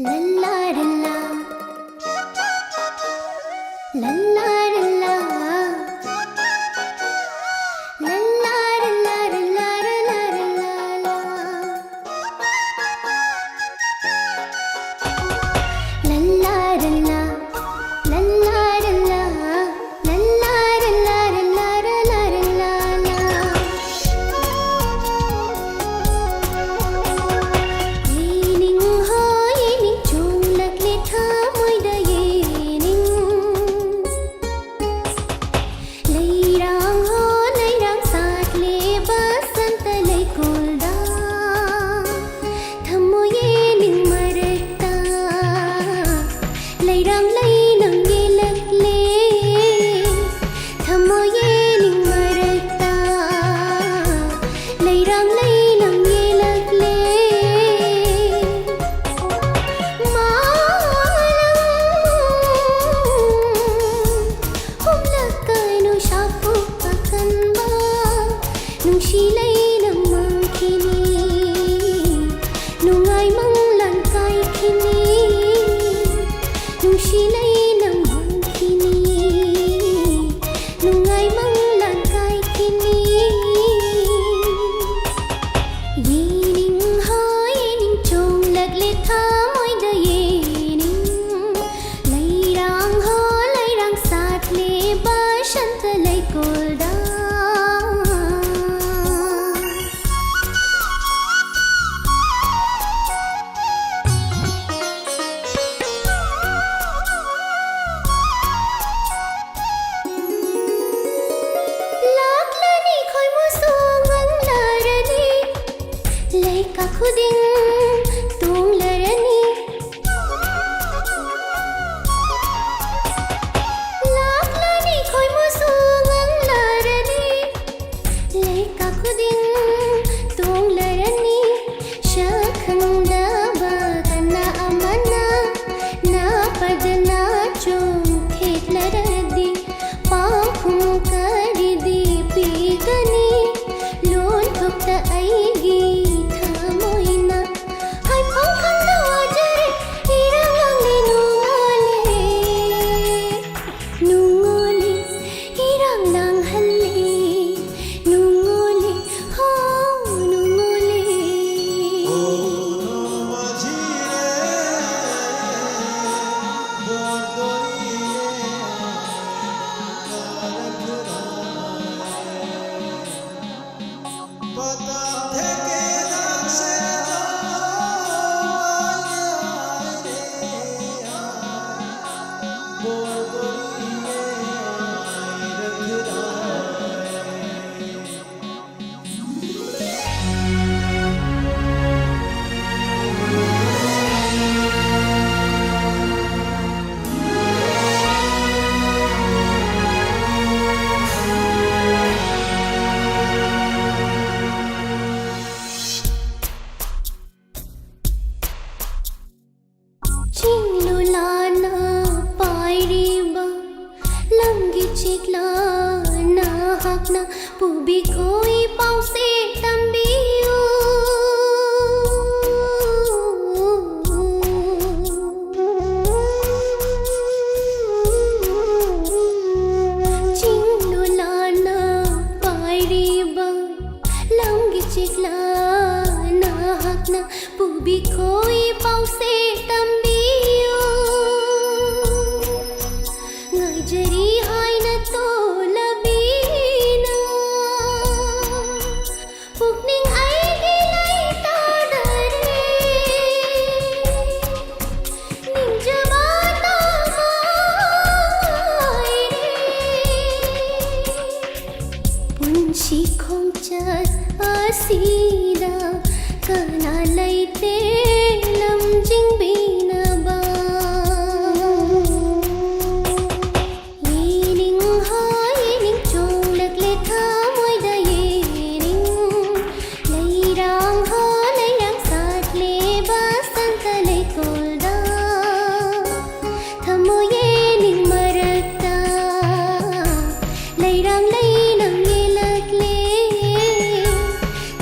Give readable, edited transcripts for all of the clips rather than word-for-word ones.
La la la la la la la la la la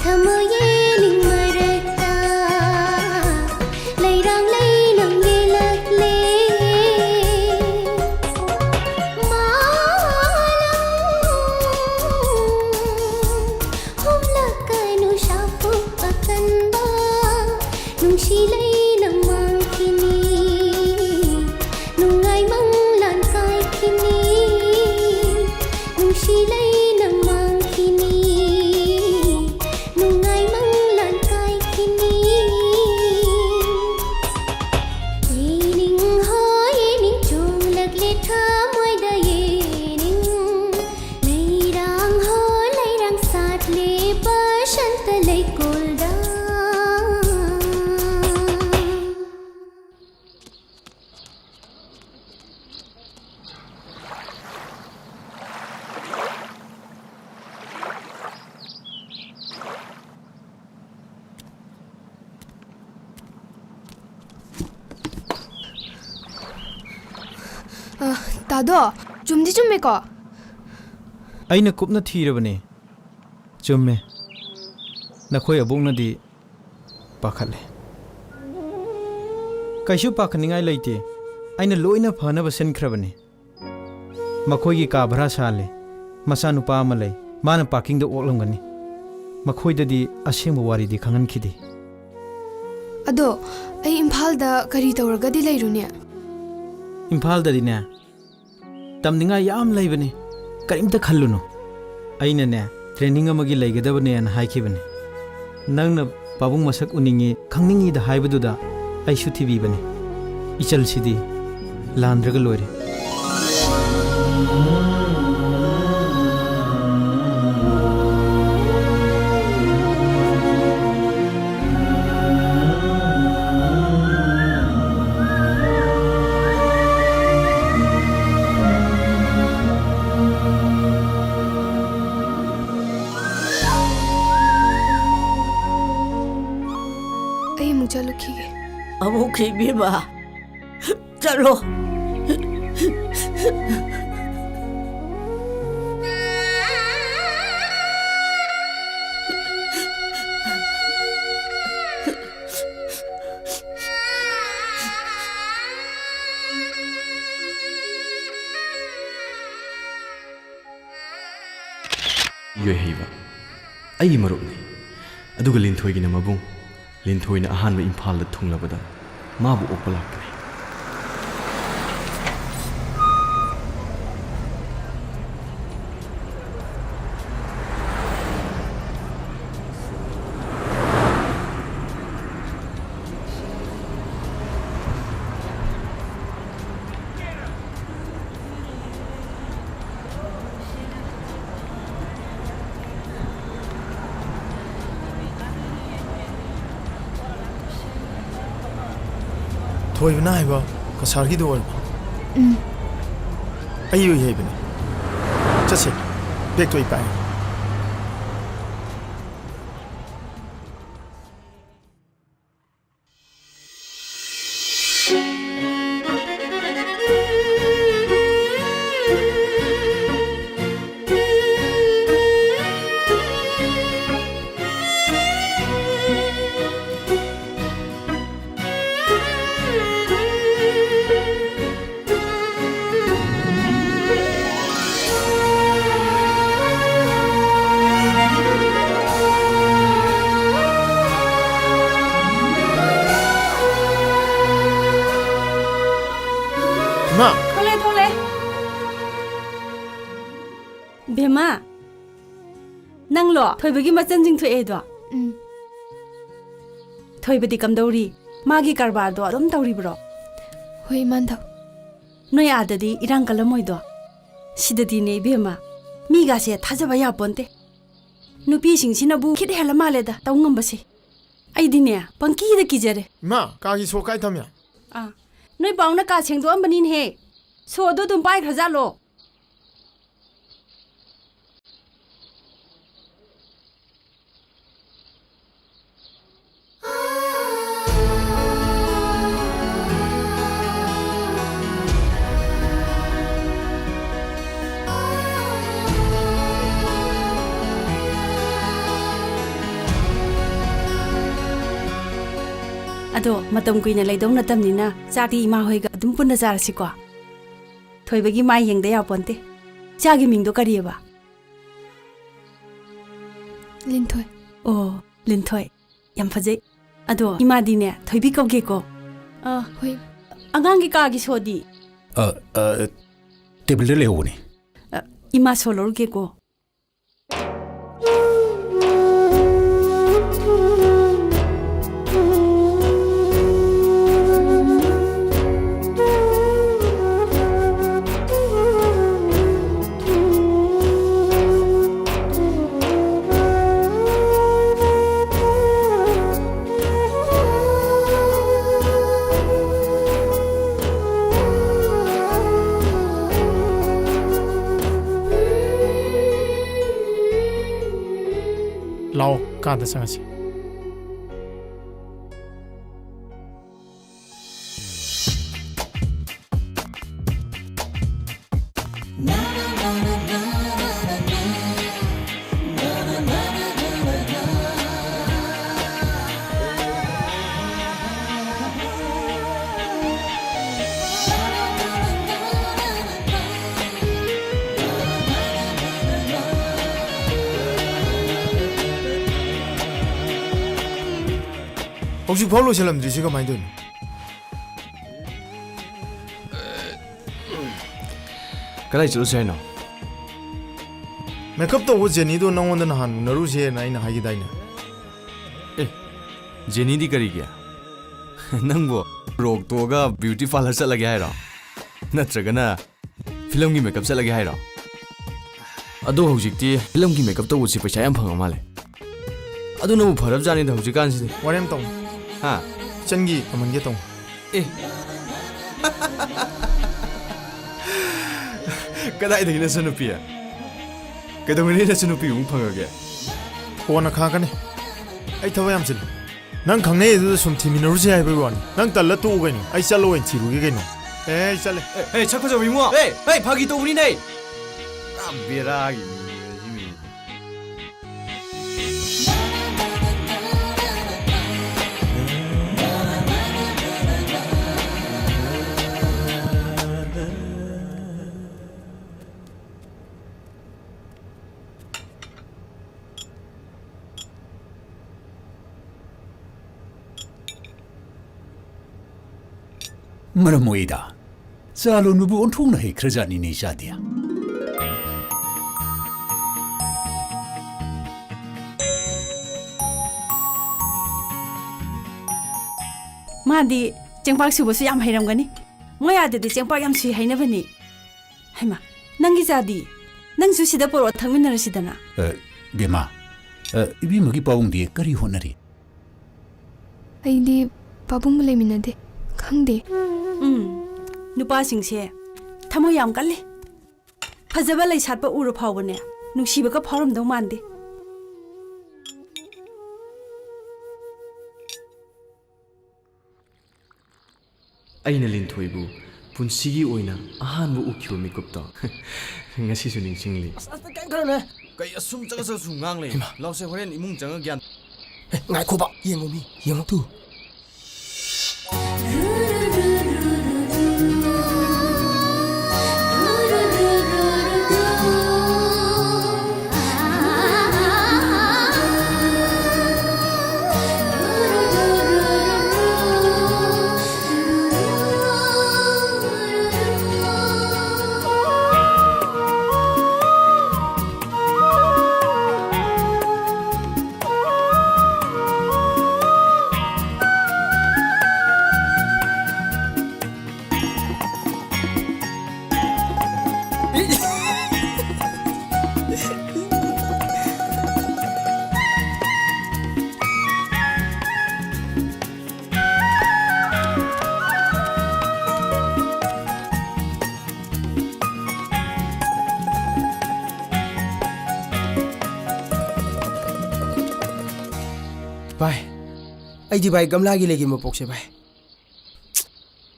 Come on. ꯇꯥꯗꯣ ꯆꯨꯝꯗꯤ ꯆꯨꯝꯃꯦꯀꯣ ꯑꯩꯅ ꯀꯨꯞꯅ ꯊꯤꯔꯕꯅꯤ ꯆꯨꯝꯃꯦ ꯅꯈꯣꯏ ꯑꯕꯣꯛꯅꯗꯤ ꯄꯥꯈꯠꯂꯦ ꯀꯩꯁꯨ ꯄꯥꯈꯠꯅꯤꯡꯉꯥꯏ ꯂꯩꯇꯦ ꯑꯩꯅ ꯂꯣꯏꯅ ꯐꯅꯕ ꯁꯤꯟꯈ꯭ꯔꯕꯅꯤ ꯃꯈꯣꯏꯒꯤ ꯀꯥ ꯚꯔꯥ ꯁꯥꯜꯂꯦ ꯃꯆꯥꯅꯨꯄꯥ ꯑꯃ ꯂꯩ ꯃꯥꯅ ꯄꯥꯔꯀꯤꯡꯗ ꯑꯣꯛꯂꯝꯒꯅꯤ ꯃꯈꯣꯏꯗꯗꯤ ꯑꯁꯦꯡꯕ ꯋꯥꯔꯤꯗꯤ ꯈꯪꯍꯟꯈꯤꯗꯦ ꯑꯗꯣ ꯑꯩ ꯏꯝꯐꯥꯜꯗ ꯀꯔꯤ ꯇꯧꯔꯒꯗꯤ ꯂꯩꯔꯨꯅꯦ ꯏꯝꯐꯥꯜꯗꯗꯤꯅꯦ ꯇꯝꯅꯤꯡꯉꯥꯏ ꯌꯥꯝ ꯂꯩꯕꯅꯤ ꯀꯔꯤꯝꯇ ꯈꯜꯂꯨꯅꯨ ꯑꯩꯅꯅꯦ ꯇ꯭ꯔꯦꯅꯤꯡ ꯑꯃꯒꯤ ꯂꯩꯒꯗꯕꯅꯦꯅ ꯍꯥꯏꯈꯤꯕꯅꯤ ꯅꯪꯅ ꯄꯥꯕꯨꯡ ꯃꯁꯛ ꯎꯅꯤꯡꯉꯤ ꯈꯪꯅꯤꯡꯉꯤꯗ ꯍꯥꯏꯕꯗꯨꯗ ꯑꯩꯁꯨ ꯊꯤꯕꯤꯕꯅꯤ ꯏꯆꯜꯁꯤꯗꯤ ꯂꯥꯟꯗ꯭ꯔꯒ ꯂꯣꯏꯔꯦ ꯑꯩ ꯑꯃꯨꯛ ꯆꯠꯂꯨꯈꯤꯒꯦ ꯑꯃꯨꯛ ꯏꯕꯦꯝꯃ ꯆꯠꯂꯣ ꯌꯣꯏꯍꯩꯕ ꯑꯩꯒꯤ ꯃꯔꯨꯞꯅꯤ ꯑꯗꯨꯒ ꯂꯤꯟꯊꯣꯏꯒꯤꯅ ꯃꯕꯨꯡ ꯂꯤꯟꯊꯣꯏꯅ ꯑꯍꯥꯟꯕ ꯏꯝꯐꯥꯜꯗ ꯊꯨꯡꯂꯕꯗ ꯃꯥꯕꯨ ꯑꯣꯛꯄ ꯂꯥꯛꯄꯅꯤ ꯊꯣꯏꯕꯅ ꯍꯥꯏꯕ ꯀꯁꯥꯔꯒꯤꯗꯣ ꯑꯣꯏꯕ ꯑꯩ ꯌꯣꯏꯍꯩꯕꯅꯤ ꯆꯠꯁꯦ ꯕꯦꯛꯇꯣ ꯑꯩ ꯄꯥꯏ ꯃꯥ ꯊꯣꯛꯂꯦ ꯕꯦꯝꯃ ꯅꯪꯂꯣ ꯊꯣꯏꯕꯒꯤ ꯃꯆꯟ ꯆꯤꯡꯊꯣꯛꯑꯦꯗꯣ ꯊꯣꯏꯕꯗꯤ ꯀꯝꯗꯧꯔꯤ ꯃꯥꯒꯤ ꯀꯔꯕꯥꯔꯗꯣ ꯑꯗꯨꯝ ꯇꯧꯔꯤꯕ꯭ꯔꯣ ꯍꯣꯏ ꯃꯥꯟꯊꯧ ꯅꯣꯏ ꯑꯥꯗꯗꯤ ꯏꯔꯥꯡ ꯀꯜꯂꯝꯃꯣꯏꯗꯣ ꯁꯤꯗꯗꯤꯅꯦ ꯏꯕꯦꯝꯃ ꯃꯤꯒꯥꯁꯦ ꯊꯥꯖꯕ ꯌꯥꯄꯣꯟꯇꯦ ꯅꯨꯄꯤꯁꯤꯡꯁꯤꯅꯕꯨ ꯈꯤꯠ ꯍꯦꯜꯂ ꯃꯥꯜꯂꯦꯗ ꯇꯧ ꯉꯝꯕꯁꯦ ꯑꯩꯗꯤꯅꯦ ꯄꯪꯀꯤꯗ ꯀꯤꯖꯔꯦ ꯏꯃꯥ ꯀꯥꯒꯤ ꯁꯣ ꯀꯥꯏ ꯊꯝꯃꯦ ꯅꯣꯏ ꯄꯥꯎꯅ ꯀꯥ ꯁꯦꯡꯗꯣꯛꯑꯝꯕꯅꯤꯅꯦꯍꯦ ꯁꯣꯗꯣ ꯑꯗꯨꯝ ꯄꯥꯏꯈ꯭ꯔꯖꯥꯠꯂꯣ ꯑꯗꯣ ꯃꯇꯝ ꯀꯨꯏꯅ ꯂꯩꯗꯧ ꯅꯠꯇꯕꯅꯤꯅ ꯆꯥꯛꯇꯤ ꯏꯃꯥ ꯍꯣꯏꯒ ꯑꯗꯨꯝ ꯄꯨꯟꯅ ꯆꯥꯔꯁꯤꯀꯣ ꯊꯣꯏꯕꯒꯤ ꯃꯥꯏ ꯌꯦꯡꯗ ꯌꯥꯄꯣꯟꯇꯦ ꯏꯆꯥꯒꯤ ꯃꯤꯡꯗꯣ ꯀꯔꯤꯑꯕ ꯂꯤꯟꯊꯣꯏ ꯑꯣ ꯂꯤꯟꯊꯣꯏ ꯌꯥꯝ ꯐꯖꯩ ꯑꯗꯣ ꯏꯃꯥꯗꯤꯅꯦ ꯊꯣꯏꯕꯤ ꯀꯧꯒꯦꯀꯣ ꯍꯣꯏ ꯑꯉꯥꯡꯒꯤ ꯀꯥꯒꯤ ꯁꯣꯗꯤ ꯇꯦꯕꯜꯗ ꯂꯩꯍꯧꯕꯅꯤ ꯏꯃꯥ ꯁꯣ ꯂꯧꯔꯨꯒꯦꯀꯣ ꯂꯥꯛꯑꯣ ꯀꯥꯗ ꯆꯪꯉꯁꯤ ꯍꯧꯖꯤꯛ ꯐꯥꯎ ꯂꯣꯏꯁꯤꯜꯂꯝꯗ꯭ꯔꯤꯁꯤ ꯀꯃꯥꯏꯅ ꯇꯧꯔꯤꯅꯣ ꯀꯗꯥꯏ ꯆꯠꯂꯨꯁꯦ ꯍꯥꯏꯅꯣ ꯃꯦꯀꯞ ꯇꯧꯕ ꯖꯦꯅꯤꯗꯣ ꯅꯪꯉꯣꯟꯗ ꯅꯍꯥꯟ ꯎꯅꯔꯨꯁꯦꯅ ꯑꯩꯅ ꯍꯥꯏꯈꯤꯗꯥꯏꯅꯦ 제니디 그리기야 ꯅꯪꯕꯨ ꯔꯣꯛ ꯇꯣꯛꯑꯒ ꯕ꯭ꯌꯨꯇꯤ ꯄꯥꯔꯂꯔ ꯆꯠꯂꯒꯦ ꯍꯥꯏꯔꯣ ꯅꯠꯇ꯭ꯔꯒꯅ ꯐꯤꯂꯝꯒꯤ ꯃꯦꯀꯞ ꯆꯠꯂꯒꯦ ꯍꯥꯏꯔꯣ ꯑꯗꯣ ꯍꯧꯖꯤꯛꯇꯤ ꯐꯤꯂꯝꯒꯤ ꯃꯦꯀꯞ ꯇꯧꯕꯁꯤ ꯄꯩꯁꯥ ꯌꯥꯝ ꯐꯪꯉ ꯃꯥꯜꯂꯦ ꯑꯗꯨꯅꯕꯨ ꯐꯔꯕꯖꯥꯠꯅꯤꯗ ꯍꯧꯖꯤꯛꯀꯥꯟꯁꯤꯗꯤ ꯋꯥꯔꯦꯝ ꯇꯧ ꯍꯥ ꯆꯟꯒꯤ ꯇꯝꯍꯟꯒꯦ ꯇꯧ ꯀꯗꯥꯏꯗꯒꯤ ꯅꯆꯟ ꯅꯨꯄꯤ ꯀꯩꯗꯧꯉꯩ ꯅꯆꯟ ꯅꯨꯄꯤ ꯑꯃꯨꯛ ꯐꯪꯉꯒꯦ ꯀꯣꯟꯅ ꯈꯥꯛꯀꯅꯤ ꯑꯩ ꯊꯕꯛ ꯌꯥꯝ ꯆꯤꯜꯂꯤ ꯅꯪ ꯈꯪꯅꯩ ꯑꯗꯨꯗ ꯁꯨꯝ ꯊꯤꯃꯤꯟꯅꯔꯨꯁꯦ ꯍꯥꯏꯕꯒꯤ ꯋꯥꯅꯤ ꯅꯪ ꯇꯜꯂ ꯇꯣꯛꯎ ꯀꯩꯅꯣ ꯑꯩ ꯆꯠꯂ ꯑꯣꯏꯅ ꯊꯤꯔꯨꯒꯦ ꯀꯩꯅꯣ ꯑꯩ ꯆꯠꯂꯦ ꯁꯛ ꯐꯖꯕ ꯏꯉꯣ ꯐꯥꯒꯤ ꯇꯧꯕꯅꯤꯅꯦ ꯕꯦꯔꯥꯒꯤ ꯃꯔꯝ ꯑꯣꯏꯗ ꯆꯥꯂꯣꯟꯕꯕꯨ ꯑꯣꯟꯊꯣꯛꯅ ꯍꯩꯈ꯭ꯔꯖꯥꯠꯅꯤꯅꯦ ꯏꯆꯥꯗꯤ ꯃꯥꯗꯤ ꯆꯦꯡꯄꯥꯛ ꯁꯨꯕꯁꯨ ꯌꯥꯝ ꯍꯩꯔꯝꯒꯅꯤ ꯃꯣꯏ ꯑꯥꯗꯗꯤ ꯆꯦꯡꯄꯥꯛ ꯌꯥꯝ ꯁꯨꯏ ꯍꯩꯅꯕꯅꯤ ꯍꯩꯃꯥ ꯅꯪꯒꯤ ꯆꯥꯗꯤ ꯅꯪꯁꯨ ꯁꯤꯗ ꯄꯣꯔꯛꯑ ꯊꯛꯃꯤꯟꯅꯔꯁꯤꯗꯅ ꯕꯦꯃꯥ ꯏꯕꯦꯝꯃꯒꯤ ꯄꯥꯕꯨꯡꯗꯤ ꯀꯔꯤ ꯍꯣꯠꯅꯔꯤ ꯑꯩꯗꯤ ꯄꯥꯕꯨꯡꯒ ꯂꯩꯃꯤꯟꯅꯗꯦ ꯈꯪꯗꯦ ꯅꯨꯄꯥꯁꯤꯡꯁꯦ ꯊꯃꯣꯏ ꯌꯥꯝ ꯀꯜꯂꯤ ꯐꯖꯕ ꯂꯩ ꯁꯥꯠꯄ ꯎꯔ ꯐꯥꯎꯕꯅꯦ ꯅꯨꯡꯁꯤꯕꯒ ꯐꯥꯎꯔꯝꯗꯧ ꯃꯥꯟꯗꯦ ꯑꯩꯅ ꯂꯤꯟꯊꯣꯏꯕꯨ ꯄꯨꯟꯁꯤꯒꯤ ꯑꯣꯏꯅ ꯑꯍꯥꯟꯕ ꯎꯈꯤꯕ ꯃꯤꯀꯨꯞꯇꯣ ꯉꯁꯤꯁꯨ ꯅꯤꯡꯁꯤꯡꯂꯤ ꯀꯩ ꯑꯁꯨꯝ ꯆꯒꯠ ꯉꯥꯡ ꯂꯩ ꯂꯥꯎꯁꯦ ꯍꯣꯔꯦꯟ ꯏꯃꯨꯡ ꯆꯪꯉ ꯒ꯭ꯌꯥꯟ ꯉꯥꯏꯈꯣꯕ ꯌꯦꯡꯉꯣ ꯃꯤ ꯌꯦꯡꯉꯣ ꯇꯨ ꯚꯥꯏ ꯑꯩꯗꯤ ꯚꯥꯏ ꯒꯝꯂꯥꯒꯤ ꯂꯩꯒꯤ ꯃꯄꯣꯛꯁꯦ ꯚꯥꯏ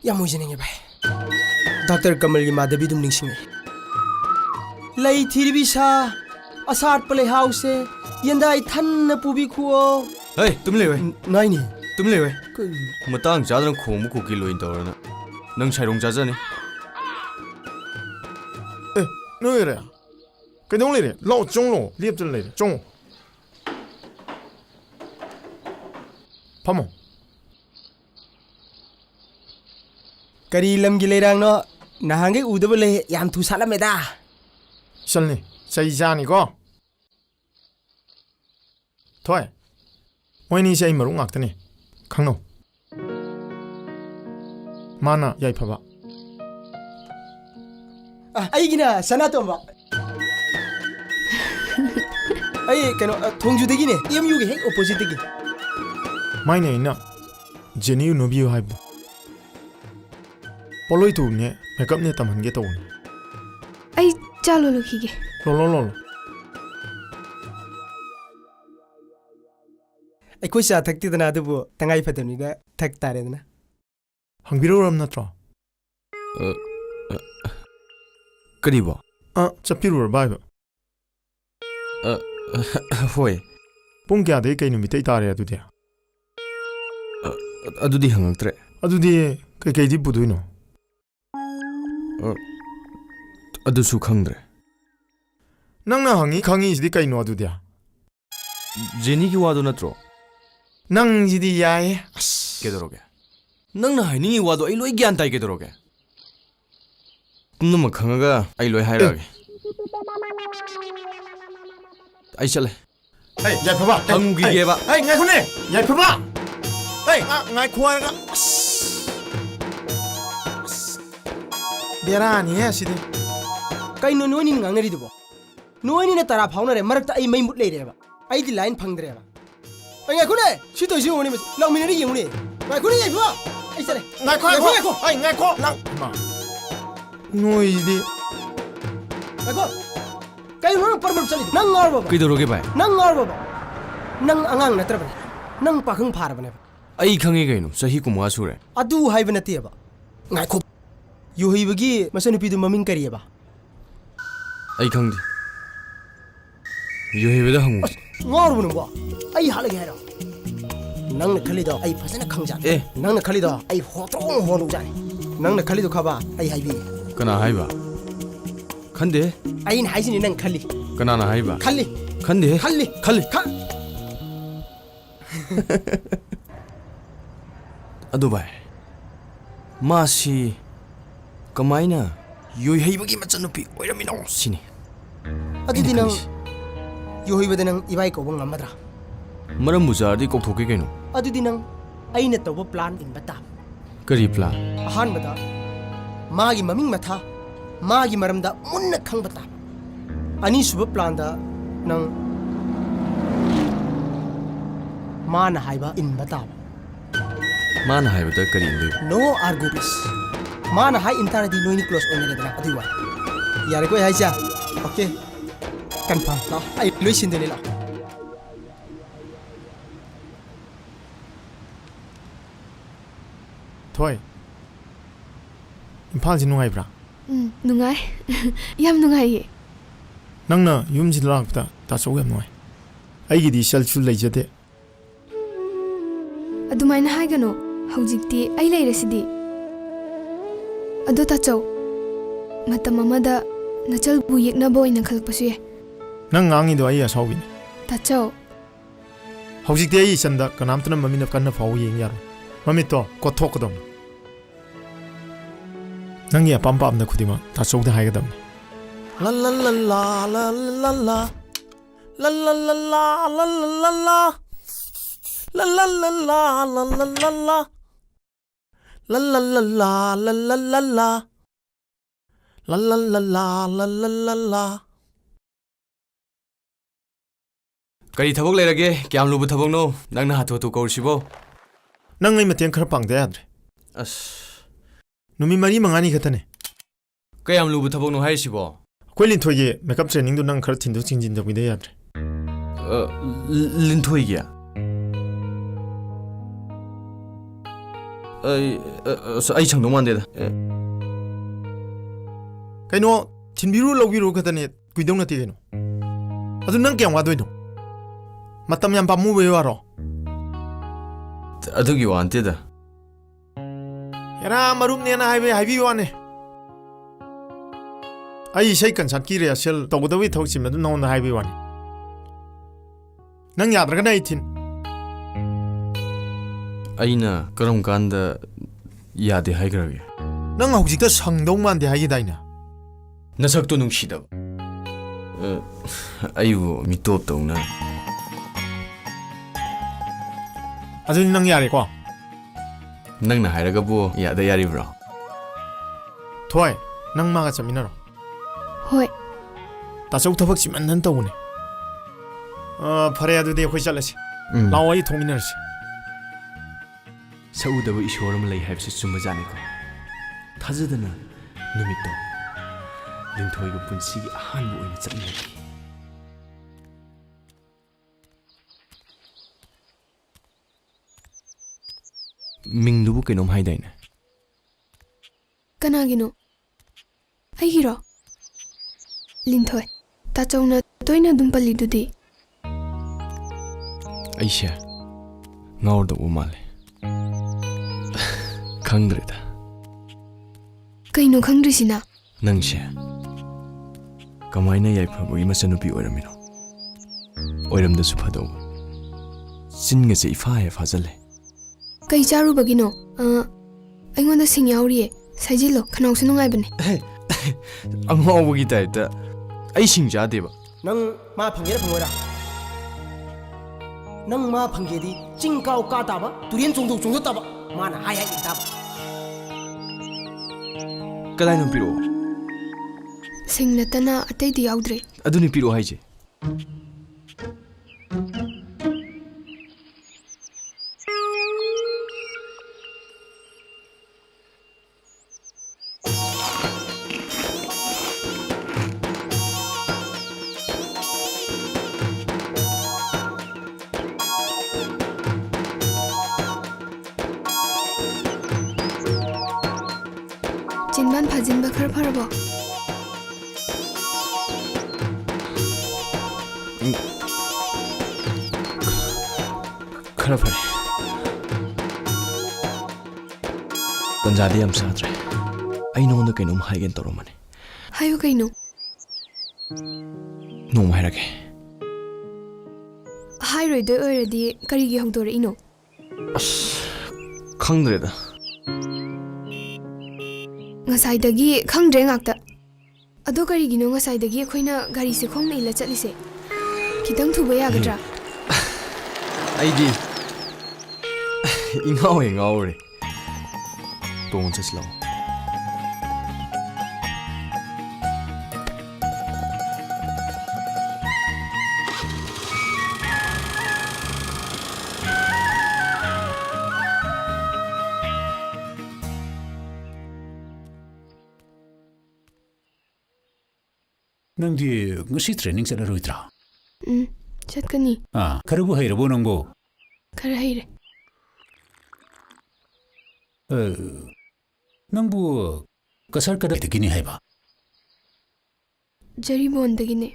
ꯌꯥꯝ ꯑꯣꯏꯖꯅꯤꯡꯉꯦ ꯚꯥꯏ ꯗꯥꯛꯇꯔ ꯀꯃꯜꯒꯤ ꯃꯥꯙꯕꯤꯗꯨꯝ ꯅꯤꯡꯁꯤꯡꯉꯦ ꯂꯩ ꯊꯤꯔꯤꯕꯤ ꯁꯥ ꯑꯁꯥꯠꯄ ꯂꯩꯍꯥꯎꯁꯦ ꯌꯦꯟꯗꯥꯏ ꯊꯟꯅ ꯄꯨꯕꯤꯈꯨꯑꯣ ꯍꯩ ꯇꯨꯝ ꯂꯩꯋꯦ ꯅꯥꯏꯅꯤ ꯇꯨꯝ ꯂꯩꯋꯦ ꯃꯇꯥꯡ ꯆꯥꯗꯅ ꯈꯣꯡꯕ ꯀꯨꯀꯤ ꯂꯣꯏꯅ ꯇꯧꯔꯅ ꯅꯪ ꯁꯥꯏꯔꯣꯡ ꯆꯥꯖꯅꯤ ꯅꯣꯏꯔꯦ ꯀꯩꯗꯧ ꯂꯩꯔꯦ ꯂꯥꯛꯑꯣ ꯆꯣꯡꯂꯣ ꯂꯦꯞꯇꯅ ꯂꯩꯔꯦ ꯆꯣꯡꯉꯣ ꯐꯝꯃꯣ ꯀꯔꯤ ꯂꯝꯒꯤ ꯂꯩꯔꯥꯡꯅꯣ ꯅꯍꯥꯟꯒꯩ ꯎꯗꯕ ꯂꯩ ꯌꯥꯝ ꯊꯨ ꯁꯥꯠꯂꯝꯃꯦꯗ ꯏꯆꯜꯅꯤ ꯆꯩ ꯆꯥꯅꯤꯀꯣ ꯊꯣꯏ ꯃꯣꯏꯅꯤꯁꯦ ꯑꯩ ꯃꯔꯨꯞ ꯉꯥꯛꯇꯅꯤ ꯈꯪꯅꯧ ꯃꯥꯅ ꯌꯥꯏꯐꯕ ꯑꯩꯒꯤꯅ ꯁꯅꯥꯇꯣꯝꯕ ꯑꯩ ꯀꯩꯅꯣ ꯊꯣꯡꯖꯨꯗꯒꯤꯅꯦ EMUꯒꯤ ꯍꯦꯛ ꯑꯣꯄꯣꯖꯤꯠꯇꯒꯤ ꯃꯥꯏꯅ ꯑꯩꯅ ꯖꯦꯅꯤ ꯎꯅꯕꯤꯌꯨ ꯍꯥꯏꯕꯗꯣ ꯄꯣꯂꯣꯏ ꯇꯨꯕꯅꯦ ꯃꯦꯀꯞꯅꯦ ꯇꯝꯍꯟꯒꯦ ꯇꯧꯕꯅꯤ ꯑꯩ ꯆꯥ ꯂꯣꯜꯂꯨꯈꯤꯒꯦ ꯂꯣꯜꯂꯣ ꯑꯩꯈꯣꯏ ꯆꯥ ꯊꯛꯇꯦꯗꯅ ꯑꯗꯨꯕꯨ ꯇꯉꯥꯏ ꯐꯗꯕꯅꯤꯅ ꯊꯛ ꯇꯥꯔꯦꯗꯅ ꯍꯪꯕꯤꯔꯧꯔꯝ ꯅꯠꯇ꯭ꯔꯣ ꯀꯔꯤꯕꯣ ꯆꯠꯄꯤꯔꯨꯔꯕ ꯍꯥꯏꯕ ꯍꯣꯏ ꯄꯨꯡ ꯀꯌꯥꯗꯒꯤ ꯀꯩ ꯅꯨꯃꯤꯠꯇꯩ ꯇꯥꯔꯦ ꯑꯗꯨꯗꯤ ꯑꯗꯨꯗꯤ ꯍꯪꯉꯛꯇ꯭ꯔꯦ ꯑꯗꯨꯗꯤ ꯀꯩꯀꯩꯗꯤ ꯄꯨꯗꯣꯏꯅꯣ ꯑꯗꯨꯁꯨ ꯈꯪꯗ꯭ꯔꯦ ꯅꯪꯅ ꯍꯪꯉꯤ ꯈꯪꯉꯤꯁꯤꯗꯤ ꯀꯩꯅꯣ ꯑꯗꯨꯗꯤ ꯖꯦꯅꯤꯒꯤ ꯋꯥꯗꯣ ꯅꯠꯇ꯭ꯔꯣ ꯅꯪꯁꯤꯗꯤ ꯌꯥꯏꯌꯦ ꯀꯩꯗꯧꯔꯒꯦ ꯅꯪꯅ ꯍꯥꯏꯅꯤꯡꯉꯤ ꯋꯥꯗꯣ ꯑꯩ ꯂꯣꯏ ꯒ꯭ꯌꯥꯟ ꯇꯥꯏ ꯀꯩꯗꯧꯔꯒꯦ ꯄꯨꯝꯅꯃꯛ ꯈꯪꯉꯒ ꯑꯩ ꯂꯣꯏ ꯍꯥꯏꯔꯛꯑꯒꯦ ꯑꯩ ꯆꯠꯂꯦ ꯌꯥꯏꯐꯕ ꯍꯪꯈꯤꯒꯦꯕ ꯉꯥꯏꯈꯣꯅꯦ ꯌꯥꯏꯐꯕ ꯉꯥꯏꯈꯣ ꯍꯥꯏꯔꯒ ꯕꯦꯔꯥꯅꯤꯍꯦ ꯁꯤꯗꯤ ꯀꯩꯅꯣ ꯅꯣꯏꯅꯤ ꯉꯥꯡꯅꯔꯤꯗꯨꯕꯣ ꯅꯣꯏꯅꯤꯅ ꯇꯔꯥ ꯐꯥꯎꯅꯔꯦ ꯃꯔꯛꯇ ꯑꯩ ꯃꯩ ꯃꯨꯠ ꯂꯩꯔꯦꯕ ꯑꯩꯗꯤ ꯂꯥꯏꯟ ꯐꯪꯗ꯭ꯔꯦꯕ ꯑꯩ ꯉꯥꯏꯈꯣꯅꯦ ꯁꯤ ꯇꯧꯏꯁꯤ ꯌꯦꯡꯉꯨꯅꯦ ꯂꯥꯛꯃꯤꯟꯅꯔꯤ ꯌꯦꯡꯉꯨꯅꯦ ꯉꯥꯏꯈꯣꯅꯦ ꯌꯥꯏꯐꯕ ꯑꯩ ꯆꯠꯂꯦ ꯉꯥꯏꯈꯣ ꯅꯪ ꯅꯣꯏꯁꯤꯗꯤ ꯉꯥꯏꯈꯣ ꯀꯩꯅꯣ ꯅꯪ ꯄꯔꯕꯔ ꯆꯠꯂꯤꯗꯣ ꯅꯪ ꯉꯥꯎꯔꯕ ꯀꯩꯗꯧꯔꯒꯦ ꯚꯥꯏ ꯅꯪ ꯉꯥꯎꯔꯕ ꯅꯪ ꯑꯉꯥꯡ ꯅꯠꯇ꯭ꯔꯕꯅꯦ ꯅꯪ ꯄꯥꯈꯪ ꯐꯥꯔꯕꯅꯦꯕ ꯑꯩ ꯈꯪꯉꯦ ꯀꯩꯅꯣ ꯆꯍꯤ 15 ꯁꯨꯔꯦ ꯑꯗꯨ ꯍꯥꯏꯕ ꯅꯠꯇꯦꯕ ꯉꯥꯏꯈꯣ ꯌꯨꯍꯩꯕꯒꯤ ꯃꯆꯥꯅꯨꯄꯤꯗꯨ ꯃꯃꯤꯡ ꯀꯔꯤꯑꯕ ꯑꯩ ꯈꯪꯗꯦ ꯌꯨꯍꯩꯕꯗ ꯍꯪꯉꯨ ꯉꯥꯎꯔꯕ ꯅꯪꯕꯣ ꯑꯩ ꯍꯥꯠꯂꯒꯦ ꯍꯥꯏꯔꯣ ꯅꯪꯅ ꯈꯜꯂꯤꯗꯣ ꯑꯩ ꯐꯖꯅ ꯈꯪꯖꯥꯠꯅꯤ ꯅꯪꯅ ꯈꯜꯂꯤꯗꯣ ꯑꯩ ꯍꯣꯇ꯭ꯔꯣꯡ ꯍꯣꯟꯅꯨꯖꯥꯠꯅꯤ ꯅꯪꯅ ꯈꯜꯂꯤꯗꯣ ꯈꯕ ꯑꯩ ꯍꯥꯏꯕꯤꯒꯦ ꯀꯅꯥ ꯍꯥꯏꯕ ꯈꯟꯗꯦ ꯑꯩꯅ ꯍꯥꯏꯁꯤꯅꯤ ꯅꯪ ꯈꯜꯂꯤ ꯀꯅꯥꯅ ꯍꯥꯏꯕ ꯈꯜꯂꯤ ꯈꯟꯗꯦ ꯈꯜꯂꯤ ꯈꯜꯂꯤ ꯑꯗꯨ ꯚꯥꯏ ꯃꯥꯁꯤ ꯀꯃꯥꯏꯅ ꯌꯣꯏꯍꯩꯕꯒꯤ ꯃꯆꯥꯅꯨꯄꯤ ꯑꯣꯏꯔꯝꯃꯤꯅꯣ ꯁꯤꯅꯤ ꯑꯗꯨꯗꯤ ꯅꯪ ꯌꯣꯍꯩꯕꯗ ꯅꯪ ꯏꯕꯥꯏ ꯀꯧꯕ ꯉꯝꯃꯗ꯭ꯔꯥ ꯃꯔꯝꯕꯨ ꯆꯥꯔꯗꯤ ꯀꯧꯊꯣꯛꯀꯦ ꯀꯩꯅꯣ ꯑꯗꯨꯗꯤ ꯅꯪ ꯑꯩꯅ ꯇꯧꯕ ꯄ꯭ꯂꯥꯟ ꯏꯟꯕ ꯇꯥꯕ ꯀꯔꯤ ꯄ꯭ꯂꯥꯟ ꯑꯍꯥꯟꯕꯗ मागी ममिंग मथा मागी मरमदा मुन्न खंगबता अनीसुब प्लान दा नंग मान हाइबा इन बता मान हाइबा करी इंदे नो आर्गुमेंट्स मान हाइ इंटारदी नोइनी क्लोज ओनेदना अदुवा यारे कोई हाइजा ओके कंफर्म ला आई लोइसिन देले ला थोय इम्फाल जी नुंगाइब्रा नुंगाइ याम नुंगाइये नंगना युम जी लाक्ता तासौ याम नुंगाइ अइगिदि सेल्सु लैजदे अदुमाइना हाइगनो हौजिक्ति अइ लैरसिदि अदो ताचौ मतम अमदा नचल बु येकनबो ओइना खलपसु ये नंग ngangido ai asawini ताचौ हौजिक्ति अइ चंदा कनामतन ममिना कन्ना फाउ येंग यारो ममितो कोथोकदम नंगी अपam pam da khudima ताचौ दा हाइगदम ला ला ला ला ला ला ला ला ला ला ला ला ला ला La la la la la la la la La la la la la la la la La la la la la la la la Kari thabok leirage kyam lubu thabok no nangna hatho tu kaursibo Nang ngai mateng khara pangda yadre as Numi mari mangani khatane kayam lubu thabok no haisibo Koi linthoye makeup training du nang khara thindu chingjin da bide yadre Linthoi gya ai chang dong man de da Kaino thinbiru lawbiru khatane kuidong nati kaino Adu nang kyam wa doino Matam yam pamu be waro adu gi wan te da Yara marum ne na haibi wane Ai sei kan sat ki re sel tawdawi thokchim adu non haibi wane Nang yadra kana ithin aina karam kanda yade haigrage Nang hojikta sangdong man de haigi daina nasak to nungshida ayu mitop tawna Adu nang yare ko nangna hairaga bo yada yari bro Thoi nang ma ga chaminaro Hoi Ta chau thabak chiman nan tawune phare adu de khoi chalasi lawai thongminarsi Saudaba ishoram lay habse chumba jani ko thajadana numito linthoi go punsi gi ahan bu oina chatni mingdubu kainom haidaina kanagino ai hiro linthoi tachौना toina dum pali dudi aisha ngawda umale khangdreda kaino khangdrisina nangse kamaina yaifabu imasanupi oiramino oiramda su phado ꯆꯤꯟꯒꯁꯦ ꯏꯐꯥ ꯍꯦꯛ ꯐꯥꯖꯜꯂꯦ ꯀꯩ ꯆꯥꯔꯨꯕꯒꯤꯅꯣ ꯑꯩꯉꯣꯟꯗ ꯁꯤꯡ ꯌꯥꯎꯔꯤꯌꯦ ꯁꯥꯏꯖꯤꯜꯂꯣ ꯈꯅꯥꯎꯁꯨ ꯅꯨꯡꯉꯥꯏꯕꯅꯦ ꯑꯉꯥꯎꯕꯒꯤ ꯇꯥꯏꯞꯇ ꯑꯩ ꯁꯤꯡ ꯆꯥꯗꯦꯕ ꯅꯪ ꯃꯥ ꯐꯪꯒꯦꯔꯥ ꯐꯪꯉꯣꯏꯔꯥ ꯅꯪ ꯃꯥ ꯐꯪꯒꯦꯗꯤ ꯆꯤꯡ ꯀꯥꯎ ꯀꯥ ꯇꯥꯕ ꯇꯨꯔꯦꯟ ꯆꯣꯡꯊꯣꯛ ꯆꯣꯡꯊꯣꯛ ꯇꯥꯕ ꯃꯥꯅ ꯍꯥꯏ ꯏꯟ ꯇꯥꯕ ꯀꯗꯥꯏꯅꯣ ꯄꯤꯔꯛꯑꯣ ꯁꯤꯡ ꯅꯠꯇꯅ ꯑꯇꯩꯗꯤ ꯌꯥꯎꯗ꯭ꯔꯦ ꯑꯗꯨꯅꯤ ꯄꯤꯔꯛꯑꯣ ꯍꯥꯏꯁꯦ ꯆꯤꯟꯕꯥꯟ ꯐꯥꯖꯤꯟꯕ ꯈꯔ ꯐꯔꯕꯣ खरा फरे तंजादी हम साथ रहे आई नो न कहीं हाई गेन तोरो मने हायो कइनो नो माय रखे हाई रोइदो ओइरदी करिगी हौदोरे इनो अस खंद्रेदा ngसाइदगी खंद्रे ngakta अदो करिगिनो ngसाइदगी अखोइना गाड़ी से खोंना इला चलिसे खितंग थुबा यागद्रा आईदी इंगाओ रे तोंग चसलाओ ꯅꯪꯗꯤ ꯉꯁꯤ ꯇ꯭ꯔꯦꯅꯤꯡ ꯆꯠꯂꯔꯣꯏꯗ꯭ꯔꯥ ꯆꯠꯀꯅꯤ ꯈꯔꯕꯨ ꯍꯩꯔꯕꯣ ꯅꯪꯕꯣ खर हैरे ꯅꯪꯕꯨ ꯀꯁꯔ ꯀꯗꯥꯏꯗꯒꯤꯅꯤ ꯍꯥꯏꯕ जरीबोंदगिने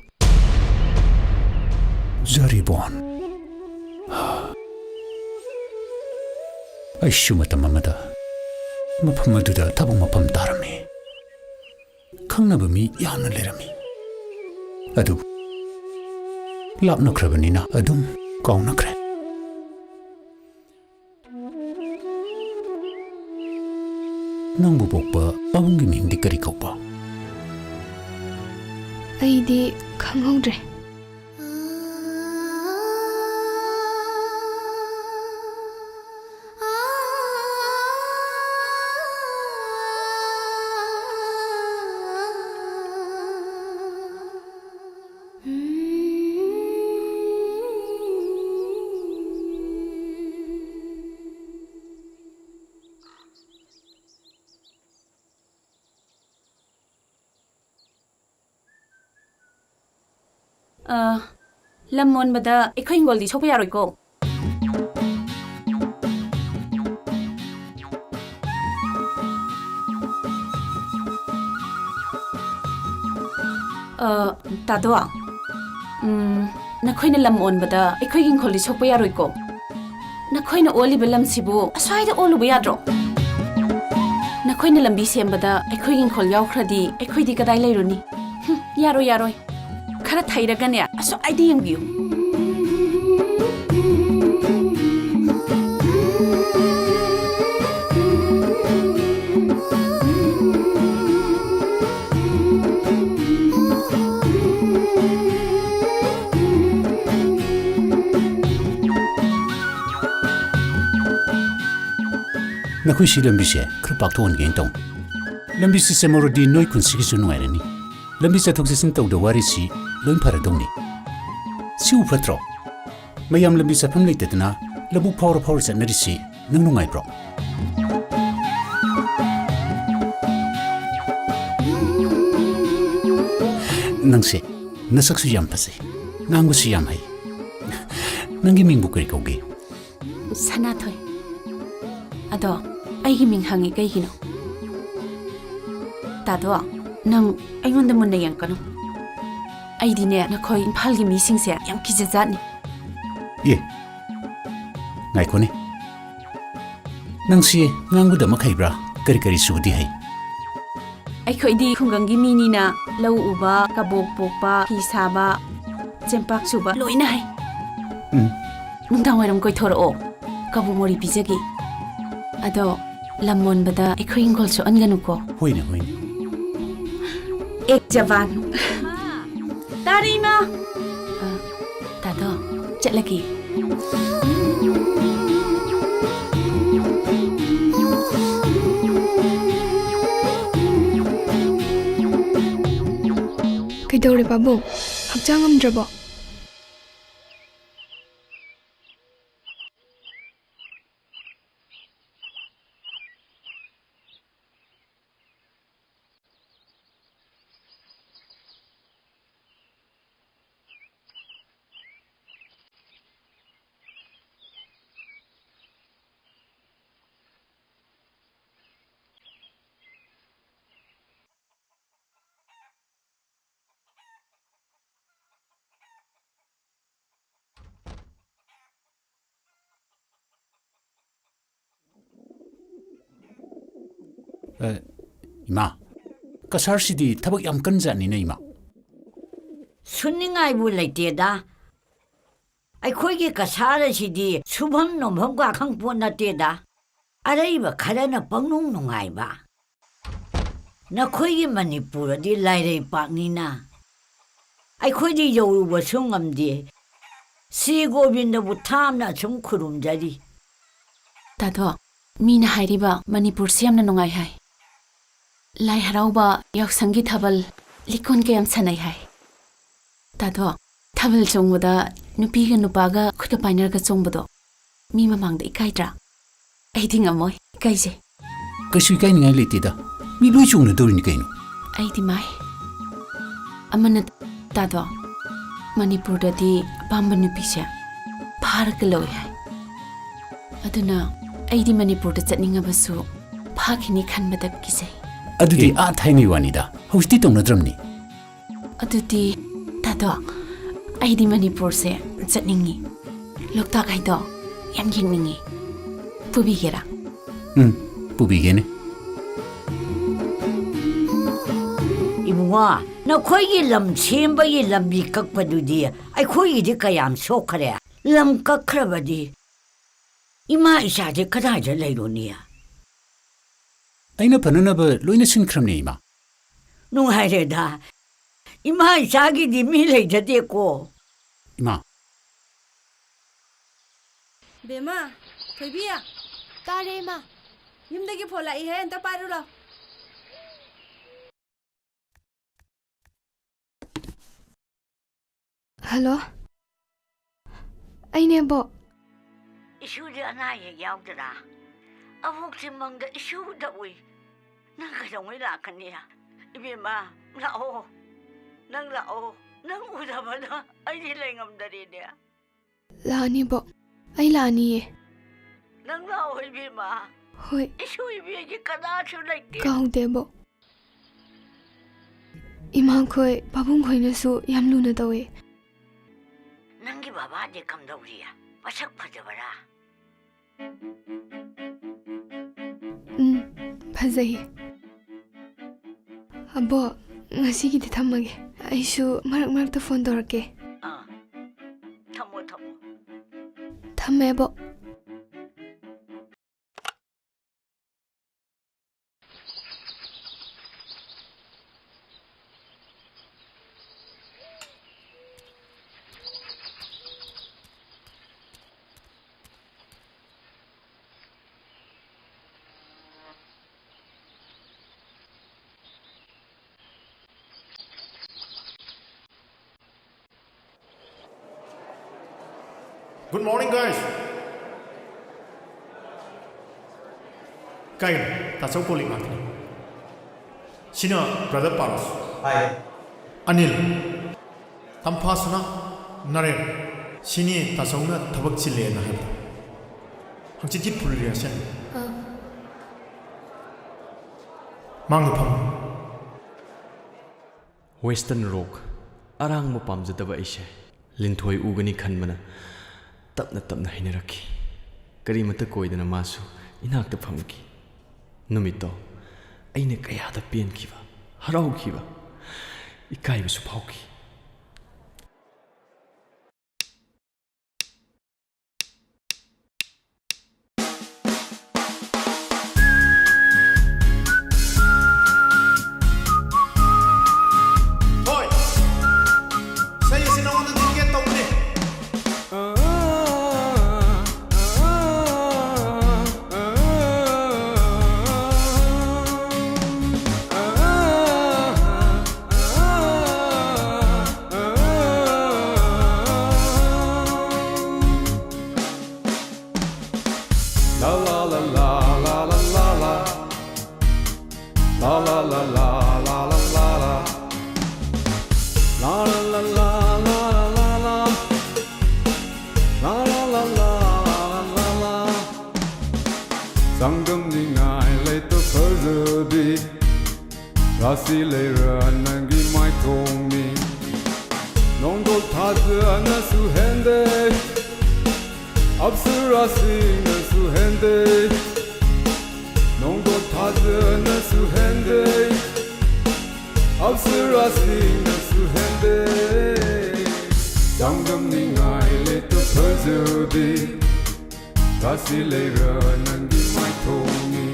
ꯖꯔꯤꯕꯣꯟ ꯑꯩꯁꯨ ꯃꯇꯝ ꯑꯃꯗ ꯃꯐꯝ ꯑꯗꯨꯗ ꯊꯕꯛ ꯃꯐꯝ ꯇꯥꯔꯝꯃꯤ ꯈꯪꯅꯕ ꯃꯤ ꯌꯥꯝꯅ ꯂꯩꯔꯝꯃꯤ ꯑꯗꯨꯕꯨ ꯂꯥꯞꯅꯈ꯭ꯔꯕꯅꯤꯅ ꯑꯗꯨꯝ ꯀꯥꯎꯅꯈ꯭ꯔꯦ ꯅꯪꯕꯨ ꯄꯣꯛꯄ ꯄꯥꯕꯨꯡꯒꯤ ꯃꯤꯡꯗꯤ ꯀꯔꯤ ꯀꯧꯕ ꯑꯩꯗꯤ ꯈꯪꯍꯧꯗ꯭ꯔꯦ ꯂꯝꯃꯣꯟ ꯕꯗ ꯑꯩꯈꯣꯏ ꯍꯤꯡꯒꯣꯜꯗꯤ ꯁꯣꯛꯄ ꯌꯥꯔꯣꯏꯀꯣ ꯇꯥꯗꯣ ꯅꯈꯣꯏꯅ ꯂꯝ ꯑꯣꯟꯕꯗ ꯑꯩꯈꯣꯏꯒꯤ ꯍꯤꯡꯒꯣꯜꯗꯤ ꯁꯣꯛꯄ ꯌꯥꯔꯣꯏꯀꯣ ꯅꯈꯣꯏꯅ ꯑꯣꯜꯂꯤꯕ ꯂꯝꯁꯤꯕꯨ ꯑꯁ꯭ꯋꯥꯏꯗ ꯑꯣꯜꯂꯨꯕ ꯌꯥꯗ꯭ꯔꯣ ꯅꯈꯣꯏꯅ ꯂꯝꯕꯤ ꯁꯦꯝꯕꯗ ꯑꯩꯈꯣꯏꯒꯤ ꯍꯤꯡꯒꯣꯜ ꯌꯥꯎꯈ꯭ꯔꯗꯤ ꯑꯩꯈꯣꯏꯗꯤ ꯀꯗꯥꯏ ꯂꯩꯔꯨꯅꯤ ꯌꯥꯔꯣꯏ खरा थाइरगने असो आइडी यंगियो नखोई सी लंबी से खर पाक्थोन गेन तौ लंबी से सेमोरदी नोई कुनसिगी सु नुआइरनी लंबी चथोक चेसिन तौद वारी सी लोइन फरदौनी सिउ फत्रो मयाम लंबी सफम लेतदना लबु फावर चनरी सी नंग नुंगाइब्रो नंगसे नसकसु याम फसे नांगुसु याम है नंगी मिंगबु करी कौगे सनाथोय अदो अइगी मिंग हंगी कइगिनो तादो नंग अइगोंद मुन्ना यंकनो अइदिने नखोय इम्फालगी मिसिंगसे याम किजजानी ये नाइकोने नंगसी nganguda makhaibra kari kari sudi hai अखोइदी खुंगंगी मीनीना लौ उबा कबोक पोकपा ही साबा चेंपाक सुबा लोइना है ꯅꯨꯡꯗꯥꯡ ꯋꯥꯏꯔꯝ ꯀꯣꯏꯊꯣꯔꯛꯑꯣ ꯀꯕꯨꯛ ꯃꯣꯔꯤ ꯄꯤꯖꯒꯦ ꯑꯗꯣ ꯂꯝ ꯃꯣꯟꯕꯗ ꯑꯩꯈꯣꯏ ꯏꯪꯈꯣꯜ ꯁꯣꯛꯍꯟꯒꯅꯨꯀꯣ ꯍꯣꯏꯅꯦ ꯍꯣꯏꯅꯦ एक जवान तारी माँ दादा चलगी ꯀꯩꯗꯧꯔꯦ ꯄꯥꯕꯨꯡ ꯍꯛꯆꯥꯡ ꯉꯝꯗ꯭ꯔꯕꯣ 이마 kasarsid이 tabak yam kanjani 이마 순닝아이부 레이테다 아이코이게 가사라시디 수범 놈범과 강부나테다 아라이바 가라나 뻥농농아이바 나코이게 마니푸르디 라이레이 박니나 아이코이디 여우루버 송암디 시고빈더부 탐나 좀 쿠름자리 दादा मीना हाइरिबा मणिपुर से यमना नुंगाई हाय लाई हराउबा याक्संगी थबल लिकोन के यम सनाई हाय दादा थबल चोंगबदा नुपीगा नुपागा खुदा पाइनरगा चोंगबदो मी ममांगदा इकाइद्रा आइदि ngамoi इकाइजे कशु इकाइनिङाइ लेतेदा मी लोइ चोंगना दौरिनि कैनो आइदि माइ अमन दादा मणिपुर ददि पाम्बा नुपीसे फारगा लoi हाय अदुना आइदि मणिपुर दा चटनिङबसु फाखिनि खनबदा किसे अदुदि आ थाइनि वानिदा हौस्ति तौनद्रमनि अदुदि दादा आइदि मणिपुर से चटनिङि लोकताक हाइदो याम यिङनिङि पुबिगेरा पुबिगेने 이모아 나코이게 람 셈바게 람비 깍바두디 아이코이게 까얌 소크레 람 깍크라바디 이마 이샤데 카다제 레이로니야 아이나 바나나바 로이나 신크럼네 이마 농하이레다 이마 이샤기디 미레이자데고 이마 बेमा थोइबिया तारे मा युमदगी फोन लाई है अंत पारुलो हेलो अइने बो 이슈디 하나에 야우더라 아복지 멍다 이슈다 우이 난 그정을 라카니야 이베마 라오 난 라오 난 우다바나 아이디 랭엄다리냐 लानी बो आई लानी है 난 라오 이베마 होय 이슈 이베기 까다추 라이티 काउंटे बो इमा खोय पाबुंग खोयनसु याम लुना तवे नंगी बाबादे कमदौरिया मसक फजबरा फजै अबो ngasigiди thamage aishu marak marak phone dorake थमो थमो thamme bo Good morning, guys. Kain, tasau calling matni. Sina brother Paros. Hi. Anil. Tampasana. Naren. Sini tasau na tabak chile na hai. Hangchiti pulriya sen. Mangupam. Western Rock arang mo pamjadaba aise linthoi ugani khanbana tapna tapna hainaraki karimata koidana masu inakta phamki numito aine kayada penkiba haraukiba ikaibisu phauki La la la la la la la la. La la la la la la la. La la la la la la. Sangam ni ngai lay to phazadi. Rasi lay ran nangi mai thong ni. Nong do thazha na su hende. Absura sing na su hende. Nong do thazha na su hende. Absura sing na su hende. Sangam ni ngai lay to phazadi. Rasi lay ran nangi mai thong ni.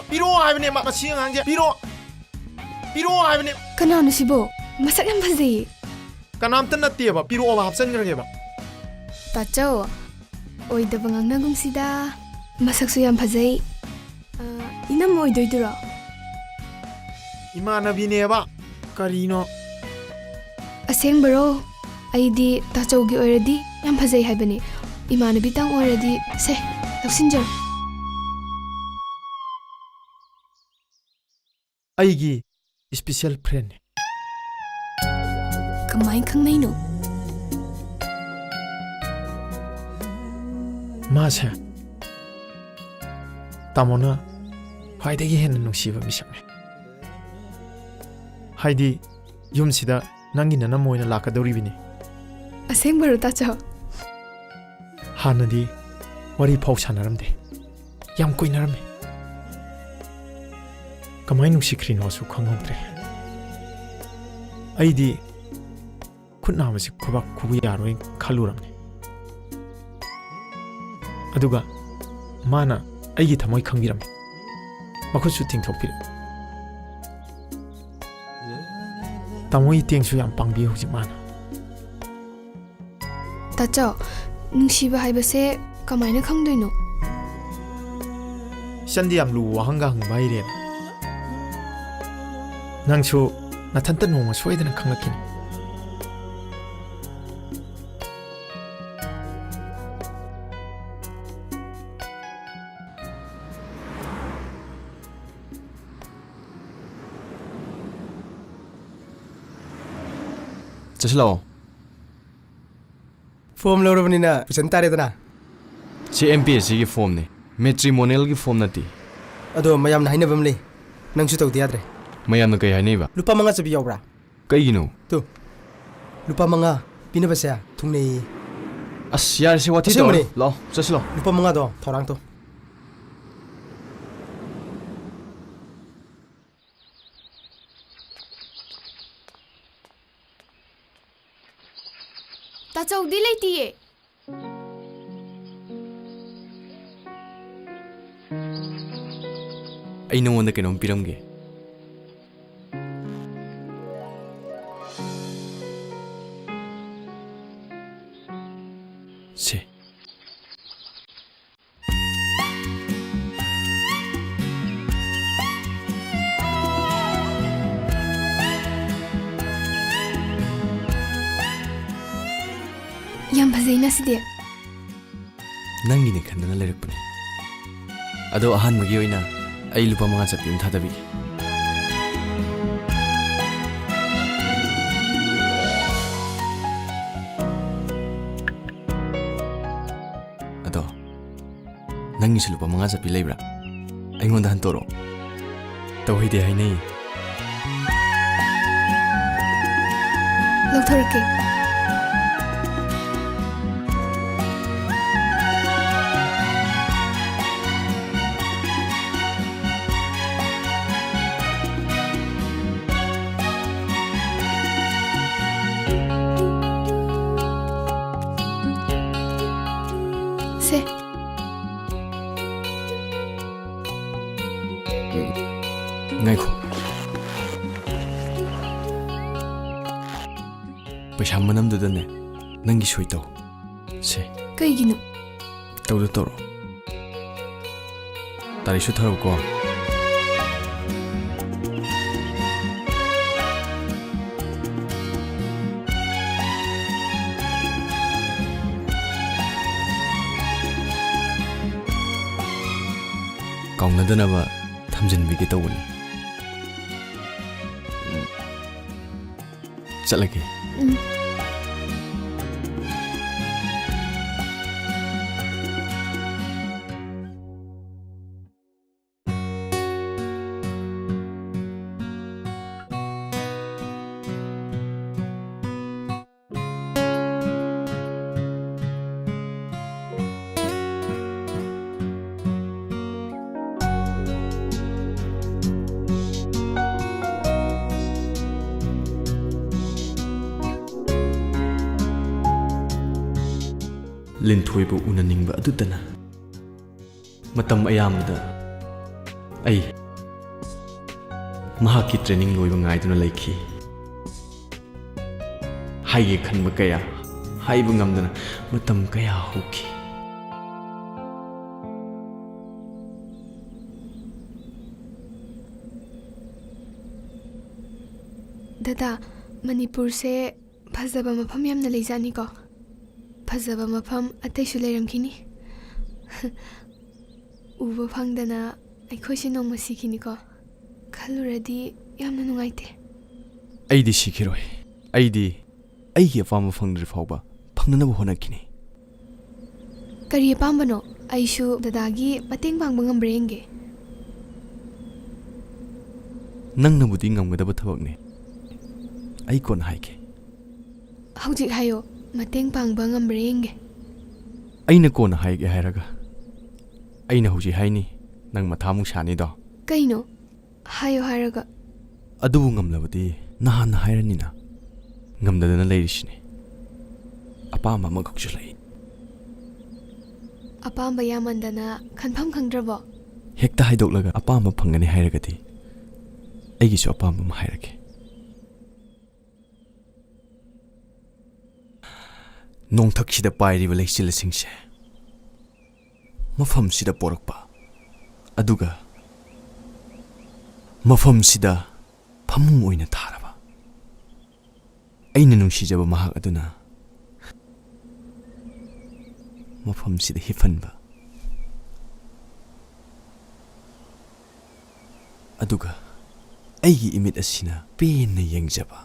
Piro 하이브네 마시앙 한게 Piro 하이브네 Kanano sibo? Masak yang pasti. kanam tan natte ba Piro habsan grage ba Tacho, oidaba ngangnagumsida. Masaksu yam phajai. Inam oidoiduro. Imanabineba karino Asengbaro. Aidi tachogi oiradi yam phajai haibani. Imanabi tang oiradi se laksinjar. aigi special friend Kamai khangnai no. mase tamona khwaidagi henna nungsiba misakne haidi yumsida nangi nana moina lakadoribini Asengbaro tacho. hanadi wari phau sanaramde yam koinaramne kamai nungsikrino su khanghodre aidi khutna masi khubak khubu yaroi khaluramne aduga mana aigi thamoi khangbiram makhutsu tingthokpir tamoi tengsu yam pangbi hujik mana Tacho, nungsiba haibase kamaina khangdoino. sandi yam lu wahanga hangbaire nangsu nathanta noma soidana khangakini Chasilo. Form lorabnina pusan taredana. Si MPSC ki form ne. Matrimonial ki form nati. Ado mayam na hainabam le. Nangsu tawdi adre. Mayam na kay hainay ba? Lupa mga sabi yawra. Kay gino. Tu. Lupa mga pinabasya tungnay. As yar si wati to. Lo, chasilo. Lupa mga do thorang to. Tacho di leitiye. Ay nangwanda kinong piramge. Si. Yam phajai na side. Nangi ne khandana lerakpani. Ado ahan magi oina ay lupa mga chapi thadabi. Ado nangi si lupa mga chapi leibra. Ay ngonda hantoro. Tawhide hainay. Lokthorke. Se. Ngay ko. Paisa manamdada ne nangi soy taw. Se. Kaigino. Tawda toro. Tari su tharo ko. Kaunadana thamjanbige tawani. Chalage. Linthoibu unaningba adutana matam ayamda ai mahaki training loiba ngaiduna laiki haige khanba kaya ꯍꯥꯏꯕ ꯉꯝꯗꯅ ꯃꯇꯝ ꯀꯌꯥ ꯍꯧꯈꯤ. ꯗꯗꯥ, ꯃꯅꯤꯄꯨꯔꯁꯦ ꯐꯖꯕ ꯃꯐꯝ ꯌꯥꯝꯅ ꯂꯩꯖꯥꯠꯅꯤꯀꯣ. ꯐꯖꯕ ꯃꯐꯝ ꯑꯇꯩꯁꯨ ꯂꯩꯔꯝꯈꯤꯅꯤ. ꯎꯕ ꯐꯪꯗꯅ ꯑꯩꯈꯣꯏꯁꯦ ꯅꯣꯡꯃ ꯁꯤꯈꯤꯅꯤꯀꯣ. ꯈꯜꯂꯨꯔꯗꯤ ꯌꯥꯝꯅ ꯅꯨꯡꯉꯥꯏꯇꯦ. ꯑꯩꯗꯤ ꯁꯤꯈꯤꯔꯣꯏ. ꯑꯩꯗꯤ ꯑꯩꯒꯤ ꯑꯄꯥꯝꯕ ꯐꯪꯗ꯭ꯔꯤ ꯐꯥꯎꯕ ꯐꯪꯅꯅꯕ ꯍꯣꯠꯅꯈꯤꯅꯤ. ꯀꯔꯤ ꯑꯄꯥꯝꯕꯅꯣ? ꯑꯩꯁꯨ ꯗꯗꯥꯒꯤ ꯃꯇꯦꯡ ꯄꯥꯡꯕ ꯉꯝꯕ꯭ꯔꯥ ꯌꯦꯡꯒꯦ. ꯅꯪꯅꯕꯨꯗꯤ ꯉꯝꯒꯗꯕ ꯊꯕꯛꯅꯤ. ꯑꯩ ꯀꯣꯟꯅ ꯍꯥꯏꯒꯦ. ꯍꯧꯖꯤꯛ ꯍꯥꯏꯌꯣ. ꯃꯇꯦꯡ ꯄꯥꯡꯕ ꯉꯝꯕ꯭ꯔꯥ ꯌꯦꯡꯒꯦ. ꯑꯩꯅ ꯀꯣꯟꯅ ꯍꯥꯏꯒꯦ ꯍꯥꯏꯔꯒ ꯑꯩꯅ ꯍꯧꯖꯤꯛ ꯍꯥꯏꯅꯤ, ꯅꯪ ꯃꯊꯥꯃꯨꯛ ꯁꯥꯅꯤꯗꯣ. ꯀꯩꯅꯣ? ꯍꯥꯏꯌꯣ ꯍꯥꯏꯔꯒ. ꯑꯗꯨꯕꯨ ꯉꯝꯂꯕꯗꯤ ꯅꯍꯥꯟꯅ ꯍꯥꯏꯔꯅꯤꯅ. ꯉꯝꯗꯗꯅ ꯂꯩꯔꯤꯁꯤꯅꯤ. ꯑꯄꯥꯝꯕ ꯑꯃꯈꯛꯁꯨ ꯂꯩ. ꯑꯄꯥꯝꯕ ꯌꯥꯝꯃꯟꯗꯅ ꯈꯟꯐꯝ ꯈꯪꯗ꯭ꯔꯕꯣ? ꯍꯦꯛꯇ ꯍꯥꯏꯗꯣꯛꯂꯒ ꯑꯄꯥꯝꯕ ꯐꯪꯒꯅꯤ ꯍꯥꯏꯔꯒꯗꯤ ꯑꯩꯒꯤꯁꯨ ꯑꯄꯥꯝꯕ ꯑꯃ ꯍꯥꯏꯔꯒꯦ. ꯅꯣꯡꯊꯛꯁꯤꯗ ꯄꯥꯏꯔꯤꯕ ꯂꯩꯆꯤꯜꯁꯤꯡꯁꯦ ꯃꯐꯝꯁꯤꯗ ꯄꯣꯔꯛꯄ, ꯑꯗꯨꯒ ꯃꯐꯝꯁꯤꯗ ꯐꯃꯨꯡ ꯑꯣꯏꯅ ꯊꯥꯔꯕ. ꯑꯩꯅ ꯅꯨꯡꯁꯤꯖꯕ ꯃꯍꯥꯛ ꯑꯗꯨꯅ ꯃꯐꯝꯁꯤꯗ ꯍꯤꯞꯍꯟꯕ, ꯑꯗꯨꯒ ꯑꯩꯒꯤ ꯏꯃꯤꯠ ꯑꯁꯤꯅ ꯄꯦꯟꯅ ꯌꯦꯡꯖꯕ.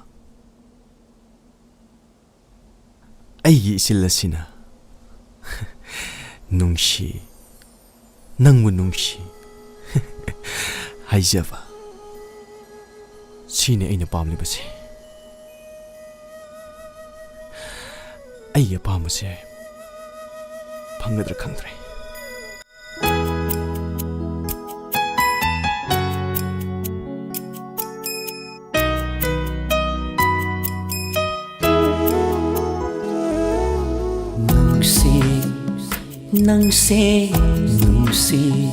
ꯑꯩꯒꯤ ꯏꯆꯤꯜ ꯑꯁꯤꯅ ꯅꯨꯡꯁꯤ, ꯅꯪꯕꯨ ꯅꯨꯡꯁꯤ ꯍꯥꯏꯖꯕ. ꯁꯤꯅꯤ ꯑꯩꯅ ꯄꯥꯝꯂꯤꯕꯁꯦ. ꯑꯩꯒꯤ ꯑꯄꯥꯝꯕꯁꯦ ꯐꯪꯒꯗ꯭ꯔꯥ ꯈꯪꯗ꯭ꯔꯦ. ꯅꯪꯁꯦ ꯅꯨꯡꯁꯤ,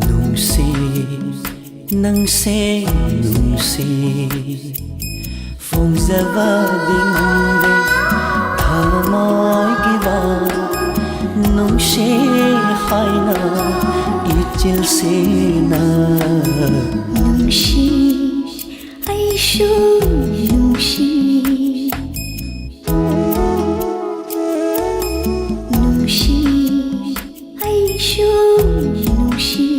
ꯅꯨꯡꯁꯤ, ꯅꯪꯁꯦ ꯅꯨꯡꯁꯤ, ꯐꯣꯡꯖꯕꯗꯤ ꯉꯝꯗꯦ ꯊꯃꯣꯏꯒꯤ ꯋꯥ. ꯅꯨꯡꯁꯤ ꯍꯥꯏꯅ ꯏꯆꯤꯜꯁꯤꯅ ꯅꯨꯡꯁꯤ ꯑꯩꯁꯨ ꯅꯨꯡꯁꯤ. ꯅꯨꯡꯁꯤ ꯑꯩꯁꯨ ꯅꯨꯡꯁꯤ.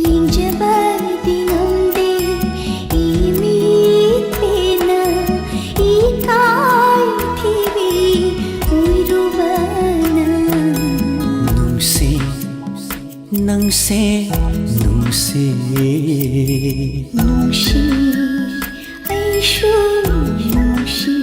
ꯌꯦꯡꯖꯕꯗꯤ ꯉꯝꯗꯦ 이미때나 이까이티비 우이루바나. ꯅꯨꯡꯁꯤ, ꯅꯪꯁꯦ ꯅꯨꯡꯁꯤ, ꯅꯨꯡꯁꯤ ꯑꯩꯁꯨ ꯅꯨꯡꯁꯤ.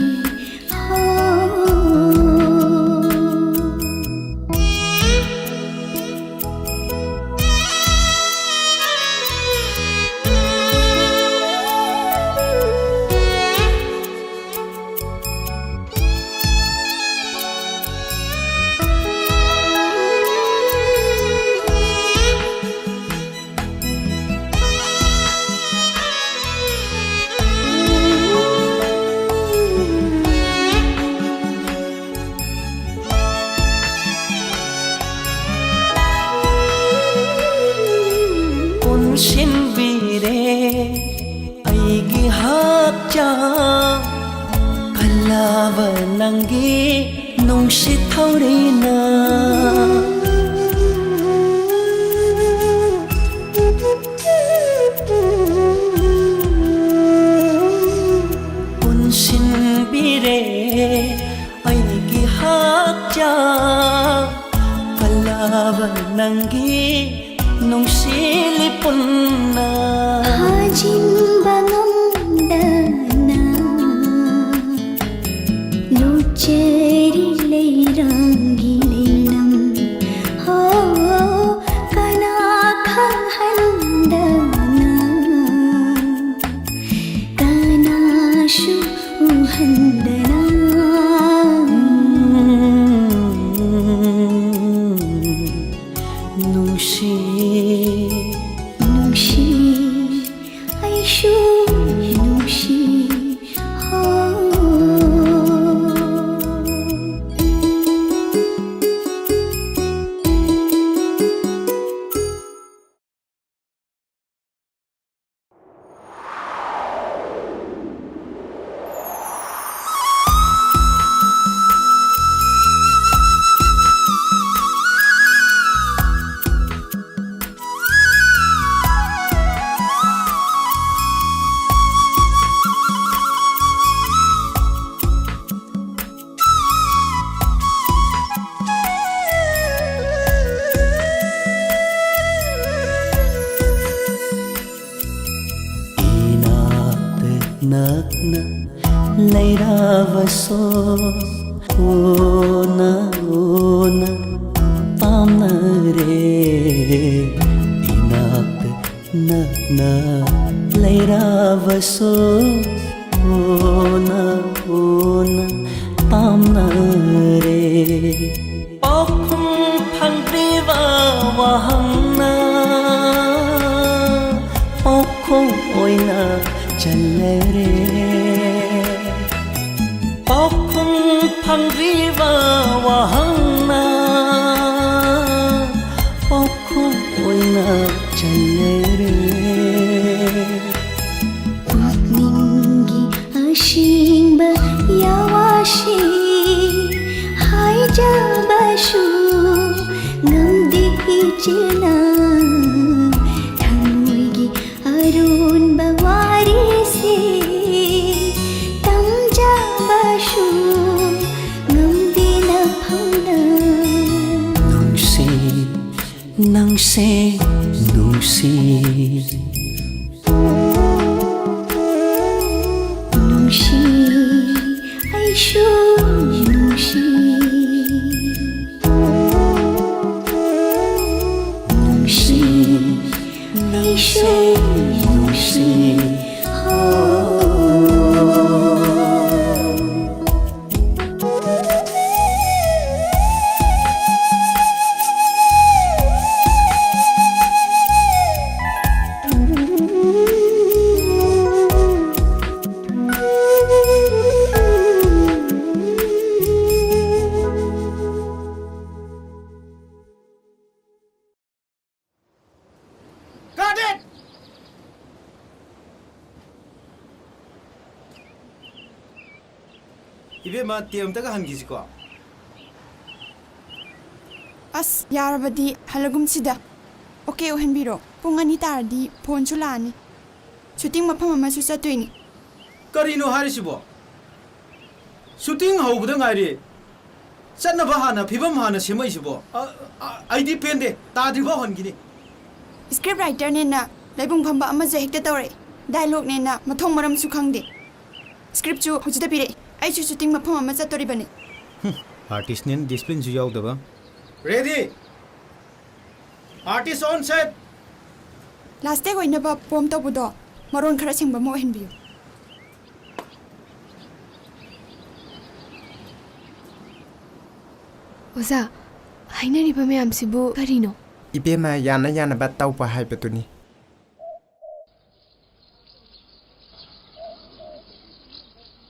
ꯄꯨꯟꯁꯤꯟꯕꯤꯔꯦ ꯑꯩꯒꯤ ꯍꯛꯆꯥꯡ, ꯀꯜꯂꯕ ꯅꯪꯒꯤ ꯅꯨꯡꯁꯤꯠ ꯊꯧꯔꯤꯅ. ꯄꯨꯟꯁꯤꯟꯕꯤꯔꯦ ꯑꯩꯒꯤ ꯍꯛꯆꯥꯡ, ꯀꯜꯂꯕ ꯅꯪꯒꯤ ꯅꯨꯡꯁꯤꯂꯤ ꯄꯨꯟꯅ. 하진바 ꯉꯝꯗꯅ ꯂꯨꯆꯦꯔꯤ ꯂꯩꯔꯥꯡꯒꯤ ꯂꯩꯅꯝ. ꯀꯅꯥ ꯈꯪꯍꯟꯗꯅ ꯀꯅꯥꯁꯨ ꯎꯍꯟꯗꯅ. ꯅꯨꯡꯁꯤ, ꯅꯨꯡꯁꯤ ꯂꯩꯔꯕꯁꯨ ꯎꯅ ꯎꯅ ꯄꯥꯝꯅꯔꯦ 이나ꯛꯇ ꯅꯛꯅ ꯂꯩꯔꯕꯁꯨ ꯎꯅ ꯎꯅ ꯄꯥꯝꯅꯔꯦ ꯄꯥꯎꯈꯨꯝ ꯐꯪꯗ꯭ꯔꯤꯕ ꯋꯥꯍꯪꯅ ꯄꯥꯎꯈꯨꯝ ꯑꯣꯏꯅ ꯆꯜꯂꯔꯦ ꯄꯥꯎꯈꯨꯝ ꯐꯪꯗ꯭ꯔꯤꯕ ꯋꯥꯍꯪꯅ ꯄꯥꯎꯈꯨꯝ ꯑꯣꯏꯅ ꯆꯜꯂꯔꯦ ꯄꯨꯛꯅꯤꯡꯒꯤ ꯑꯁꯦꯡꯕ ꯌꯥꯋꯥꯁꯤ ꯍꯥꯏꯖꯕꯁꯨ ꯉꯝꯗꯦ ꯏꯆꯦꯜꯅ ꯊꯃꯣꯏꯒꯤ ꯑꯔꯣꯟꯕ ꯋꯥꯔꯤꯁꯤ ꯇꯝꯖꯕꯁꯨ ꯉꯝꯗꯦ ꯅꯐꯝꯅ ꯅꯨꯡꯁꯤ ꯅꯪꯁꯦ ꯅꯨꯡꯁꯤ ꯅꯨꯡꯁꯤ ꯑꯩꯁꯨ ꯅꯨꯡꯁꯤ ꯅꯨꯡꯁꯤ ꯑꯩꯁꯨ ꯅꯨꯡꯁꯤ Got it! 이베마 띠엄다가 한기지고. ꯑꯁ ꯌꯥꯔꯕꯗꯤ ꯍꯜꯂꯒꯨꯝꯁꯤꯗ ꯑꯣꯀꯦ ꯑꯣꯏꯍꯟꯕꯤꯔꯣ ꯄꯨꯡ 2 ꯇꯥꯔꯗꯤ ꯐꯣꯟꯁꯨ ꯂꯥꯛꯑꯅꯤ ꯁꯨꯇꯤꯡ ꯃꯐꯝ ꯑꯃꯁꯨ ꯆꯠꯇꯣꯏꯅꯤ ꯀꯔꯤꯅꯣ ꯍꯥꯏꯔꯤꯁꯤꯕꯣ? ꯁꯨꯇꯤꯡ ꯍꯧꯕꯗ ꯉꯥꯏꯔꯤ. ꯆꯠꯅꯕ ꯍꯥꯟꯅ ꯐꯤꯕꯝ ꯍꯥꯟꯅ ꯁꯦꯝꯃꯛꯏꯁꯤꯕꯣ. ꯑꯩꯗꯤ ꯄꯦꯟꯗꯦ. ꯇꯥꯗ꯭ꯔꯤꯐꯥꯎ ꯍꯟꯈꯤꯅꯤ. ꯁ꯭ꯀ꯭ꯔꯤꯞ ꯔꯥꯏꯇꯔꯅꯦꯅ ꯂꯩꯕꯨꯡ ꯐꯝꯕ ꯑꯃꯁꯨ ꯍꯦꯛꯇ ꯇꯧꯔꯛꯏ ꯗꯥꯏꯂꯣꯒꯅꯦꯅ ꯃꯊꯣꯡ ꯃꯔꯝꯁꯨ ꯈꯪꯗꯦ ꯁ꯭ꯀ꯭ꯔꯤꯞꯁꯨ ꯍꯧꯖꯤꯛꯇ ꯄꯤꯔꯛꯏ ꯑꯩꯁꯨ ꯁꯨꯇꯤꯡ ꯃꯐꯝ ꯑꯃ ꯆꯠꯇꯣꯔꯤꯕꯅꯤ आर्टिस्टने discipline Yadav ready artist on set last take ꯑꯣꯏꯅꯕ ꯄꯣꯝ ꯇꯧꯕꯗꯣ ꯃꯔꯣꯟ ꯈꯔ ꯁꯦꯡꯕ ꯑꯃ ꯑꯣꯏꯍꯟꯕꯤꯌꯨ ꯑꯣꯖꯥ ꯍꯥꯏꯅꯔꯤꯕ ꯃꯌꯥꯝꯁꯤꯕꯨ ꯀꯔꯤꯅꯣ 이베마 야나 바따우바 하이베도니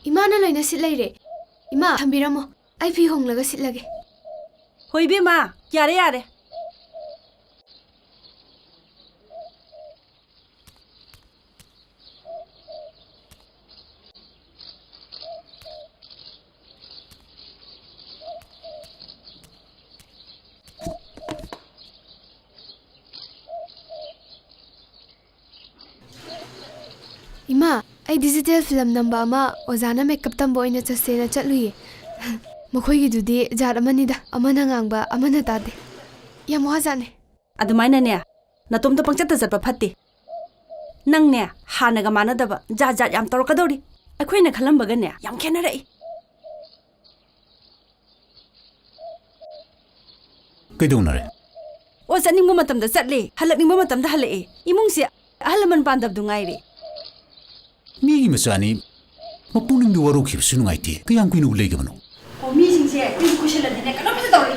이마는 loina sitlaiре ima thambiramo ai phi honglaga sitlage ꯍꯣꯏꯕꯦꯝꯃ ꯌꯥꯔꯦ ꯌꯥꯔꯦ ima ai digital film namba ama ozana makeup tambo oina chasena chatluye मखोई दुदी जात अमनिदा अमना ngang अमना तादे याम वाजाने ꯑꯗꯨꯃꯥꯏꯅꯅꯦ ꯅꯇꯣꯝꯇ ꯄꯪꯆꯠꯇ ꯆꯠꯄ ꯐꯠꯇꯦ ꯅꯪꯅꯦ ꯍꯥꯟꯅꯒ ꯃꯥꯟꯅꯗꯕ ꯖꯥꯠ ꯖꯥꯠ ꯌꯥꯝ ꯇꯧꯔꯛꯀꯗꯧꯔꯤ ꯑꯩꯈꯣꯏꯅ ꯈꯜꯂꯝꯕꯒꯅꯦ ꯌꯥꯝ ꯈꯦꯠꯅꯔꯛꯏ ꯀꯩꯗꯧꯅꯔꯦ ꯑꯣ ꯆꯠꯅꯤꯡꯕ ꯃꯇꯝꯗ ꯆꯠꯂꯦ ꯍꯜꯂꯛꯅꯤꯡꯕ ꯃꯇꯝꯗ ꯍꯜꯂꯛꯑꯦ ꯏꯃꯨꯡꯁꯦ ꯑꯍꯜ ꯂꯃꯟ ꯄꯥꯟꯗꯕꯗꯨ ꯉꯥꯏꯔꯦ ꯃꯤꯒꯤ ꯃꯆꯥꯅꯤ ꯃꯄꯨꯛꯅꯤꯡꯗ ꯋꯥꯔꯧꯈꯤꯕꯁꯨ ꯅꯨꯡꯉꯥꯏꯇꯦ ꯀꯌꯥꯝ ꯀꯨꯏꯅ ꯂꯩꯒꯕꯅꯣ ꯑꯣ ꯃꯤꯁꯤꯡꯁꯦ ꯀꯨꯏꯅ ꯀꯨꯏꯁꯜꯂꯗꯤꯅꯦ ꯀꯩꯅꯣꯝꯇ ꯇꯧꯔꯤ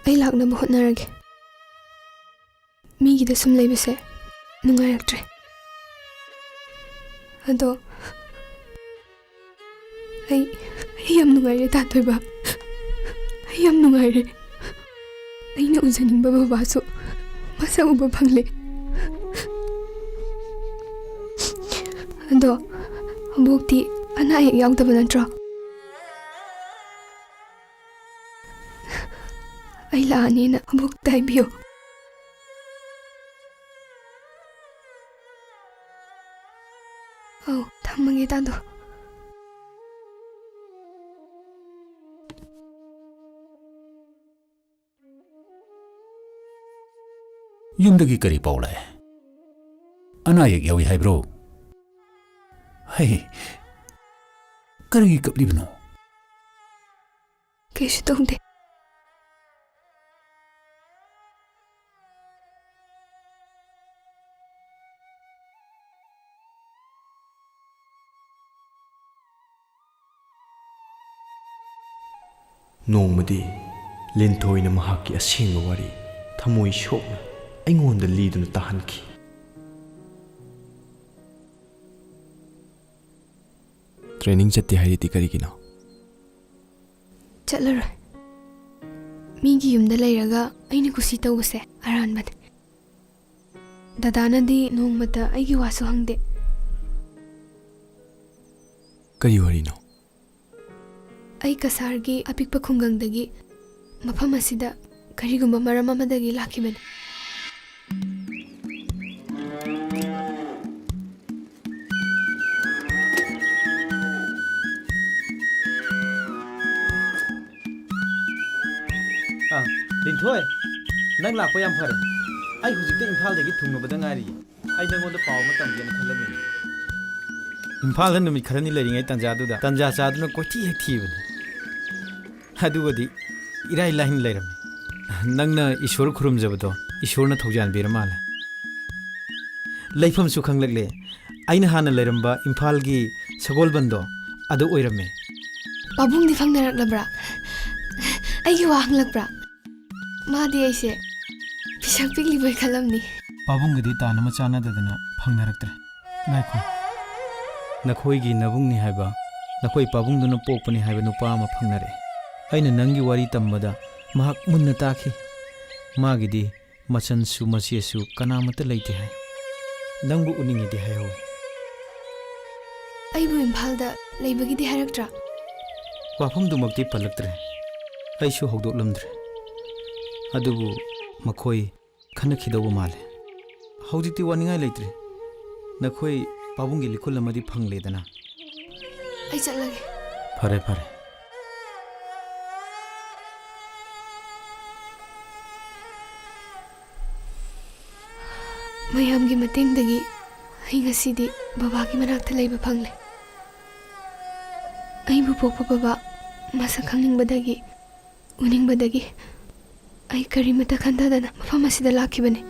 ꯑꯩ ꯂꯥꯛꯅꯕ ꯍꯣꯠꯅꯔꯒꯦ ꯃꯤꯒꯤꯗ ꯁꯨꯝ ꯂꯩꯕꯁꯦ ꯅꯨꯡꯉꯥꯏꯔꯛꯇ꯭ꯔꯦ ꯑꯗꯣ ꯑꯩ ꯌꯥꯝ ꯅꯨꯡꯉꯥꯏꯔꯦ ꯇꯥꯇꯣꯏꯕ ꯑꯩ ꯌꯥꯝ ꯅꯨꯡꯉꯥꯏꯔꯦ ꯑꯩꯅ ꯎꯖꯅꯤꯡꯕ ꯕꯕꯥꯁꯨ ꯃꯁꯛ ꯎꯕ ꯐꯪꯂꯦ ꯑꯗꯣ ꯑꯕꯣꯛꯇꯤ ꯑꯅꯥ ꯑꯌꯦꯛ ꯌꯥꯎꯗꯕ ꯅꯠꯇ꯭ꯔꯣ ꯑꯩ ꯂꯥꯛꯑꯅꯤꯅ ꯑꯕꯣꯛꯇ ꯍꯥꯏꯕꯤꯌꯨ ꯑꯧ ꯊꯝꯃꯒꯦ ꯇꯥꯗꯣ ꯌꯨꯝꯗꯒꯤ ꯀꯔꯤ ꯄꯥꯎ ꯂꯥꯛꯑꯦ? ꯑꯅꯥ ꯑꯌꯦꯛ ꯌꯥꯎꯏ ꯍꯥꯏꯕ꯭ꯔꯣ? ꯍꯩ, ꯀꯔꯤꯒꯤ ꯀꯞꯂꯤꯕꯅꯣ? ꯀꯩꯁꯨ ꯇꯧꯗꯦ. ꯅꯣꯡꯃꯗꯤ ꯂꯤꯟꯊꯣꯏꯅ ꯃꯍꯥꯛꯀꯤ ꯑꯁꯦꯡꯕ ꯋꯥꯔꯤ ꯊꯃꯣꯏ ꯁꯣꯛꯅ ꯑꯩꯉꯣꯟꯗ ꯂꯤꯗꯨꯅ ꯇꯥꯍꯟꯈꯤ. ꯇ꯭ꯔꯦꯅꯤꯡ ꯆꯠꯇꯦ ꯍꯥꯏꯔꯤꯗꯤ ꯀꯔꯤꯒꯤꯅꯣ? ꯆꯠꯂꯔꯣꯏ. ꯃꯤꯒꯤ ꯌꯨꯝꯗ ꯂꯩꯔꯒ ꯑꯩꯅ ꯀꯨꯁꯤ ꯇꯧꯕꯁꯦ ꯑꯔꯥꯟꯕꯅꯦ. ꯗꯗꯥꯅꯗꯤ ꯅꯣꯡꯃꯇ ꯑꯩꯒꯤ ꯋꯥꯁꯨ ꯍꯪꯗꯦ. ꯀꯔꯤ ꯋꯥꯔꯤꯅꯣ? ꯑꯩ ꯀꯁꯥꯔꯒꯤ ꯑꯄꯤꯛꯄ ꯈꯨꯡꯒꯪꯗꯒꯤ ꯃꯐꯝ ꯑꯁꯤꯗ ꯀꯔꯤꯒꯨꯝꯕ ꯃꯔꯝ ꯑꯃꯗꯒꯤ ꯂꯥꯛꯈꯤꯕꯅꯤ. ꯂꯤꯟꯊꯣꯏ, ꯅꯪ ꯂꯥꯛꯄ ꯌꯥꯝ ꯐꯔꯦ. ꯑꯩ ꯍꯧꯖꯤꯛꯇ ꯏꯝꯐꯥꯜꯗꯒꯤ ꯊꯨꯡꯉꯕꯗ ꯉꯥꯏꯔꯤꯌꯦ. ꯑꯩ ꯅꯪꯉꯣꯟꯗ ꯄꯥꯎ ꯑꯃ ꯇꯝꯒꯦꯅ ꯈꯜꯂꯝꯃꯤꯅꯦ. ꯏꯝꯐꯥꯜꯗ ꯅꯨꯃꯤꯠ ꯈꯔꯅꯤ ꯂꯩꯔꯤꯉꯩ ꯇꯟꯖꯥꯗꯨꯗ ꯇꯟꯖꯥ ꯆꯥꯗꯨꯅ ꯀꯣꯏꯊꯤ ꯍꯦꯛ ꯊꯤꯕꯅꯤ. ꯑꯗꯨꯒꯗꯤ ꯏꯔꯥꯏ ꯂꯥꯏꯅ ꯂꯩꯔꯝꯃꯤ. ꯅꯪꯅ ꯏꯁꯣꯔ ꯈꯨꯔꯨꯝꯖꯕꯗꯣ ꯏꯁꯣꯔꯅ ꯊꯧꯖꯥꯟꯕꯤꯔ ꯃꯥꯜꯂꯦ. ꯂꯩꯐꯝꯁꯨ ꯈꯪꯂꯛꯂꯦ. ꯑꯩꯅ ꯍꯥꯟꯅ ꯂꯩꯔꯝꯕ ꯏꯝꯐꯥꯜꯒꯤ ꯁꯒꯣꯜꯕꯟꯗꯣ ꯑꯗꯨ ꯑꯣꯏꯔꯝꯃꯦ. ꯄꯥꯕꯨꯡꯗꯤ ꯐꯪꯅꯔꯛꯂꯕ꯭ꯔꯥ? ꯑꯩꯒꯤ ꯋꯥ ꯍꯪꯂꯛꯄ꯭ꯔꯥ? ꯃꯥꯗꯤ ꯑꯩꯁꯦ ꯄꯤꯁꯛ ꯄꯤꯛꯂꯤꯕꯣꯏ ꯈꯜꯂꯝꯅꯤ. ꯄꯥꯕꯨꯡꯒꯗꯤ ꯇꯥꯟꯅꯕ ꯆꯥꯟꯅꯗꯗꯅ ꯐꯪꯅꯔꯛꯇ꯭ꯔꯦ. ꯉꯥꯏꯈꯣ, ꯅꯈꯣꯏꯒꯤ ꯅꯕꯨꯡꯅꯤ ꯍꯥꯏꯕ, ꯅꯈꯣꯏ ꯄꯥꯕꯨꯡꯗꯨꯅ ꯄꯣꯛꯄꯅꯤ ꯍꯥꯏꯕ ꯅꯨꯄꯥ ꯑꯃ ꯐꯪꯅꯔꯛꯑꯦ. ꯑꯩꯅ ꯅꯪꯒꯤ ꯋꯥꯔꯤ ꯇꯝꯕꯗ ꯃꯍꯥꯛ ꯃꯨꯟꯅ ꯇꯥꯈꯤ. ꯃꯥꯒꯤꯗꯤ ꯃꯆꯟꯁꯨ ꯃꯆꯦꯁꯨ ꯀꯅꯥꯃꯠꯇ ꯂꯩꯇꯦ ꯍꯥꯏ. ꯅꯪꯕꯨ ꯎꯅꯤꯡꯉꯤꯗꯤ ꯍꯥꯏꯍꯧꯏ. ꯑꯩꯕꯨ ꯏꯝꯐꯥꯜꯗ ꯂꯩꯕꯒꯤꯗꯤ ꯍꯥꯏꯔꯛꯇ꯭ꯔꯥ? ꯋꯥꯐꯝꯗꯨꯃꯛꯇꯤ ꯄꯜꯂꯛꯇ꯭ꯔꯦ. ꯑꯩꯁꯨ ꯍꯧꯗꯣꯛꯂꯝꯗ꯭ꯔꯦ. ꯑꯗꯨꯕꯨ ꯃꯈꯣꯏ ꯈꯟꯅꯈꯤꯗꯧꯕ ꯃꯥꯜꯂꯦ. ꯍꯧꯖꯤꯛꯇꯤ ꯋꯥꯅꯤꯡꯉꯥꯏ ꯂꯩꯇ꯭ꯔꯦ. ꯅꯈꯣꯏ ꯄꯥꯕꯨꯡꯒꯤ ꯂꯤꯈꯨꯜ ꯑꯃꯗꯤ ꯐꯪꯂꯦꯗꯅ. ꯑꯩ ꯆꯠꯂꯒꯦ. ꯐꯔꯦ ꯐꯔꯦ. ꯃꯌꯥꯝꯒꯤ ꯃꯇꯦꯡꯗꯒꯤ ꯑꯩ ꯉꯁꯤꯗꯤ ꯕꯕꯥꯒꯤ ꯃꯅꯥꯛꯇ ꯂꯩꯕ ꯐꯪꯂꯦ. ꯑꯩꯕꯨ ꯄꯣꯛꯄ ꯕꯕꯥ ꯃꯁꯛ ꯈꯪꯅꯤꯡꯕꯗꯒꯤ ꯎꯅꯤꯡꯕꯗꯒꯤ ꯑꯩ ꯀꯔꯤꯃꯠꯇ ꯈꯟꯊꯗꯅ ꯃꯐꯝ ꯑꯁꯤꯗ ꯂꯥꯛꯈꯤꯕꯅꯤ.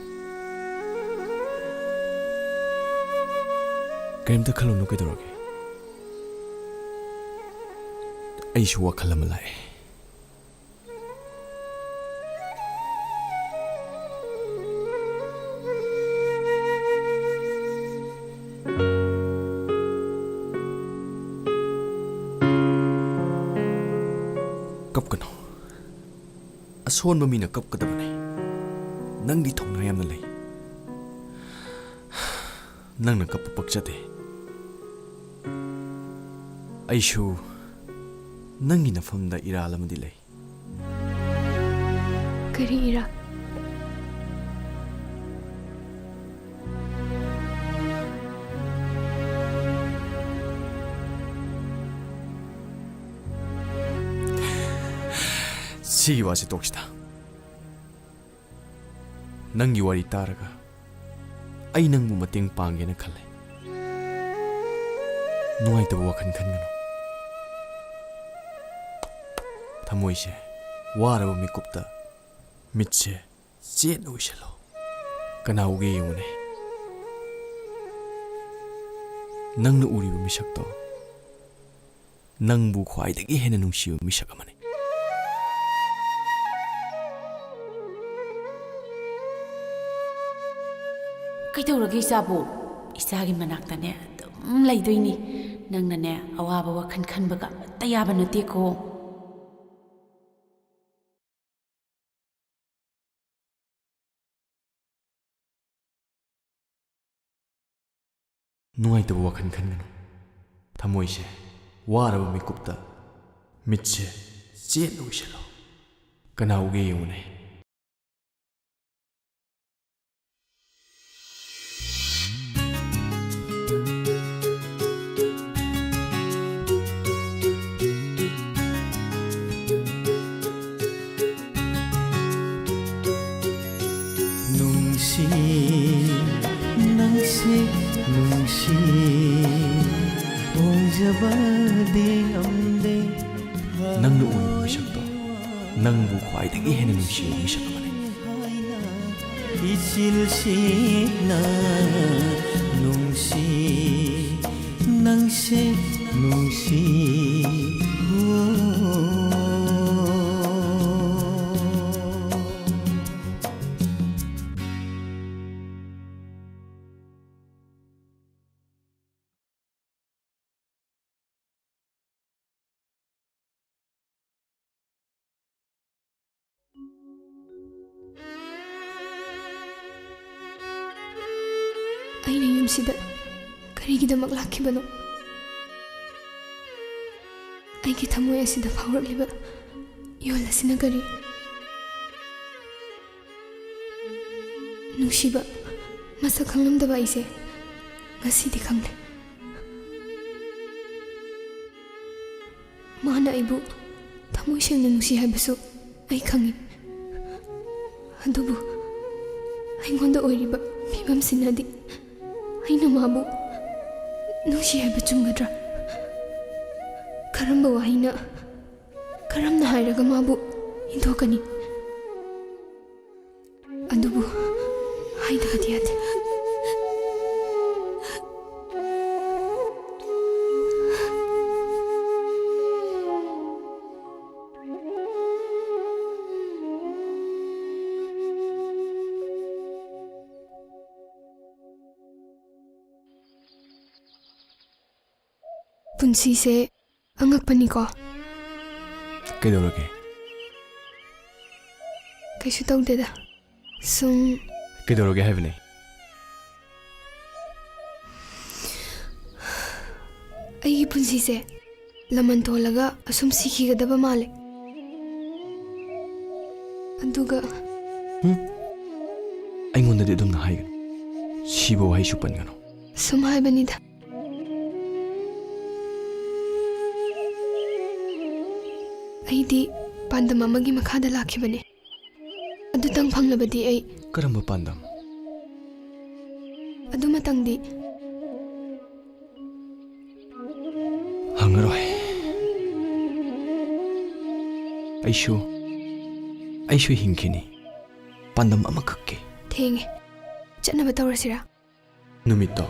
ꯀꯔꯤꯝꯇ ꯈꯜꯂꯨꯅꯨ, ꯀꯩꯗꯧꯔꯒꯦ? ꯑꯩꯁꯨ ꯋꯥꯈꯜ ꯑꯃ ꯂꯥꯛꯑꯦ. ꯀꯞꯀꯅꯨ. ꯑꯁꯣꯟꯕ ꯃꯤꯅ ꯀꯞꯀꯗꯕꯅꯤ. ꯅꯪꯗꯤ ꯊꯧꯅꯥ ꯌꯥꯝꯅ ꯂꯩ. ꯅꯪꯅ ꯀꯞꯄ ꯄꯛꯆꯗꯦ. ꯑꯩꯁꯨ ꯅꯪꯒꯤ ꯅꯐꯝꯗ ꯏꯔꯥꯜ ꯑꯃꯗꯤ ꯂꯩ. ꯀꯔꯤ ꯏꯔꯥꯜ? ꯁꯤꯒꯤ ꯋꯥꯁꯤ ꯇꯣꯛꯁꯤꯗ. ꯅꯪꯒꯤ ꯋꯥꯔꯤ ꯇꯥꯔꯒ ꯑꯩ ꯅꯪꯕꯨ ꯃꯇꯦꯡ ꯄꯥꯡꯒꯦꯅ ꯈꯜꯂꯦ. ꯅꯨꯡꯉꯥꯏꯇꯕ ꯋꯥꯈꯜ ꯈꯟꯒꯅꯨ. ꯊꯃꯣꯏꯁꯦ ꯋꯥꯔꯕ ꯃꯤꯀꯨꯞꯇ ꯃꯤꯠꯁꯦ ꯆꯦꯠꯅ ꯎꯏꯁꯜꯂꯣ. ꯀꯅꯥ ꯎꯒꯦ ꯌꯦꯡꯉꯨꯅꯦ. ꯅꯪꯅ ꯎꯔꯤꯕ ꯃꯤꯁꯛꯇꯣ ꯅꯪꯕꯨ ꯈ꯭ꯋꯥꯏꯗꯒꯤ ꯍꯦꯟꯅ ꯅꯨꯡꯁꯤꯕ ꯃꯤꯁꯛ ꯑꯃꯅꯤ. ꯀꯩꯗꯧꯔꯒꯦ ꯏꯆꯥꯕꯨ? ꯏꯆꯥꯒꯤ ꯃꯅꯥꯛꯇꯅꯦ ꯑꯗꯨꯝ ꯂꯩꯗꯣꯏꯅꯤ. ꯅꯪꯅꯅꯦ ꯑꯋꯥꯕ ꯋꯥꯈꯜ ꯈꯟꯕꯒ ꯑꯃꯠꯇ ꯌꯥꯕ ꯅꯠꯇꯦꯀꯣ. ꯅꯨꯡꯉꯥꯏꯇꯕ ꯋꯥꯈꯜ ꯈꯟꯒꯅꯨ. ꯊꯃꯣꯏꯁꯦ ꯋꯥꯔꯕ ꯃꯤꯀꯨꯞꯇ ꯃꯤꯠꯁꯦ ꯆꯦꯠꯅ ꯎꯏꯁꯜꯂꯣ. ꯀꯅꯥ ꯎꯒꯦ ꯌꯦꯡꯉꯨꯅꯦ. ꯅꯨꯡꯁꯤ ꯑꯣꯏꯖꯕꯗꯤ ꯉꯝꯗꯦ ꯅꯪꯅ ꯎꯔꯤꯕ ꯃꯤꯁꯛꯇꯣ ꯅꯪꯕꯨ ꯈ꯭ꯋꯥꯏꯗꯒꯤ ꯍꯦꯟꯅ ꯅꯨꯡꯁꯤꯕ ꯃꯤꯁꯛ ꯑꯃꯅꯤ. 이실시나 농시 낭시 농시 ꯑꯩꯅ ꯌꯨꯝꯁꯤꯗ ꯀꯔꯤꯒꯤꯗꯃꯛ ꯂꯥꯛꯈꯤꯕꯅꯣ? ꯑꯩꯒꯤ ꯊꯃꯣꯏ ꯑꯁꯤꯗ ꯐꯥꯎꯔꯛꯂꯤꯕ ꯌꯣꯜ ꯑꯁꯤꯅ ꯀꯔꯤ? ꯅꯨꯡꯁꯤꯕ ꯃꯁꯛ ꯈꯪꯂꯝꯗꯕ ꯑꯩꯁꯦ ꯉꯁꯤꯗꯤ ꯈꯪꯂꯦ. ꯃꯥꯅ ꯑꯩꯕꯨ ꯊꯃꯣꯏ ꯁꯦꯡꯅ ꯅꯨꯡꯁꯤ ꯍꯥꯏꯕꯁꯨ ꯑꯩ ꯈꯪꯉꯤ. ꯑꯗꯨꯕꯨ ꯑꯩꯉꯣꯟꯗ ꯑꯣꯏꯔꯤꯕ ꯐꯤꯕꯝꯁꯤꯅꯗꯤ ꯑꯩꯅ ꯃꯥꯕꯨ ꯅꯨꯡꯁꯤ ꯍꯥꯏꯕ ꯆꯨꯝꯒꯗ꯭ꯔꯥ? ꯀꯔꯝꯕ ꯋꯥꯍꯩꯅ ꯀꯔꯝꯅ ꯍꯥꯏꯔꯒ ꯃꯥꯕꯨ ꯏꯟꯊꯣꯛꯀꯅꯤ? ꯑꯗꯨꯕꯨ ꯍꯥꯏꯗꯕꯗꯤ ꯌꯥꯗꯦ. ꯄꯨꯟꯁꯤꯁꯦ ꯑꯉꯛꯄꯅꯤꯀꯣ. ꯀꯩꯗꯧꯔꯒꯦ? ꯀꯩꯁꯨ ꯇꯧꯗꯦꯗ. ꯁꯨꯝ ꯀꯩꯗꯧꯔꯒꯦ ꯍꯥꯏꯕꯅꯦ? ꯑꯩꯒꯤ ꯄꯨꯟꯁꯤꯁꯦ ꯂꯃꯟ ꯇꯣꯜꯂꯒ ꯑꯁꯨꯝ ꯁꯤꯈꯤꯒꯗꯕ ꯃꯥꯜꯂꯦ. ꯑꯗꯨꯒ ꯑꯩꯉꯣꯟꯗꯗꯤ ꯑꯗꯨꯝꯅ ꯍꯥꯏꯒꯅꯨ. ꯁꯤꯕ ꯋꯥꯍꯩꯁꯨ ꯄꯟꯒꯅꯨ. ꯁꯨꯝ ꯍꯥꯏꯕꯅꯤꯗ. ꯑꯩꯗꯤ ꯄꯥꯟꯗꯝ ꯑꯃꯒꯤ ꯃꯈꯥꯗ ꯂꯥꯛꯈꯤꯕꯅꯦ. ꯑꯗꯨꯇꯪ ꯐꯪꯂꯕꯗꯤ ꯑꯩ ꯀꯔꯝꯕ ꯄꯥꯟꯗꯝ? ꯑꯗꯨꯃꯇꯪꯗꯤ ꯍꯪꯉꯔꯣꯏ. ꯑꯩꯁꯨ ꯍꯤꯡꯈꯤꯅꯤ. ꯄꯥꯟꯗꯝ ꯑꯃꯈꯛꯀꯤ. ꯊꯦꯡꯉꯦ. ꯆꯠꯅꯕ ꯇꯧꯔꯁꯤꯔꯥ? ꯅꯨꯃꯤꯠꯇꯣ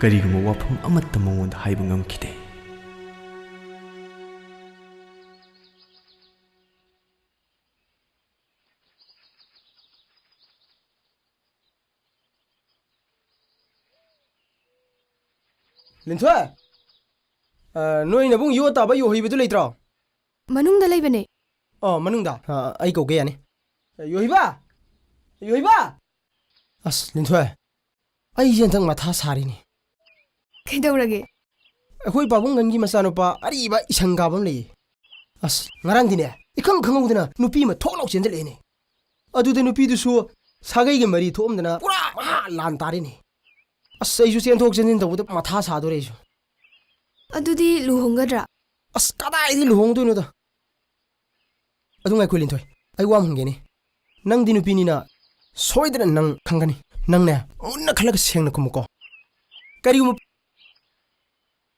ꯀꯔꯤꯒꯨꯝꯕ ꯋꯥꯐꯝ ꯑꯃꯠꯇ ꯃꯉꯣꯟꯗ ꯍꯥꯏꯕ ꯉꯝꯈꯤꯗꯦ. ꯂꯤꯟꯊꯣꯏ, ꯅꯣꯏ ꯅꯕꯨꯡ ꯌꯣ ꯇꯥꯕ ꯌꯣꯍꯩꯕꯗꯨ ꯂꯩꯇ꯭ꯔꯣ? ꯃꯅꯨꯡꯗ ꯂꯩꯕꯅꯦ. ꯃꯅꯨꯡꯗ ꯑꯩ ꯀꯧꯒꯦ ꯌꯥꯅꯤ. ꯌꯣꯍꯩꯕ! ꯌꯣꯍꯩꯕ! ꯑꯁ ꯂꯤꯟꯊꯣꯏ, ꯑꯩꯁꯦ ꯍꯟꯗꯛ ꯃꯊꯥ ꯁꯥꯔꯤꯅꯤ. ꯀꯩꯗꯧꯔꯒꯦ? ꯑꯩꯈꯣꯏ ꯄꯥꯕꯨꯡꯒꯟꯒꯤ ꯃꯆꯥꯅꯨꯄꯥ ꯑꯔꯤꯕ ꯏꯁꯪ ꯀꯥꯕ ꯑꯃ ꯂꯩꯌꯦ. ꯑꯁ ꯉꯔꯥꯡꯗꯤꯅꯦ ꯏꯈꯪ ꯈꯪꯍꯧꯗꯅ ꯅꯨꯄꯤ ꯑꯃ ꯊꯣꯛ ꯂꯥꯎ ꯆꯦꯟꯖꯜꯂꯛꯑꯦꯅꯦ. ꯑꯗꯨꯗ ꯅꯨꯄꯤꯗꯨꯁꯨ ꯁꯥꯒꯩꯒ ꯃꯔꯤ ꯊꯣꯛꯑꯝꯗꯅ ꯄꯨꯔꯥ ꯃꯍꯥ ꯂꯥꯟ ꯇꯥꯔꯤꯅꯦ. ꯑꯁ ꯑꯩꯁꯨ ꯆꯦꯟꯊꯣꯛ ꯆꯦꯟꯁꯤꯟ ꯇꯧꯕꯗ ꯃꯊꯥ ꯁꯥꯗꯣꯔꯦ ꯑꯩꯁꯨ. ꯑꯗꯨꯗꯤ ꯂꯨꯍꯣꯡꯒꯗ꯭ꯔꯥ? ꯑꯁ ꯀꯗꯥꯏꯗꯤ ꯂꯨꯍꯣꯡꯗꯣꯏꯅꯣꯗ. ꯑꯗꯨ ꯉꯥꯏꯈꯣ ꯂꯤꯟꯊꯣꯏ, ꯑꯩ ꯋꯥ ꯍꯪꯒꯦꯅꯦ. ꯅꯪꯗꯤ ꯅꯨꯄꯤꯅꯤꯅ ꯁꯣꯏꯗꯅ ꯅꯪ ꯈꯪꯒꯅꯤ. ꯅꯪꯅꯦ ꯃꯨꯟꯅ ꯈꯜꯂꯒ ꯁꯦꯡꯅ ꯈꯨꯝꯃꯨꯀꯣ. ꯀꯔꯤꯒꯨꯝꯕ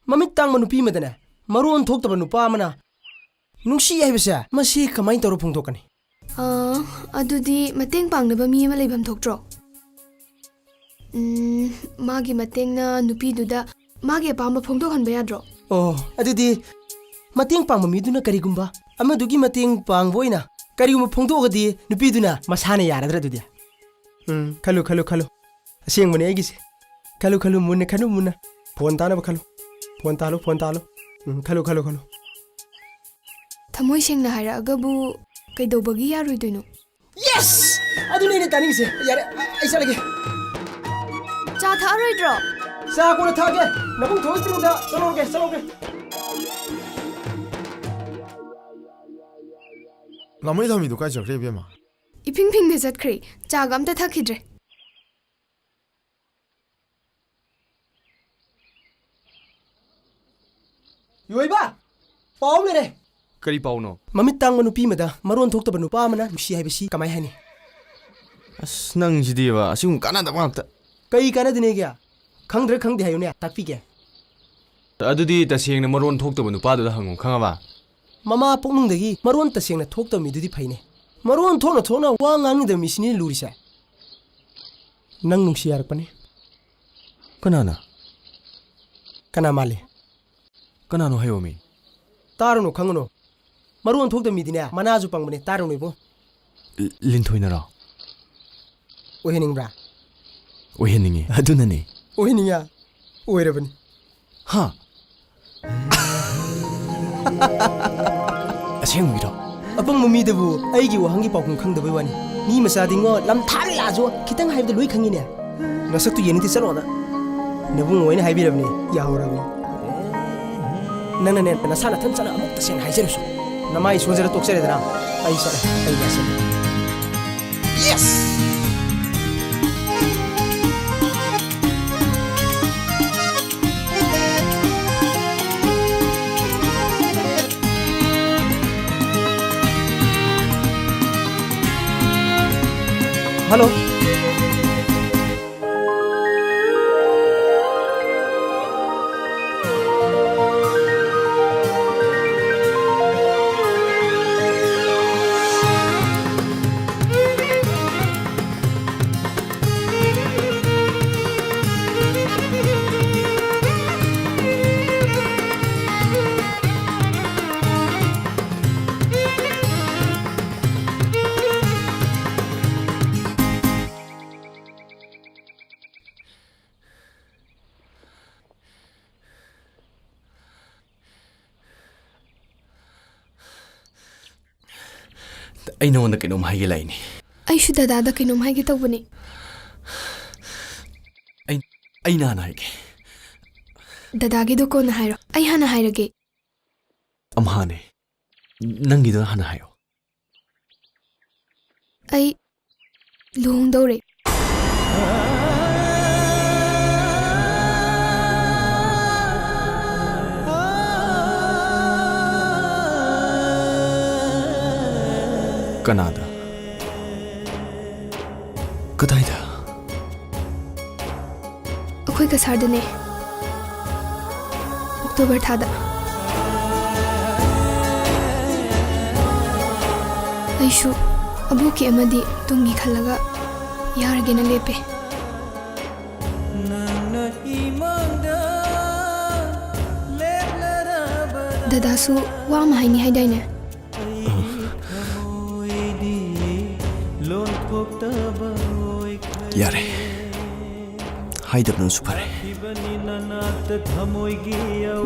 ꯃꯃꯤꯠ ꯇꯥꯡꯕ ꯅꯨꯄꯤ ꯑꯃꯗꯅꯦ ꯃꯔꯣꯟ ꯊꯣꯛꯇꯕ ꯅꯨꯄꯥ ꯑꯃꯅ ꯅꯨꯡꯁꯤ ꯍꯥꯏꯕꯁꯦ ꯃꯁꯤ ꯀꯃꯥꯏꯅ ꯇꯧꯔ ꯐꯣꯡꯗꯣꯛꯀꯅꯤ? ꯑꯗꯨꯗꯤ ꯃꯇꯦꯡ ꯄꯥꯡꯅꯕ ꯃꯤ ꯑꯃ ꯂꯩꯐꯝ ꯊꯣꯛꯇ꯭ꯔꯣ? ꯃꯥꯒꯤ ꯃꯇꯦꯡꯅ ꯅꯨꯄꯤꯗꯨꯗ ꯃꯥꯒꯤ ꯑꯄꯥꯝꯕ ꯐꯣꯡꯗꯣꯛꯍꯟꯕ ꯌꯥꯗ꯭ꯔꯣ? ꯑꯣ, ꯑꯗꯨꯗꯤ ꯃꯇꯦꯡ ꯄꯥꯡꯕ ꯃꯤꯗꯨꯅ ꯀꯔꯤꯒꯨꯝꯕ ꯑꯃꯗꯨꯒꯤ ꯃꯇꯦꯡ ꯄꯥꯡꯕ ꯑꯣꯏꯅ ꯀꯔꯤꯒꯨꯝꯕ ꯐꯣꯡꯗꯣꯛꯑꯒꯗꯤ ꯅꯨꯄꯤꯗꯨꯅ ꯃꯁꯥꯅ ꯌꯥꯔꯗ꯭ꯔꯥ ꯑꯗꯨꯗꯤ? ꯈꯜꯂꯨ. ꯑꯁꯦꯡꯕꯅꯦ ꯑꯩꯒꯤꯁꯦ. ꯈꯜꯂꯨ ꯃꯨꯟꯅ ꯈꯜꯂꯨ ꯃꯨꯟꯅ. ꯐꯣꯟ ꯇꯥꯅꯕ ꯈꯜꯂꯨ. ꯐꯣꯟ ꯇꯥꯜꯂꯨ. ꯈꯜꯂꯨ. ꯊꯃꯣꯏ ꯁꯦꯡꯅ ꯍꯥꯏꯔꯛꯑꯒꯕꯨ ꯀꯩꯗꯧꯕꯒꯤ ꯌꯥꯔꯣꯏꯗꯣꯏꯅꯣ? ꯌꯦꯁ! ꯑꯗꯨꯅꯦ ꯑꯩꯅ ꯇꯥꯅꯤꯡꯉꯤꯁꯦ. ꯌꯥꯔꯦ, ꯑꯩ ꯆꯠꯂꯒꯦ. ꯆꯥ ꯊꯛꯑꯔꯣꯏꯗ꯭ꯔꯣ? ꯆꯥ ꯀꯣꯟꯅ ꯊꯛꯑꯒꯦ. ꯅꯕꯨꯡ ꯊꯣꯛꯂꯛꯇ꯭ꯔꯤꯉꯩꯗ ꯆꯠꯂꯧꯒꯦ. ꯂꯥꯃꯩ ꯊꯝꯃꯤꯗꯣ ꯀꯥꯏ ꯆꯠꯈ꯭ꯔꯦ ꯏꯕꯦꯝꯃ? ꯏꯐꯤꯡ ꯐꯤꯡꯅ ꯆꯠꯈ꯭ꯔꯦ. ꯆꯥꯒ ꯑꯝꯇ ꯊꯛꯈꯤꯗ꯭ꯔꯦ. ꯌꯣꯍꯩꯕ! ꯄꯥꯎ ꯂꯩꯔꯦ. ꯀꯔꯤ ꯄꯥꯎꯅꯣ? ꯃꯃꯤꯠ ꯇꯥꯡꯕ ꯅꯨꯄꯤ ꯑꯃꯗ ꯃꯔꯣꯟ ꯊꯣꯛꯇꯕ ꯅꯨꯄꯥ ꯑꯃꯅ ꯅꯨꯡꯁꯤ ꯍꯥꯏꯕꯁꯤ ꯀꯃꯥꯏ ꯍꯥꯏꯅꯤ? ꯑꯁ ꯅꯪꯁꯤꯗꯤꯕ ꯑꯁꯤꯒꯨꯝꯕ ꯀꯥꯟꯅꯗꯕ ꯉꯥꯛꯇ. ꯀꯩ ꯀꯥꯟꯅꯗꯅꯦꯒꯦ? ꯈꯪꯗ꯭ꯔꯦ ꯈꯪꯗꯦ ꯍꯥꯏꯌꯨꯅꯦ ꯇꯥꯛꯄꯤꯒꯦ ꯑꯗꯨꯗꯤ ꯇꯁꯦꯡꯅ ꯃꯔꯣꯟ ꯊꯣꯛꯇꯕ ꯅꯨꯄꯥꯗꯨꯗ ꯍꯪꯉꯨ ꯈꯪꯉꯕ ꯃꯃꯥ ꯄꯣꯛꯅꯨꯡꯗꯒꯤ ꯃꯔꯣꯟ ꯇꯁꯦꯡꯅ ꯊꯣꯛꯇꯕ ꯃꯤꯗꯨꯗꯤ ꯐꯩꯅꯦ ꯃꯔꯣꯟ ꯊꯣꯛꯅ ꯊꯣꯛꯅ ꯋꯥ ꯉꯥꯡꯅꯤꯡꯗꯕ ꯃꯤꯁꯤꯅꯤ ꯂꯨꯔꯤꯁꯦ ꯅꯪ ꯅꯨꯡꯁꯤ ꯌꯥꯔꯛꯄꯅꯤ ꯀꯅꯥꯅ ꯀꯅꯥ ꯃꯥꯜꯂꯤ ꯀꯅꯥꯅꯣ ꯍꯥꯏꯌꯣ ꯃꯤ ꯇꯥꯔꯨꯅꯨ ꯈꯪꯉꯨꯅꯨ ꯃꯔꯣꯟ ꯊꯣꯛꯇꯕ ꯃꯤꯗꯤꯅꯦ ꯃꯅꯥꯁꯨ ꯄꯪꯕꯅꯦ ꯇꯥꯔꯨꯅꯨ 이보 ꯂꯤꯟꯊꯣꯏꯅꯔꯣ ꯑꯣꯏꯍꯟꯅꯤꯡꯕ꯭ꯔꯥ ꯑꯣꯏꯍꯟꯅꯤꯡꯉꯤ ꯑꯗꯨꯅꯅꯦ ꯑꯣꯏꯍꯟꯅꯤꯡꯉꯦ ꯑꯣꯏꯔꯕꯅꯤ ꯍꯥ ꯑꯁꯦꯡꯕꯒꯤꯔꯣ ꯑꯄꯪꯕ ꯃꯤꯗꯕꯨ ꯑꯩꯒꯤ ꯋꯥꯍꯪꯒꯤ ꯄꯥꯎꯈꯨꯝ ꯈꯪꯗꯕꯩ ꯋꯥꯅꯤ ꯃꯤ ꯃꯆꯥꯗꯤꯉꯣ ꯂꯝ ꯊꯥꯅ ꯂꯥꯛꯑꯁꯨ ꯈꯤꯇꯪ ꯍꯥꯏꯕꯗ ꯂꯣꯏ ꯈꯪꯉꯤꯅꯦ ꯅꯁꯛꯇꯨ ꯌꯦꯡꯅꯤꯡꯗꯦ ꯆꯠꯂꯣꯗ ꯅꯕꯨꯡ ꯑꯣꯏꯅ ꯍꯥꯏꯕꯤꯔꯕꯅꯤ ꯌꯥꯍꯧꯔꯕꯅꯤ ꯅꯪꯅꯅꯦ ꯅꯁꯥ ꯅꯊꯟ ꯆꯠꯂ ꯑꯃꯨꯛ ꯇꯁꯦꯡꯅ ꯍꯥꯏꯖꯔꯨꯁꯨ ꯅꯃꯥꯏ ꯁꯣꯟꯖꯔ ꯇꯣꯛꯆꯔꯦꯗꯅ ꯑꯩ ꯆꯠꯂꯦ ꯑꯩ ꯌꯥꯁꯜꯂꯦ ꯌꯦꯁ हेलो ꯑꯩ ꯅꯉꯣꯟꯗ ꯀꯩꯅꯣꯝ ꯍꯥꯏꯒꯦ ꯂꯥꯛꯏꯅꯤ ꯑꯩꯁꯨ ꯗꯗꯥꯗ ꯀꯩꯅꯣꯝ ꯍꯥꯏꯒꯦ ꯇꯧꯕꯅꯤ ꯑꯩꯅ ꯍꯥꯟꯅ ꯍꯥꯏꯒꯦ ꯗꯗꯥꯒꯤꯗꯣ ꯀꯣꯟꯅ ꯍꯥꯏꯔꯣ ꯑꯩ ꯍꯥꯟꯅ ꯍꯥꯏꯔꯒꯦ ꯑꯝꯍꯥꯅꯦ ꯅꯪꯒꯤꯗꯣ ꯍꯥꯟꯅ ꯍꯥꯏꯌꯣ ꯑꯩ ꯂꯨꯍꯣꯡꯗꯧꯔꯦ ꯀꯅꯥꯗ ꯀꯗꯥꯏꯗ ꯑꯩꯈꯣꯏ ꯀꯁꯥꯔꯗꯅꯦ ꯑꯣꯛꯇꯣꯕꯔ ꯊꯥꯗ ꯑꯩꯁꯨ ꯑꯕꯣꯛꯀꯤ ꯑꯃꯗꯤ ꯇꯨꯡꯒꯤ ꯈꯜꯂꯒ ꯌꯥꯔꯒꯦꯅ ꯂꯦꯞꯄꯦ ꯗꯗꯥꯁꯨ ꯋꯥ ꯑꯃ ꯍꯥꯏꯅꯤ ꯍꯥꯏꯗꯥꯏꯅꯦ ꯌꯥꯔꯦ ꯍꯥꯏꯗꯕꯅꯁꯨ ꯐꯔꯦ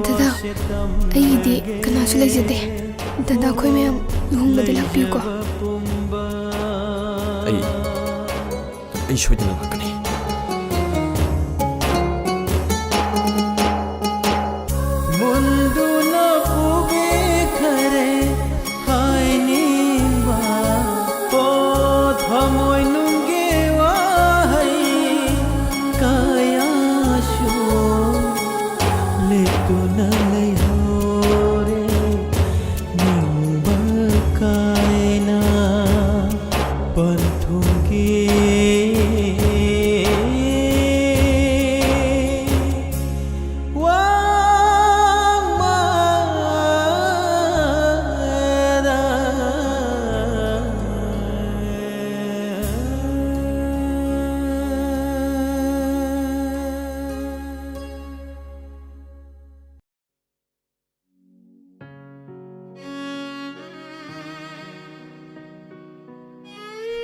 ꯗꯗꯥ ꯑꯩꯒꯤꯗꯤ ꯀꯅꯥꯁꯨ ꯂꯩꯖꯗꯦ ꯗꯗꯥ ꯑꯩꯈꯣꯏ ꯃꯌꯥꯝ ꯂꯨꯍꯣꯡꯕꯗ ꯂꯥꯛꯄꯤꯌꯨꯀꯣ ꯑꯩ ꯁꯣꯏꯗꯅ ꯂꯥꯛꯀꯅꯤ ಮುಂದುನ ಪೂಗೆ ಖರೆ ಹಾಯ್ನಿಂಬ ಓ ಥಮೋಯ್ ನುಂಗೆ ವಾಹೈ ಕಾಯಾಶು ಲೆತುನ ಲೈಹೋರೆ ನಿಂಬ ಕಾಯನಾ ಪಂಥುಂಗಿ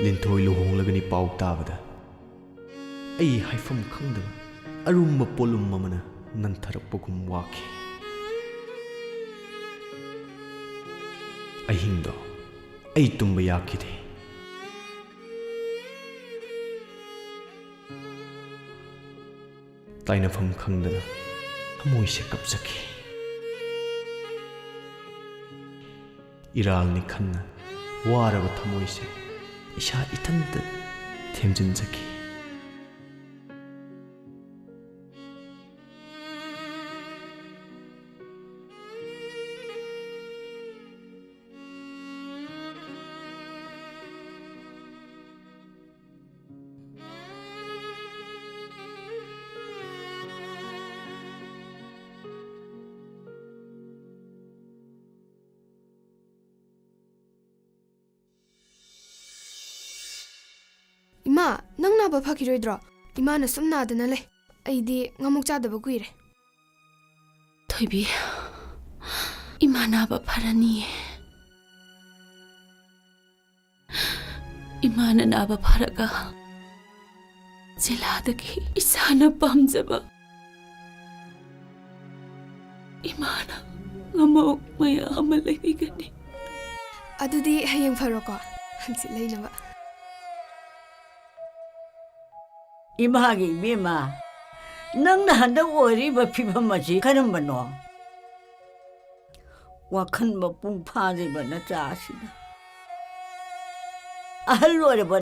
ꯂꯤꯟꯊꯣꯏ ꯂꯨꯍꯣꯡꯂꯒꯅꯤ ꯄꯥꯎ ꯇꯥꯕꯗ ꯑꯩ ꯍꯥꯏꯐꯝ ꯈꯪꯗꯕ ꯑꯔꯨꯝꯕ ꯄꯣꯠꯂꯨꯝ ꯑꯃꯅ ꯅꯟꯊꯔꯛꯄꯒꯨꯝ ꯋꯥꯈꯤ ꯑꯍꯤꯡꯗꯣ ꯑꯩ ꯇꯨꯝꯕ ꯌꯥꯈꯤꯗꯦ ꯇꯥꯏꯅꯐꯝ ꯈꯪꯗꯅ ꯊꯃꯣꯏꯁꯦ ꯀꯞꯆꯈꯤ ꯏꯔꯥꯜꯅꯤ ꯈꯟꯅ ꯋꯥꯔꯕ ꯊꯃꯣꯏꯁꯦ ꯏꯁꯥ ꯏꯊꯟꯇ ꯊꯦꯝꯖꯤꯟꯖꯈꯤ Ima, nang naba phakiroidro. Ima na sum nadana le. Aidi ngamuk chadaba kuire. Thoibi. Ima naba pharani. Ima na naba pharaga. Jiladagi isana pamjaba. Ima na ngamuk maya amalagani. Adudi hayang faroko. Hansi lainaba. Imagi bima. Nang na handa ori ba phibamaji karambano. Wakhan ba pung phade ba na chasina. Ahalore ba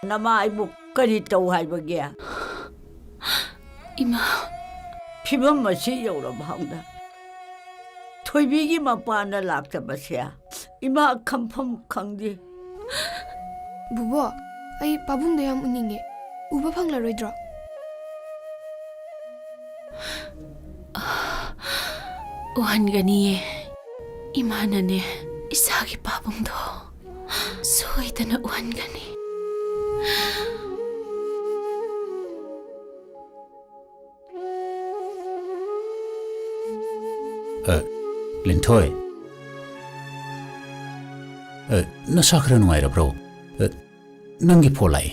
nama ibu kari tau hai ba gya. Ima phibamaji yora bhangda. Thoibi gi mapana lakta basya. Ima khampham khangdi. Bubo, ay pabung dayam uninge. Uba phanglaroidro. Uhanganiye. Imanane isagi pabungdo. Soidana uhangani. Lintoy. Nasakra nuaira bro. Nangi polai.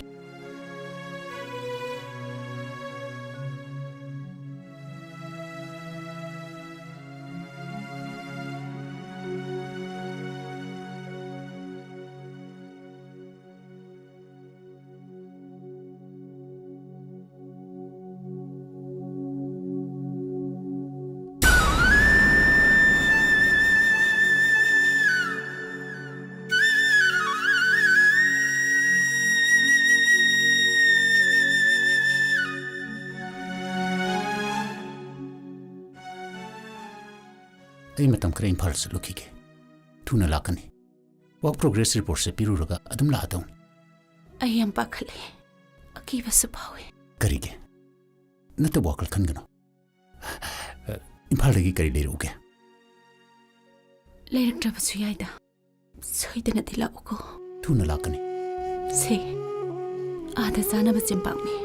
Ay matam kare impal se lukhi ke. Tuna lakani. Work progress report se piru raga adum la ataun. Ayam pakhale. Akiba supawe. Kari ke. Nata wakal khan gano. Impal lagi kari le ruge. Leirak traba suyaida. Soidana dila uko. Tuna lakani. Se. Ada zana basimpang me.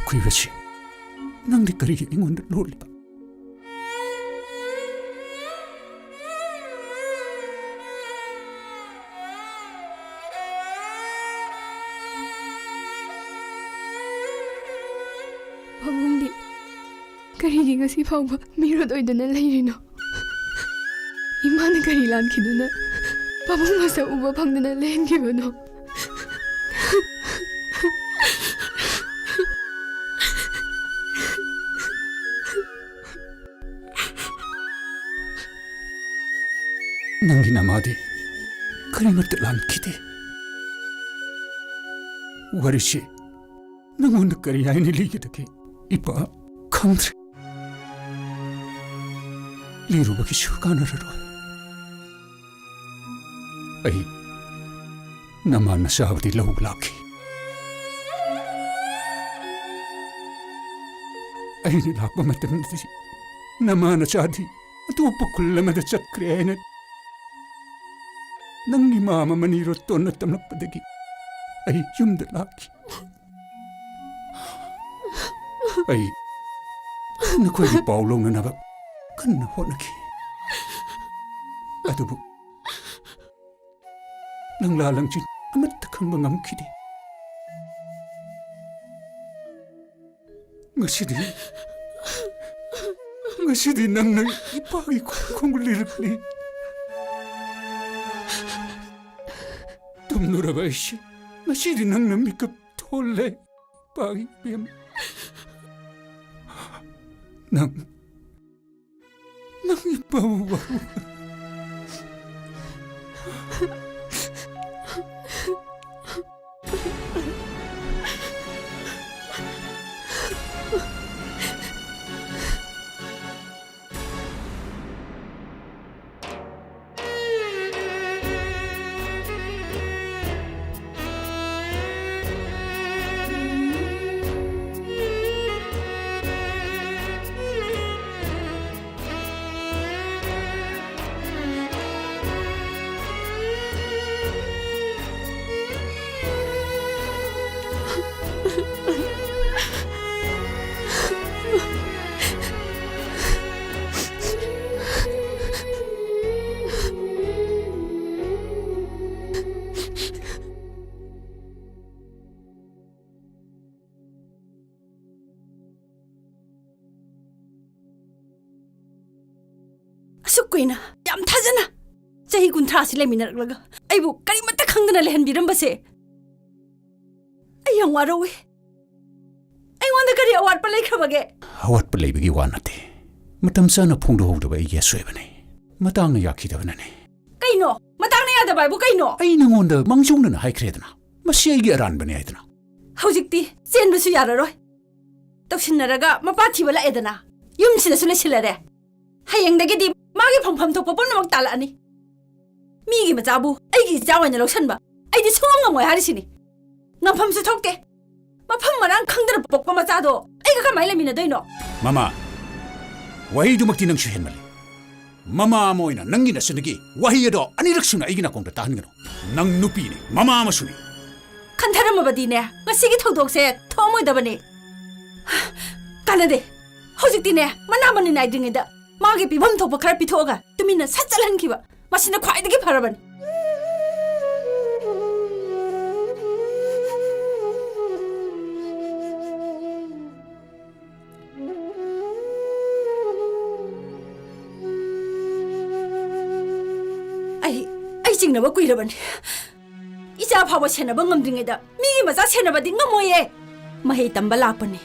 Kuivachi. Nang di kari ingon loli. Pabundi. Kari ngasi fawba mirod oidana lairino. Imana kari lankiduna. Pabung masa uba phangdana lenkibano. Nangi namadi karimat lan kide warishi nangon kari ayni ligi dake ipa khamtre liru baki shukana ro ai nama nasabdi lahu laki ai ni lakba matam nama nasadi atu pukulamada chakre ayna Nangi mama maniro tonna tamnappadagi ay yumda laki ay nakoy paulong na nabak kanna honaki adubu nang lalang chin amatta kang bangam kidi ngasidi nang ipagi kongulirni Nurabashi, Mashiri nang namikap tole, pagi piyam. Nang ipaw. Asuk kuina yam thajana chahi kunthra si leminar laga aibu karimata khangdana lehen biram base ayang warawi ai wanda kari awat palai khabage Awat palai bagi wanate. Matam sana phung do hodo ba yeswe bane. Matang na yakhi da banane. kaino matang na yada bai bu kaino Ai nangonda mangjung na hai kredana. Masi ai gi aran bane aidana. hojikti chen bu su yara roi toksinaraga mapa thibala edana yum sina sule silare hayeng dagi di magi pham thokpa ponmak tala ani mi gi machabu ai gi jawana loksan ba ai di sungam ngamoi hari sini ngam su thokke mafam marang khangdar pokpa macha do ai ga kamai lamina doino Mama. Wahi du makti nang shuhen mali. Mama moina nangi na sinagi. Wahi ado anirak suna igina kong tahan gano. Nang nupi ni. Mama amasuni. khanthara mabadi ne ngasigi thodok se thomoi dabani kanade hojikti ne mana mani nai dingida magi pibam thokpa khara pithoga tumina satchalan khiba masina khwaidagi pharaban ai jingnaba kuiraban ija phawa senaba ngamdringeda migi maja senaba di ngamoye mahei tamba lapani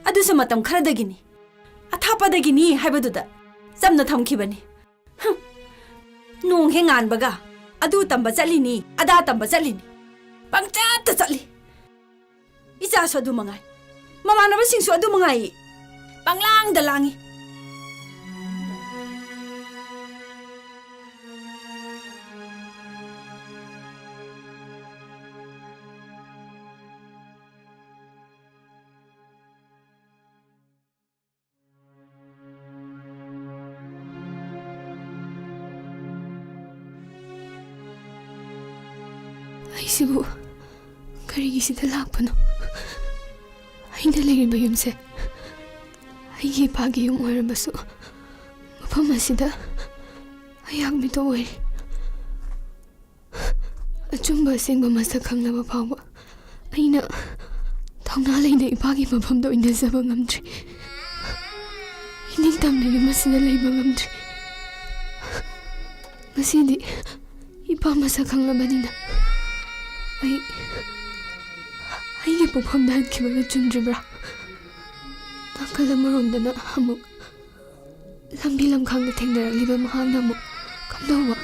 adu sa matam kharadagini athapadagini haibaduda jamna thamkhibani nong he ngan baga adu tamba chalini ada tamba chalini pangcha ta chali ija so adu mangai mamanaba singsu adu mangai panglang da langi ꯑꯩꯁꯤꯕꯨ ꯀꯔꯤꯒꯤꯁꯤꯗ ꯂꯥꯛꯄꯅꯣ ꯑꯩꯅ ꯂꯩꯔꯤꯕ ꯌꯨꯝꯁꯦ ꯑꯩꯒꯤ ꯏꯄꯥꯒꯤ ꯌꯨꯝ ꯑꯣꯏꯔꯕꯁꯨ ꯃꯐꯝ ꯑꯁꯤꯗ ꯑꯩꯍꯥꯛ ꯃꯤꯇꯣꯞ ꯑꯣꯏꯔꯤ ꯑꯆꯨꯝꯕ ꯑꯁꯦꯡꯕ ꯃꯁꯛ ꯈꯪꯂꯕ ꯐꯥꯎꯕ ꯑꯩꯅ ꯊꯧꯅꯥ ꯂꯩꯅ ꯏꯄꯥꯒꯤ ꯃꯐꯝꯗ ꯏꯟꯅꯖꯕ ꯉꯝꯗ꯭ꯔꯤ ꯏꯅꯤꯡꯇꯝꯅ ꯌꯨꯝ ꯑꯁꯤꯗ ꯂꯩꯕ ꯉꯝꯗ꯭ꯔꯤ ꯉꯁꯤꯗꯤ ꯏꯄꯥ ꯃꯁꯛ ꯈꯪꯂꯕꯅꯤꯅ ꯑꯩꯒꯤ ꯄꯣꯛꯐꯝꯗ ꯍꯟꯈꯤꯕꯅ ꯆꯨꯝꯗ꯭ꯔꯤꯕ꯭ꯔꯥ ꯅꯥꯀꯜ ꯑꯃꯔꯣꯝꯗꯅ ꯑꯃꯨꯛ ꯂꯝꯕꯤ ꯂꯝꯈꯥꯡꯗ ꯊꯦꯡꯅꯔꯛꯂꯤꯕ ꯃꯍꯥꯛꯅ ꯑꯃꯨꯛ ꯀꯝꯗꯧꯕ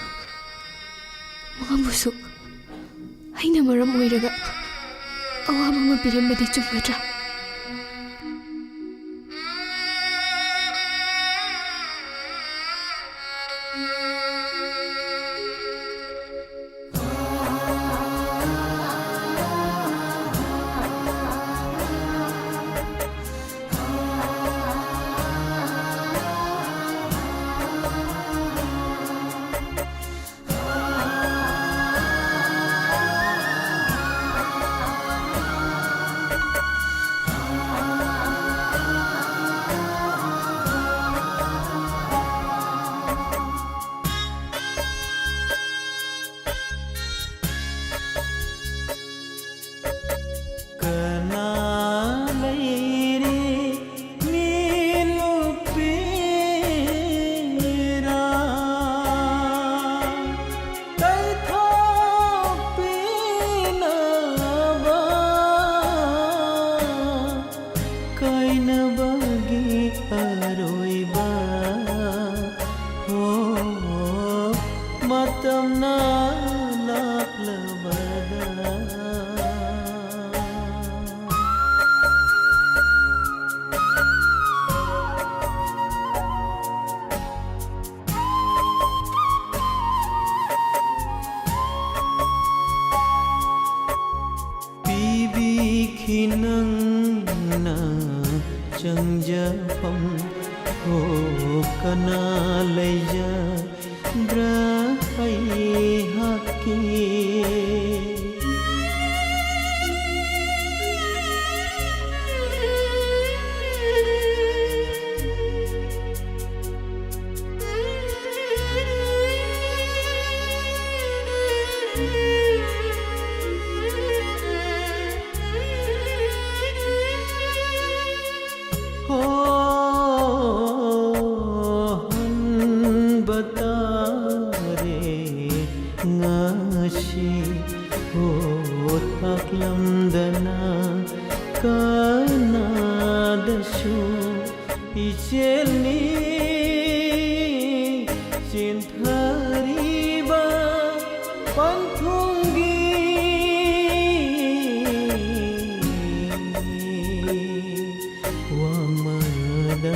ꯃꯍꯥꯛꯕꯨꯁꯨ ꯑꯩꯅ ꯃꯔꯝ ꯑꯣꯏꯔꯒ ꯑꯋꯥꯕ ꯑꯃ ꯄꯤꯔꯝꯕꯗꯤ ꯆꯨꯝꯒꯗ꯭ꯔꯥ ꯅꯨꯡꯉꯥꯏꯅꯕꯒꯤ ꯑꯔꯣꯏꯕ ꯃꯇꯝꯅ ꯂꯥꯛꯂꯕꯗ ꯄꯤꯕꯤꯈꯤ ꯅꯪꯅ ꯆꯪꯖꯐꯝ ꯀꯅꯥ ꯂꯩꯖꯗ꯭ꯔꯥ ꯑꯩꯍꯥꯛꯀꯤ ꯂꯝꯗꯅ ꯀꯅꯥꯗꯁꯨ ꯏꯆꯦꯜꯅꯤ ꯆꯦꯟꯊꯔꯤꯕ ꯄꯟꯊꯨꯡꯒꯤ ꯋꯥꯡꯃꯗ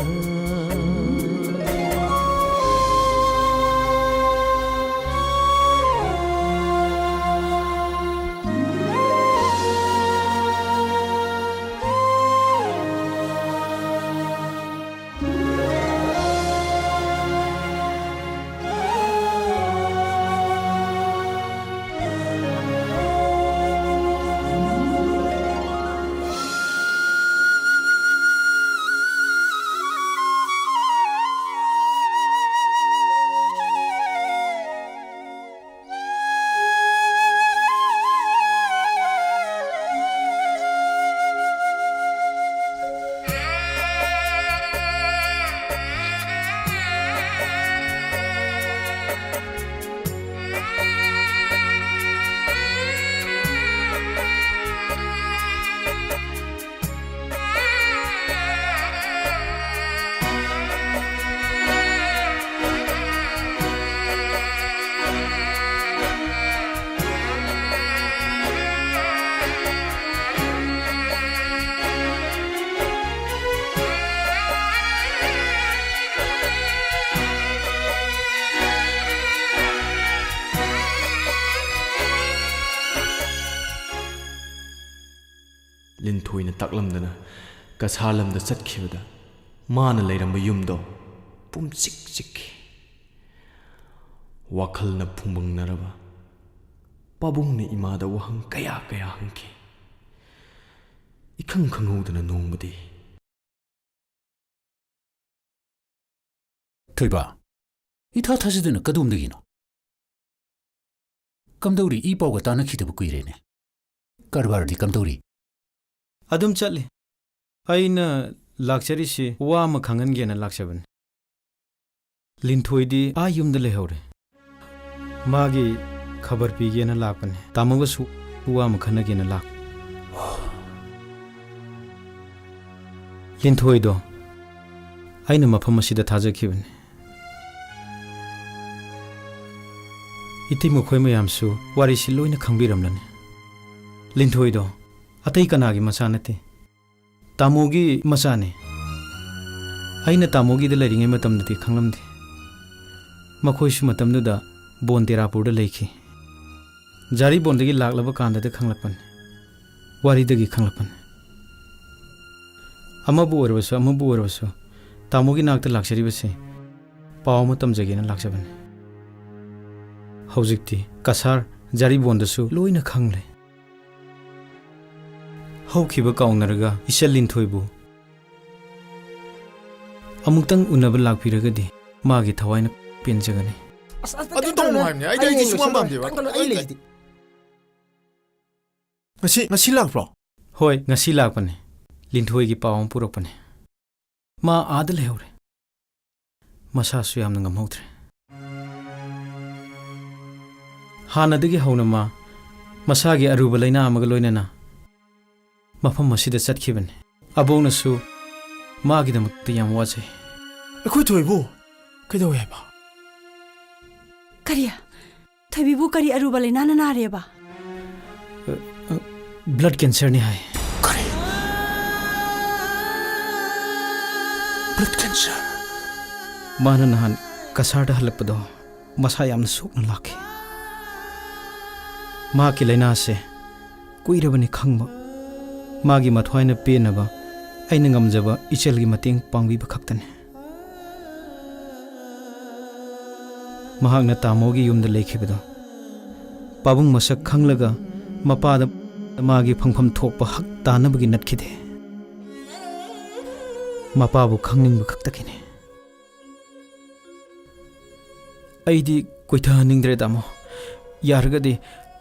ꯂꯤꯟꯊꯣꯏꯅ ꯇꯥꯛꯂꯝꯗꯅ ꯀꯁꯥꯔ ꯂꯝꯗ ꯆꯠꯈꯤꯕꯗ ꯃꯥꯅ ꯂꯩꯔꯝꯕ ꯌꯨꯝꯗꯣ ꯄꯨꯝꯆꯤꯛ ꯆꯤꯛꯈꯤ꯫ ꯋꯥꯈꯜꯅ ꯐꯨꯡꯕꯪꯅꯔꯕ ꯄꯥꯕꯨꯡꯅ ꯏꯃꯥꯗ ꯋꯥꯍꯪ ꯀꯌꯥ ꯀꯌꯥ ꯍꯪꯈꯤ꯫ 이khang khanghodana nongmadi Toiba itha thasidana kadumdagino kamdauri I pawga tana khitabu kuirene karbardi kamdauri adum chatli aina lakchari si wa ma khangan gena lakchaban linthoi di a yum da lehore magi khabar pi gena lakpane tamaga su wa ma khana gena lak linthoi do aina mafam asida thajakhibane iti mukhoi mayamsu wari si loina khangbiramlane linthoi do atai kanagi masanate tamogi masane aina tamogi da lairinge matamdati khanglamde makhoi su matamnu da bon terapur da leikhi jari bondagi laklaba kanda da khanglapan wari dagi khanglapan amabu orwasu tamogi nakta lakshari base paw matam jagena laksaban haujikti kasar jari bondasu loina khangle haukiba kaunaraga isal linthoibu amuktang unaba lakpiragadi magi thawaina penjagani adu tong nuhaimne ai dai suam bam deba ai leidi ngasi lakpro hoi ngasi lakpane linthoi gi pawam puropane ma adal heure masa su yamna ngamhautre hanadagi haunama masagi aruba laina amaga loinana mafam masida chatkhibane abongnasu ꯃꯥꯒꯤꯗꯃꯛꯇ ꯌꯥꯝ ꯋꯥꯖꯩ ꯑꯩꯈꯣꯏ ꯊꯣꯏꯕꯨ ꯀꯩꯗꯧꯋꯦ ꯍꯥꯏꯕ ꯀꯔꯤ ꯊꯣꯏꯕꯤꯕꯨ ꯀꯔꯤ ꯑꯔꯨꯕ ꯂꯩꯅꯥꯅ ꯅꯥꯔꯦꯕ blood ꯀꯦꯟꯁꯔꯅꯤ ꯍꯥꯏ ꯀꯔꯤ blood cancer ꯃꯥꯅ ꯅꯍꯥꯟ ꯀꯁꯥꯔꯗ ꯍꯜꯂꯛꯄꯗꯣ ꯃꯁꯥ ꯌꯥꯝꯅ ꯁꯣꯛꯅ ꯂꯥꯛꯈꯤ ꯃꯍꯥꯛꯀꯤ ꯂꯩꯅꯥꯁꯦ ꯀꯨꯏꯔꯕꯅꯤ ꯈꯪꯕ ꯃꯥꯒꯤ ꯃꯊ꯭ꯋꯥꯏꯅ ꯄꯦꯟꯅꯕ ꯑꯩꯅ ꯉꯝꯖꯕ ꯏꯆꯦꯜꯒꯤ ꯃꯇꯦꯡ ꯄꯥꯡꯕꯤꯕ ꯈꯛꯇꯅꯤ ꯃꯍꯥꯛꯅ ꯇꯥꯃꯣꯒꯤ ꯌꯨꯝꯗ ꯂꯩꯈꯤꯕꯗꯣ ꯄꯥꯕꯨꯡ ꯃꯁꯛ ꯈꯪꯂꯒ ꯃꯄꯥꯗ ꯃꯥꯒꯤ ꯐꯪꯐꯝ ꯊꯣꯛꯄ ꯍꯛ ꯇꯥꯅꯕꯒꯤ ꯅꯠꯈꯤꯗꯦ ꯃꯄꯥꯕꯨ ꯈꯪꯅꯤꯡꯕ ꯈꯛꯇꯒꯤꯅꯤ ꯑꯩꯗꯤ ꯀꯣꯏꯊꯍꯟꯅꯤꯡꯗ꯭ꯔꯦ ꯇꯥꯃꯣ ꯌꯥꯔꯒꯗꯤ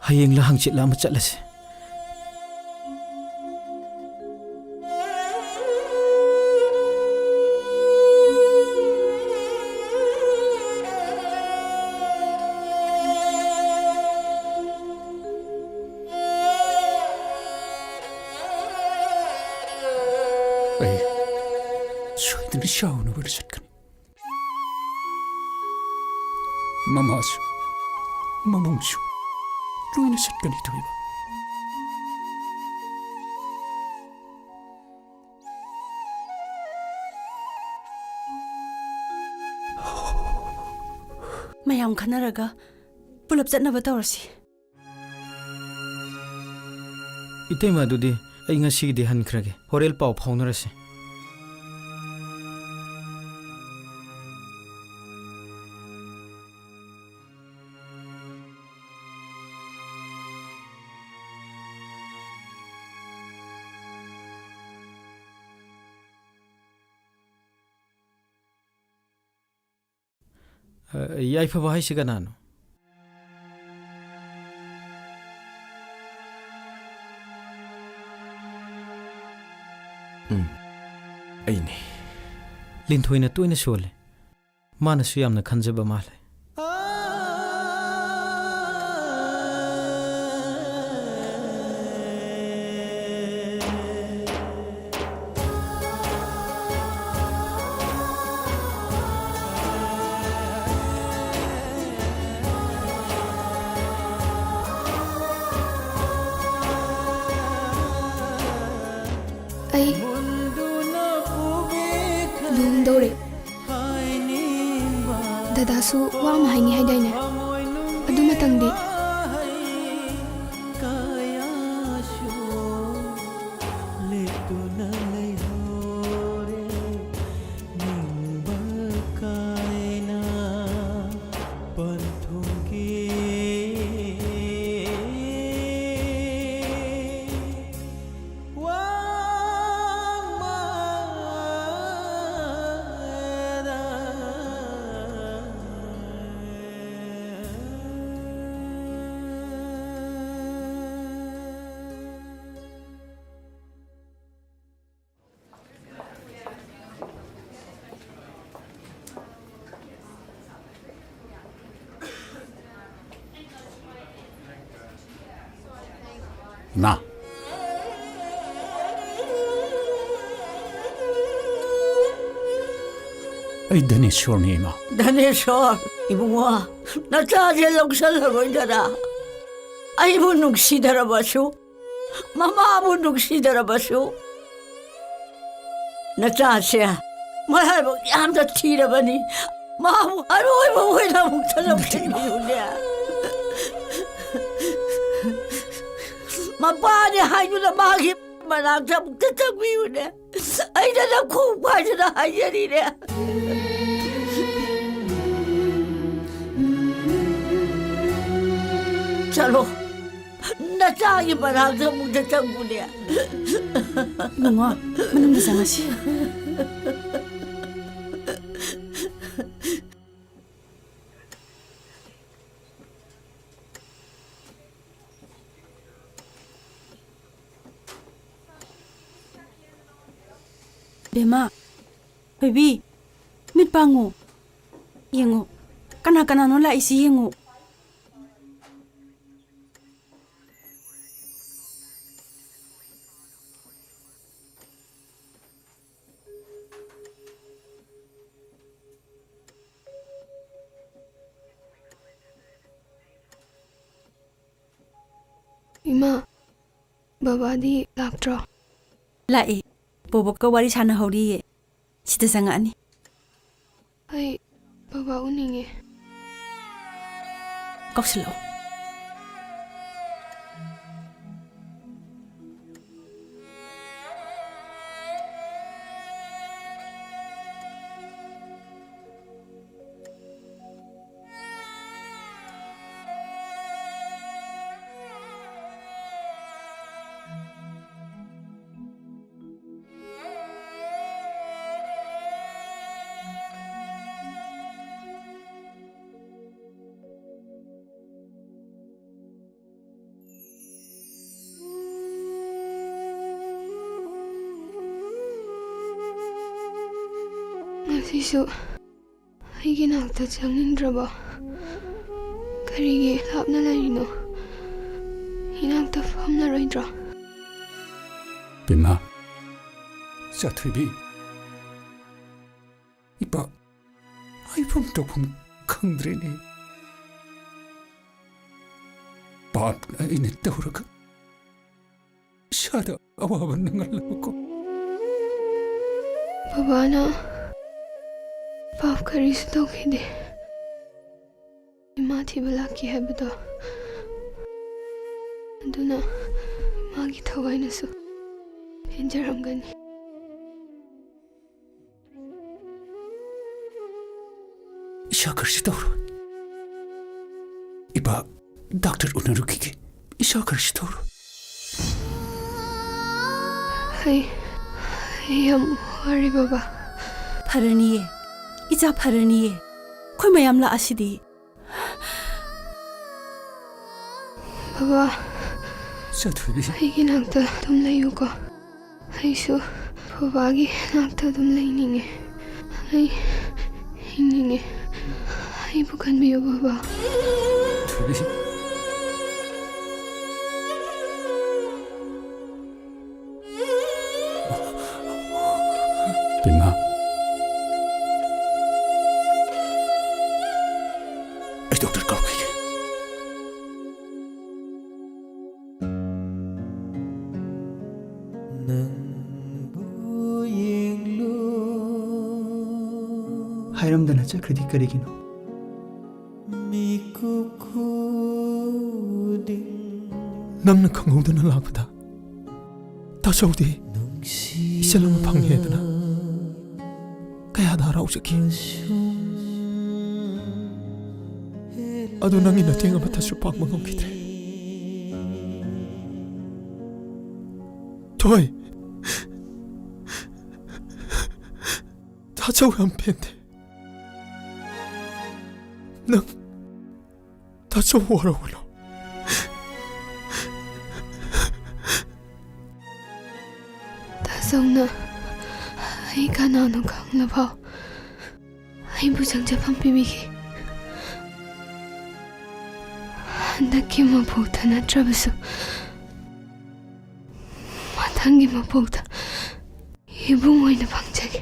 ꯍꯌꯦꯡꯂ ꯍꯪꯆꯤꯠꯂ ꯑꯃ ꯆꯠꯂꯁꯤ ꯑꯩ ꯁꯣꯏꯗꯅ ꯆꯥꯎꯅꯕ ꯆꯠꯀꯅꯤ ꯃꯃꯥꯁꯨ ꯃꯃꯨꯡꯁꯨ ꯂꯣꯏꯅ ꯆꯠꯀꯅꯤ ꯊꯣꯏꯕ ꯃꯌꯥꯝ ꯈꯟꯅꯔꯒ ꯄꯨꯂꯞ ꯆꯠꯅꯕ ꯇꯧꯔꯁꯤ ꯏꯇꯩꯃ ꯑꯗꯨꯗꯤ ꯑꯩ ꯉꯁꯤꯒꯤꯗꯤ ꯍꯟꯈ꯭ꯔꯒꯦ ꯍꯣꯔꯦꯟ ꯄꯥꯎ ꯐꯥꯎꯅꯔꯁꯤ ꯌꯥꯏꯐꯕ ꯍꯥꯏꯁꯤ ꯀꯅꯥꯅꯣ ꯑꯩꯅꯦ ꯂꯤꯟꯊꯣꯏꯅ ꯇꯣꯏꯅ ꯁꯣꯜꯂꯦ ꯃꯥꯅꯁꯨ ꯌꯥꯝꯅ ꯈꯟꯖꯕ ꯃꯥꯜꯂꯦ ꯑꯩ ꯂꯨꯍꯣꯡꯗꯧꯔꯦ ꯗꯗꯥꯁꯨ ꯋꯥ ꯑꯃ ꯍꯥꯏꯅꯤ ꯍꯥꯏꯗꯥꯏꯅꯦ ꯑꯗꯨ ꯃꯇꯝꯗꯤ 나 ꯑꯩ ꯙꯅꯦꯁꯣꯔꯅꯤ ꯏꯃꯥ ꯙꯅꯦꯁꯣꯔ 이봉아 나짜제 럭살러고이더라 아이부 눅시더라바슈 마마부 눅시더라바슈 나짜세 말하고 얌더 티러버니 마부 아로이부 왜나 묵살럭시미우냐 마빠니 하이누나 마기 마낙자 묵살럭미우냐 아이나 나 공부하잖아 하이야리냐 चलो नचागी बराग से मुझे चंगुलिया 이봉아 만남자 장아씨 베마 베비 밑방우 yengu kana kana no la isi yengu Ima, babadi laktro. Lae, bobo ka wari sana hori ye. Sida sanga ani. Ay, baba uninge. Kausilo. Ngasisu, aigi nakta changnindraba. Karigi lapna larino. Hinakta famna roidra. Bima, Satwibi. Ipa, I from Topum Kundrini. But in a Toraka. Shada Awabanangalako. Babana, Pap Karis Dokide. Imati Balaki Habito. Duna Magi Tawainasu. Injaramgani. Shakarshitoro. Iba Dr. Unaruki. Shakarshitoro. Hey, I'm worried, Baba. Paraniye. Iza paraniye. Koi mayam la asidi. Baba, Satwibi. aigi nakta tum layuko. Aisu, babagi nakta tum layninge. Ay, hininge. Ay, bukan biyo, Baba. Twibi. Bima. Dr. Kauki. 하이람다나 짝크디 끄리기노. ꯅꯪꯅ ꯈꯪꯍꯧꯗꯅ ꯂꯥꯛꯄꯗ ꯇꯥꯆꯧꯗꯤ ꯏꯆꯜ ꯑꯃ ꯐꯪꯉꯦꯗꯅ ꯀꯌꯥꯗ ꯍꯔꯥꯎꯖꯈꯤ ꯑꯗꯨ ꯅꯪꯒꯤ ꯃꯇꯦꯡ ꯑꯃꯠꯇꯁꯨ ꯄꯥꯡꯕ ꯉꯝꯈꯤꯗ꯭ꯔꯦ ꯊꯣꯏ ꯇꯥꯆꯧ ꯌꯥꯝ ꯄꯦꯟꯗꯦ ꯅꯪ ꯇꯥꯆꯧ ꯋꯥꯔꯧꯒꯅꯨ Tazongna, ay kanano kang labaw. Ay bujang japang pibigi. Handaki mapugta na trabaso. Matangi mapugta. Ibungoy na pangjagi.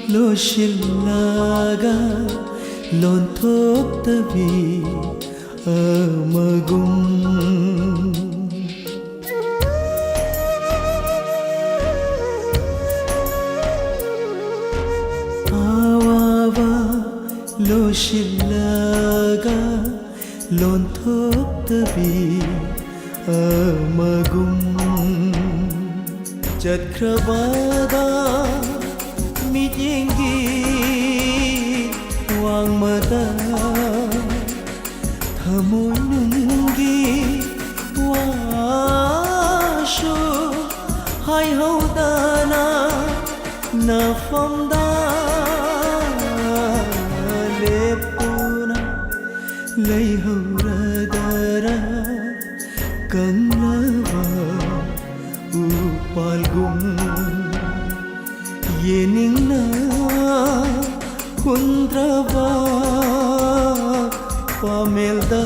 Loshilnaga lontok tabi amagum Awawa loshilnaga lontok tabi amagum Jadkrabada miyengi wangmada thamoy nunggi washo hai hodana na famda lepuna lei hauradara kanglava upalgum yeningna kundrava pamelda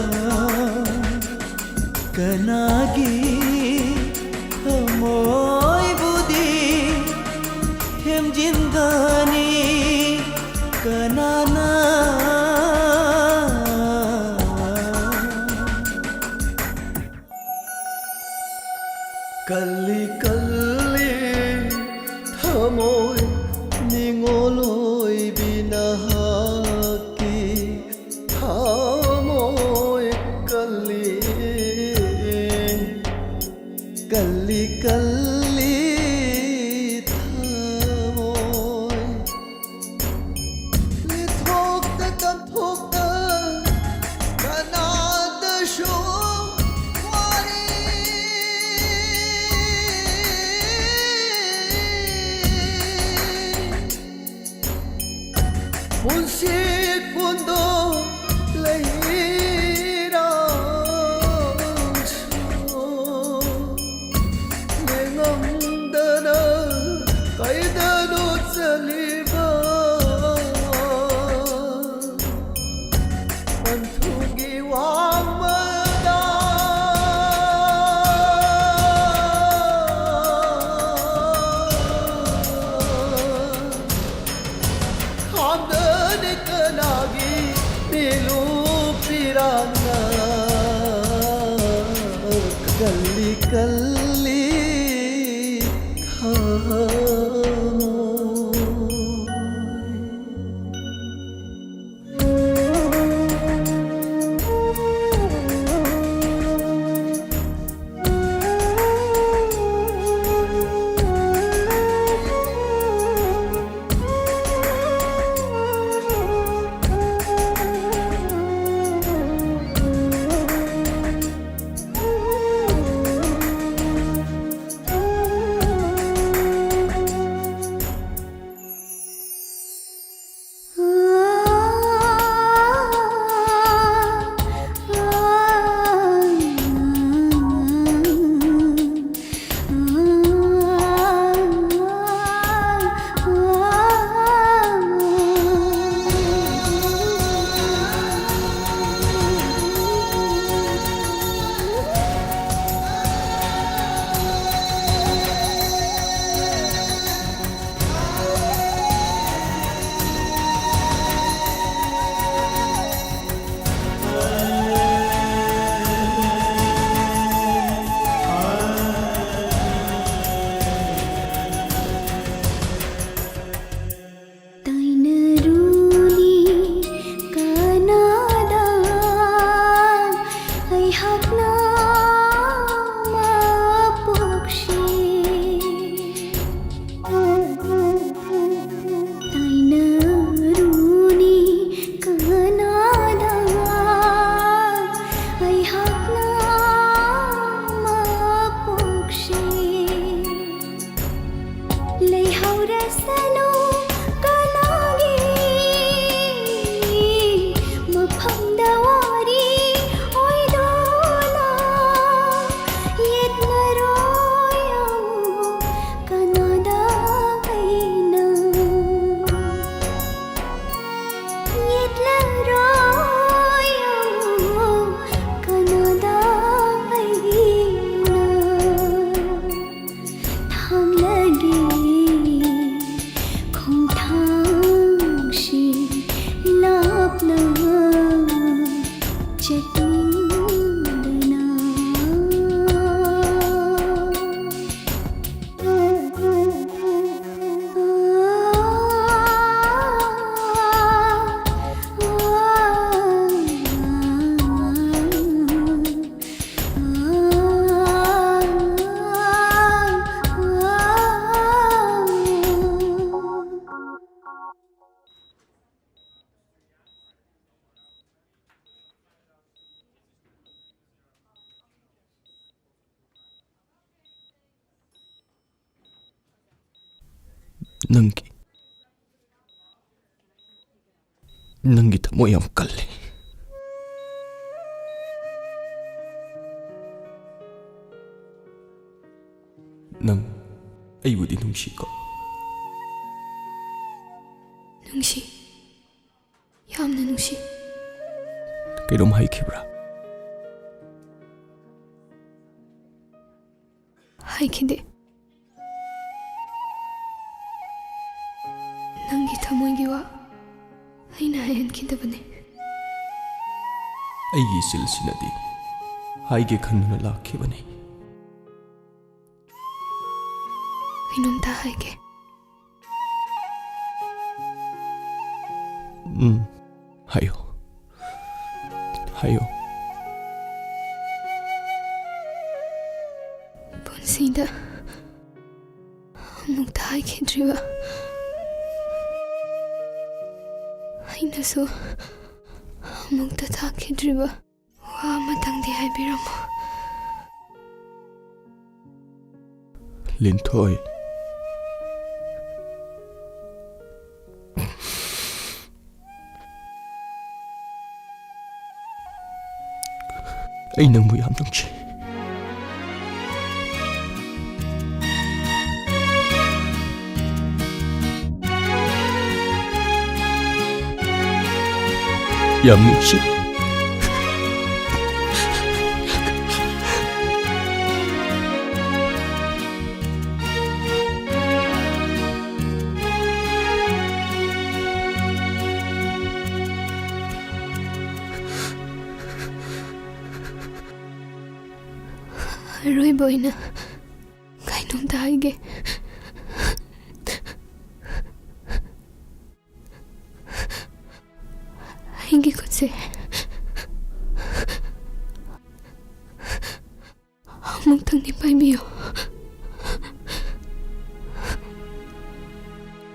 kanagi amoy budi hemjindani kanana kalli kalli thamoy ningoloy binahaki thamoy kalli kalli kalli thamoy lithok ta tam thok ta kanada sho Munsik mundo lahirang so Mengamdana kaidano saliba Panthungi wangmada Kamdani kanagi pilu piranga kalli kalli Nangi thamo yam kalle. Nang aibudi nungsi ko. Nungsi. Yamna nungsi. Kairom haikibra. Haikide. Nangi thamoigi wa aina hayankidabane. Aigi silsinadi haige khanna lakhibane. Ainumta haige. Hayo. Hayo. Punsida amukta haikidriba. Ainasu amukta thakidriba wa matangdi haibiramo. Linthoi. Ay nang mo yam nungsi. Yam nungsi. Aroi boina kainumta haige. Haige kutse amuktang ni paibiyo.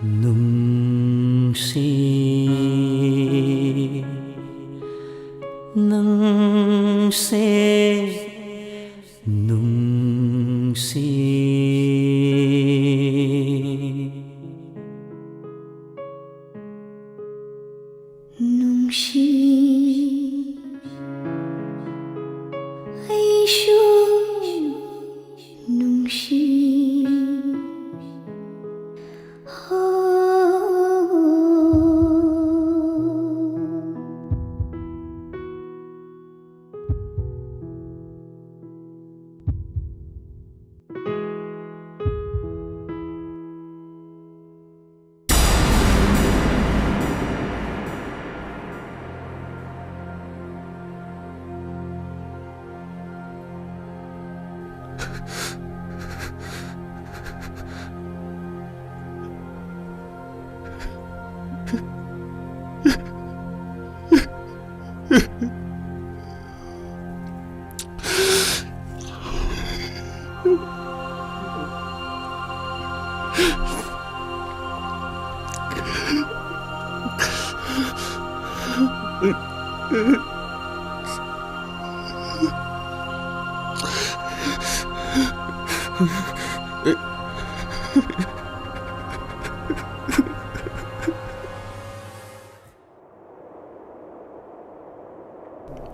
Nungsi nungsi nungsi nungsi aishu nungsi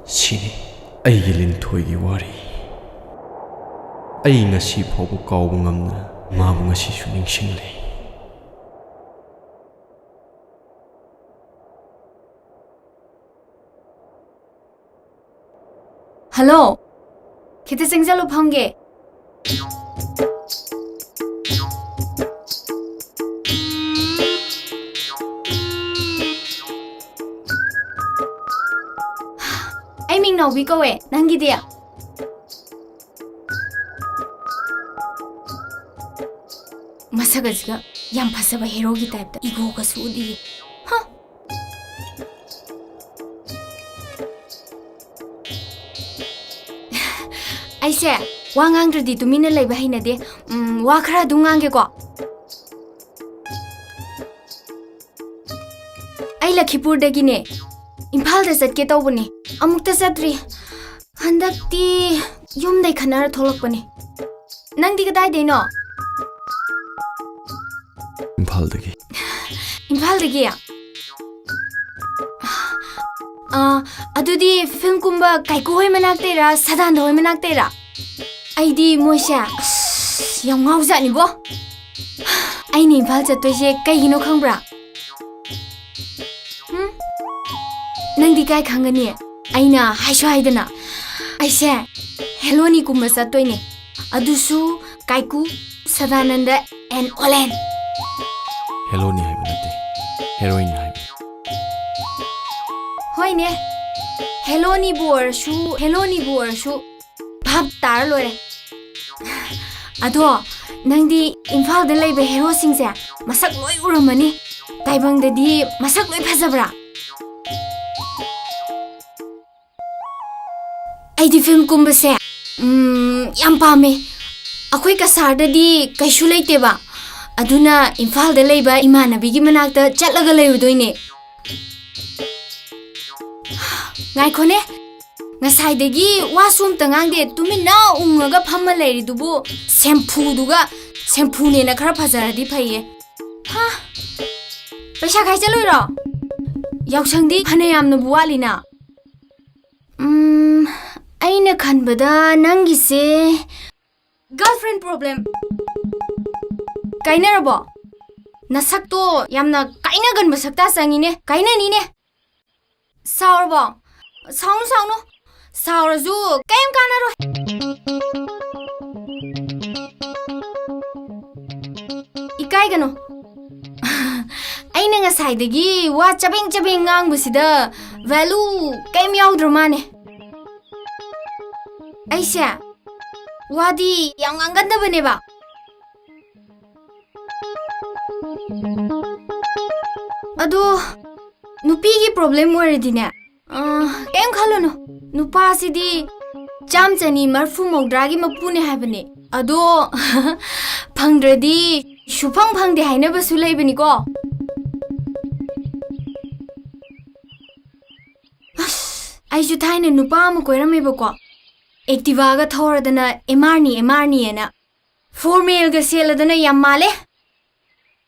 Sini aigi Linthoigi wari. Ai ngasi phobu kaubu ngamna mabu ngasi su ningsinglei. Hello. Kita singjalu phangge. Ai ming no bi ko we nangi dia. Masagajiga yam phasaba hero gi type da ego ga sudi. Ha. Aise wangang redi tumina leiba haina de wa khara dungange ko. Ai Lakhipur dagi ne Imphal da satke tawbani amukta satri handakti yum dai khanar tholakpani. Nang di kadai de no? ꯏꯝꯐꯥꯜꯗꯒꯤ ꯏꯝꯐꯥꯜꯗꯒꯤ ꯑꯗꯨꯗꯤ film ꯀꯨꯝꯕ ꯀꯥꯏꯀꯨ ꯍꯣꯏ ꯃꯅꯥꯛꯇꯩꯔꯥ ꯁꯗꯥꯅꯟꯗ ꯍꯣꯏ ꯃꯅꯥꯛꯇꯩꯔꯥ ꯑꯩꯗꯤ ꯃꯣꯏꯁꯦ ꯌꯥꯝ ꯉꯥꯎꯖꯥꯠꯅꯤꯕꯣ ꯑꯩꯅ ꯏꯝꯐꯥꯜ ꯆꯠꯇꯣꯏꯁꯦ ꯀꯩꯒꯤꯅꯣ ꯈꯪꯕ꯭ꯔꯥ ꯅꯪꯗꯤ ꯀꯥꯏ ꯈꯪꯒꯅꯤ ꯑꯩꯅ ꯍꯥꯏꯁꯨ ꯍꯥꯏꯗꯅ ꯑꯩꯁꯦ ꯍꯦꯂꯣꯅꯤꯒꯨꯝꯕ ꯆꯠꯇꯣꯏꯅꯦ ꯑꯗꯨꯁꯨ ꯀꯥꯏꯀꯨ ꯁꯗꯥꯅꯟꯗ ꯑꯦꯟ ꯑꯣꯂꯦꯟ ꯍꯦꯂꯣꯅꯤ ꯍꯥꯏꯕ ꯅꯠꯇꯦ ꯍꯦꯔꯣꯏꯟ ꯍꯥꯏꯕ ꯍꯣꯏꯅꯦ ꯍꯦꯂꯣꯅꯤꯕꯨ ꯑꯣꯏꯔꯁꯨ ꯚꯥꯞ ꯇꯥꯔ ꯂꯣꯏꯔꯦ ꯑꯗꯣ ꯅꯪꯗꯤ ꯏꯝꯐꯥꯜꯗ ꯂꯩꯕ ꯍꯦꯔꯣꯁꯤꯡꯁꯦ ꯃꯁꯛ ꯂꯣꯏ ꯎꯔꯝꯃꯅꯤ ꯇꯥꯏꯕꯪꯗꯗꯤ ꯃꯁꯛ ꯂꯣꯏ ꯐꯖꯕ꯭ꯔꯥ ꯑꯩꯗꯤ ꯐꯤल्म ꯀꯨꯝꯕꯁꯦ ꯌꯥꯝ ꯄꯥꯝꯃꯦ ꯑꯩꯈꯣꯏ ꯀꯁꯥꯔꯗꯗꯤ ꯀꯩꯁꯨ ꯂꯩꯇꯦꯕ ꯑꯗꯨꯅ ꯏꯝꯐꯥꯜꯗ ꯂꯩꯕ ꯏꯃꯥꯟꯅꯕꯤꯒꯤ ꯃꯅꯥꯛꯇ ꯆꯠꯂꯒ ꯂꯩꯔꯨꯗꯣꯏꯅꯦ ꯉꯥꯏꯈꯣꯅꯦ ꯉꯁꯥꯏꯗꯒꯤ ꯋꯥꯁꯨ ꯑꯝꯇ ꯉꯥꯡꯗꯦ ꯇꯨꯃꯤꯟꯅ ꯎꯪꯉꯒ ꯐꯝꯃ ꯂꯩꯔꯤꯗꯨꯕꯨ ꯁꯦꯝꯐꯨꯅꯦꯅ ꯈꯔ ꯐꯖꯔꯗꯤ ꯐꯩꯌꯦ ꯍꯥ ꯄꯩꯁꯥ ꯈꯥꯏ ꯆꯠꯂꯣꯏꯔꯣ ꯌꯥꯎꯁꯪꯗꯤ ꯐꯅ ꯌꯥꯝꯅꯕꯨ ꯋꯥꯠꯂꯤꯅ ꯑꯩꯅ ꯈꯟꯕꯗ ꯅꯪꯒꯤꯁꯦ ꯒꯔꯜꯐ꯭ꯔꯦꯟ ꯄ꯭ꯔꯣꯕ꯭ꯂꯦꯝ ꯀꯥꯏꯅꯔꯕꯣ ꯅꯁꯛꯇꯣ ꯌꯥꯝꯅ ꯀꯥꯏꯅꯒꯟꯕ ꯁꯛꯇꯥ ꯆꯪꯉꯤꯅꯦ ꯀꯥꯏꯅꯅꯤꯅꯦ ꯁꯥꯎꯔꯕꯣ ꯁꯥꯎꯅꯨ ꯁꯥꯎꯔꯁꯨ ꯀꯩꯝ ꯀꯥꯟꯅꯔꯣꯏ ꯏꯀꯥꯏꯒꯅꯣ ꯑꯩꯅ ꯉꯁꯥꯏꯗꯒꯤ ꯋꯥ ꯆꯕꯦꯡ ꯉꯥꯡꯕꯁꯤꯗ ꯚꯦꯂꯨ ꯀꯩꯝ ꯌꯥꯎꯗ꯭ꯔ ꯃꯥꯅꯦ ꯑꯩꯁꯦ ꯋꯥꯗꯤ ꯌꯥꯝ ꯉꯥꯡꯒꯟꯗꯕꯅꯦꯕ ꯑꯗꯣ ꯅꯨꯄꯤꯒꯤ ꯄ꯭ꯔꯣꯕ꯭ꯂꯦꯝ ꯑꯣꯏꯔꯗꯤꯅꯦ ꯀꯩꯝ ꯈꯜꯂꯨꯅꯨ ꯅꯨꯄꯥꯁꯤꯗꯤ ꯆꯥꯝꯆꯅꯤ ꯃꯔꯐꯨ ꯃꯧꯗ꯭ꯔꯥꯒꯤ ꯃꯄꯨꯅꯦ ꯍꯥꯏꯕꯅꯦ ꯑꯗꯣ ꯐꯪꯗ꯭ꯔꯗꯤ ꯁꯨꯐꯪ ꯐꯪꯗꯦ ꯍꯥꯏꯅꯕꯁꯨ ꯂꯩꯕꯅꯤꯀꯣ ꯑꯩꯁꯨ ꯊꯥꯏꯅ ꯅꯨꯄꯥ ꯑꯃ ꯀꯣꯏꯔꯝꯃꯦꯕꯀꯣ ꯑꯦꯛꯇꯤꯚꯥꯒ ꯊꯧꯔꯗꯅ ꯑꯦꯝꯑꯥꯔꯅꯤꯅ ꯐꯣꯔꯃꯦꯜꯒ ꯁꯦꯠꯂꯗꯅ ꯌꯥꯝ ꯃꯥꯜꯂꯦ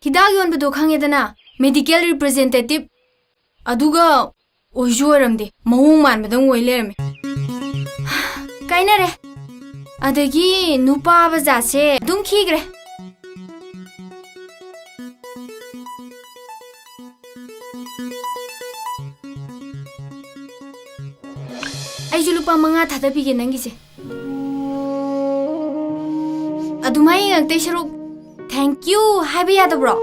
ꯍꯤꯗꯥꯛ ꯌꯣꯟꯕꯗꯣ ꯈꯪꯉꯦꯗꯅ ꯃꯦꯗꯤꯀꯦꯜ ꯔꯤꯄ꯭ꯔꯦꯖꯦꯟꯇꯦꯇꯤꯚ ꯑꯗꯨꯒ ꯑꯣꯏꯁꯨ ꯑꯣꯏꯔꯝꯗꯦ ꯃꯑꯣꯡ ꯃꯥꯟꯕꯗꯪ ꯑꯣꯏ ꯂꯩꯔꯝꯃꯦ ꯀꯥꯏꯅꯔꯦ ꯑꯗꯒꯤ ꯅꯨꯄꯥ ꯕꯖꯥꯠꯁꯦ ꯑꯗꯨꯝ ꯈꯤꯈ꯭ꯔꯦ ꯑꯩꯁꯨ ꯂꯨꯄꯥ 5 ꯊꯥꯗꯕꯤꯒꯦ ꯅꯪꯒꯤꯁꯦ ꯑꯗꯨꯃꯥꯏ ꯉꯛꯇꯩ ꯁꯔꯨꯛ ꯊꯦꯡꯛ ꯌꯨ ꯍꯥꯏꯕ ꯌꯥꯗꯕ꯭ꯔꯣ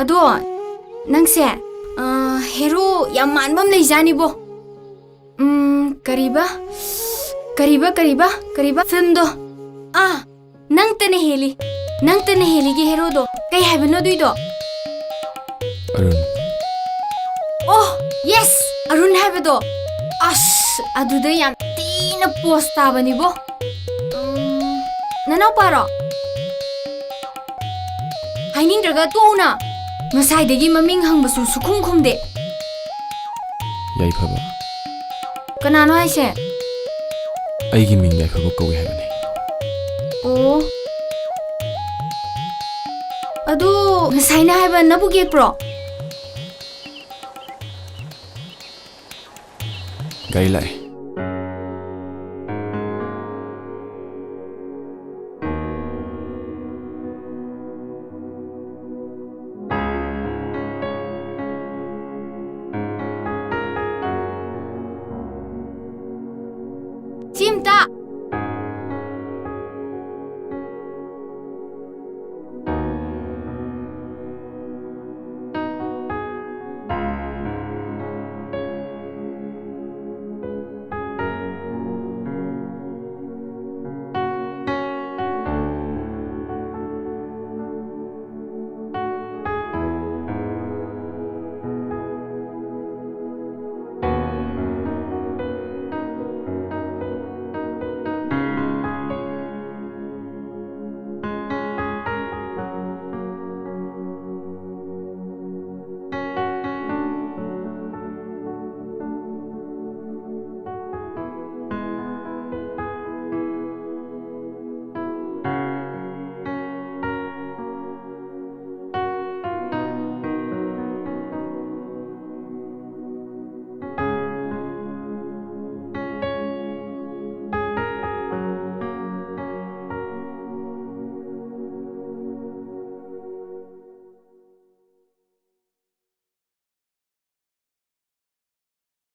ꯑꯗꯣ ꯅꯪꯁꯦ ꯍꯦꯔꯣ ꯌꯥꯝ ꯃꯥꯟꯕ ꯑꯃ ꯂꯩꯖꯥꯅꯤꯕꯣ ꯀꯔꯤꯕ ꯐꯤल्मꯗꯣ ꯅꯪꯇꯅ ꯍꯦꯜꯂꯤꯒꯤ ꯍꯦꯔꯣꯗꯣ ꯀꯩ ꯍꯥꯏꯕꯅꯣ ꯑꯗꯨꯏꯗꯣ ꯑꯔꯨꯟ ꯑꯣ ꯌꯦꯁ ꯑꯔꯨꯟ ꯍꯥꯏꯕꯗꯣ ꯑꯁ ꯑꯗꯨꯗ ꯌꯥꯝ ꯊꯤꯅ ꯄꯣꯁ ꯇꯥꯕꯅꯤꯕꯣ ꯅꯅꯥꯎꯄꯥꯔꯣ ꯍꯥꯏꯅꯤꯡꯗ꯭ꯔꯒ ꯇꯣꯛꯎꯅ ꯉꯁꯥꯏꯗꯒꯤ ꯃꯃꯤꯡ ꯍꯪꯕꯁꯨ ꯁꯨꯈꯨꯝ ꯈꯨꯝꯗꯦ ꯌꯥꯏꯐꯕ ꯀꯅꯥꯅꯣ ꯍꯥꯏꯁꯦ ꯑꯩꯒꯤ ꯃꯤꯡ ꯌꯥꯏꯐꯕ ꯀꯧꯏ ꯍꯥꯏꯕꯅꯤ ꯑꯣ ꯑꯗꯨ ꯉꯁꯥꯏꯅ ꯍꯥꯏꯕ ꯅꯕꯨ ꯌꯦꯛꯄ꯭ꯔꯣ ꯒꯥꯔꯤ ꯂꯥꯛꯑꯦ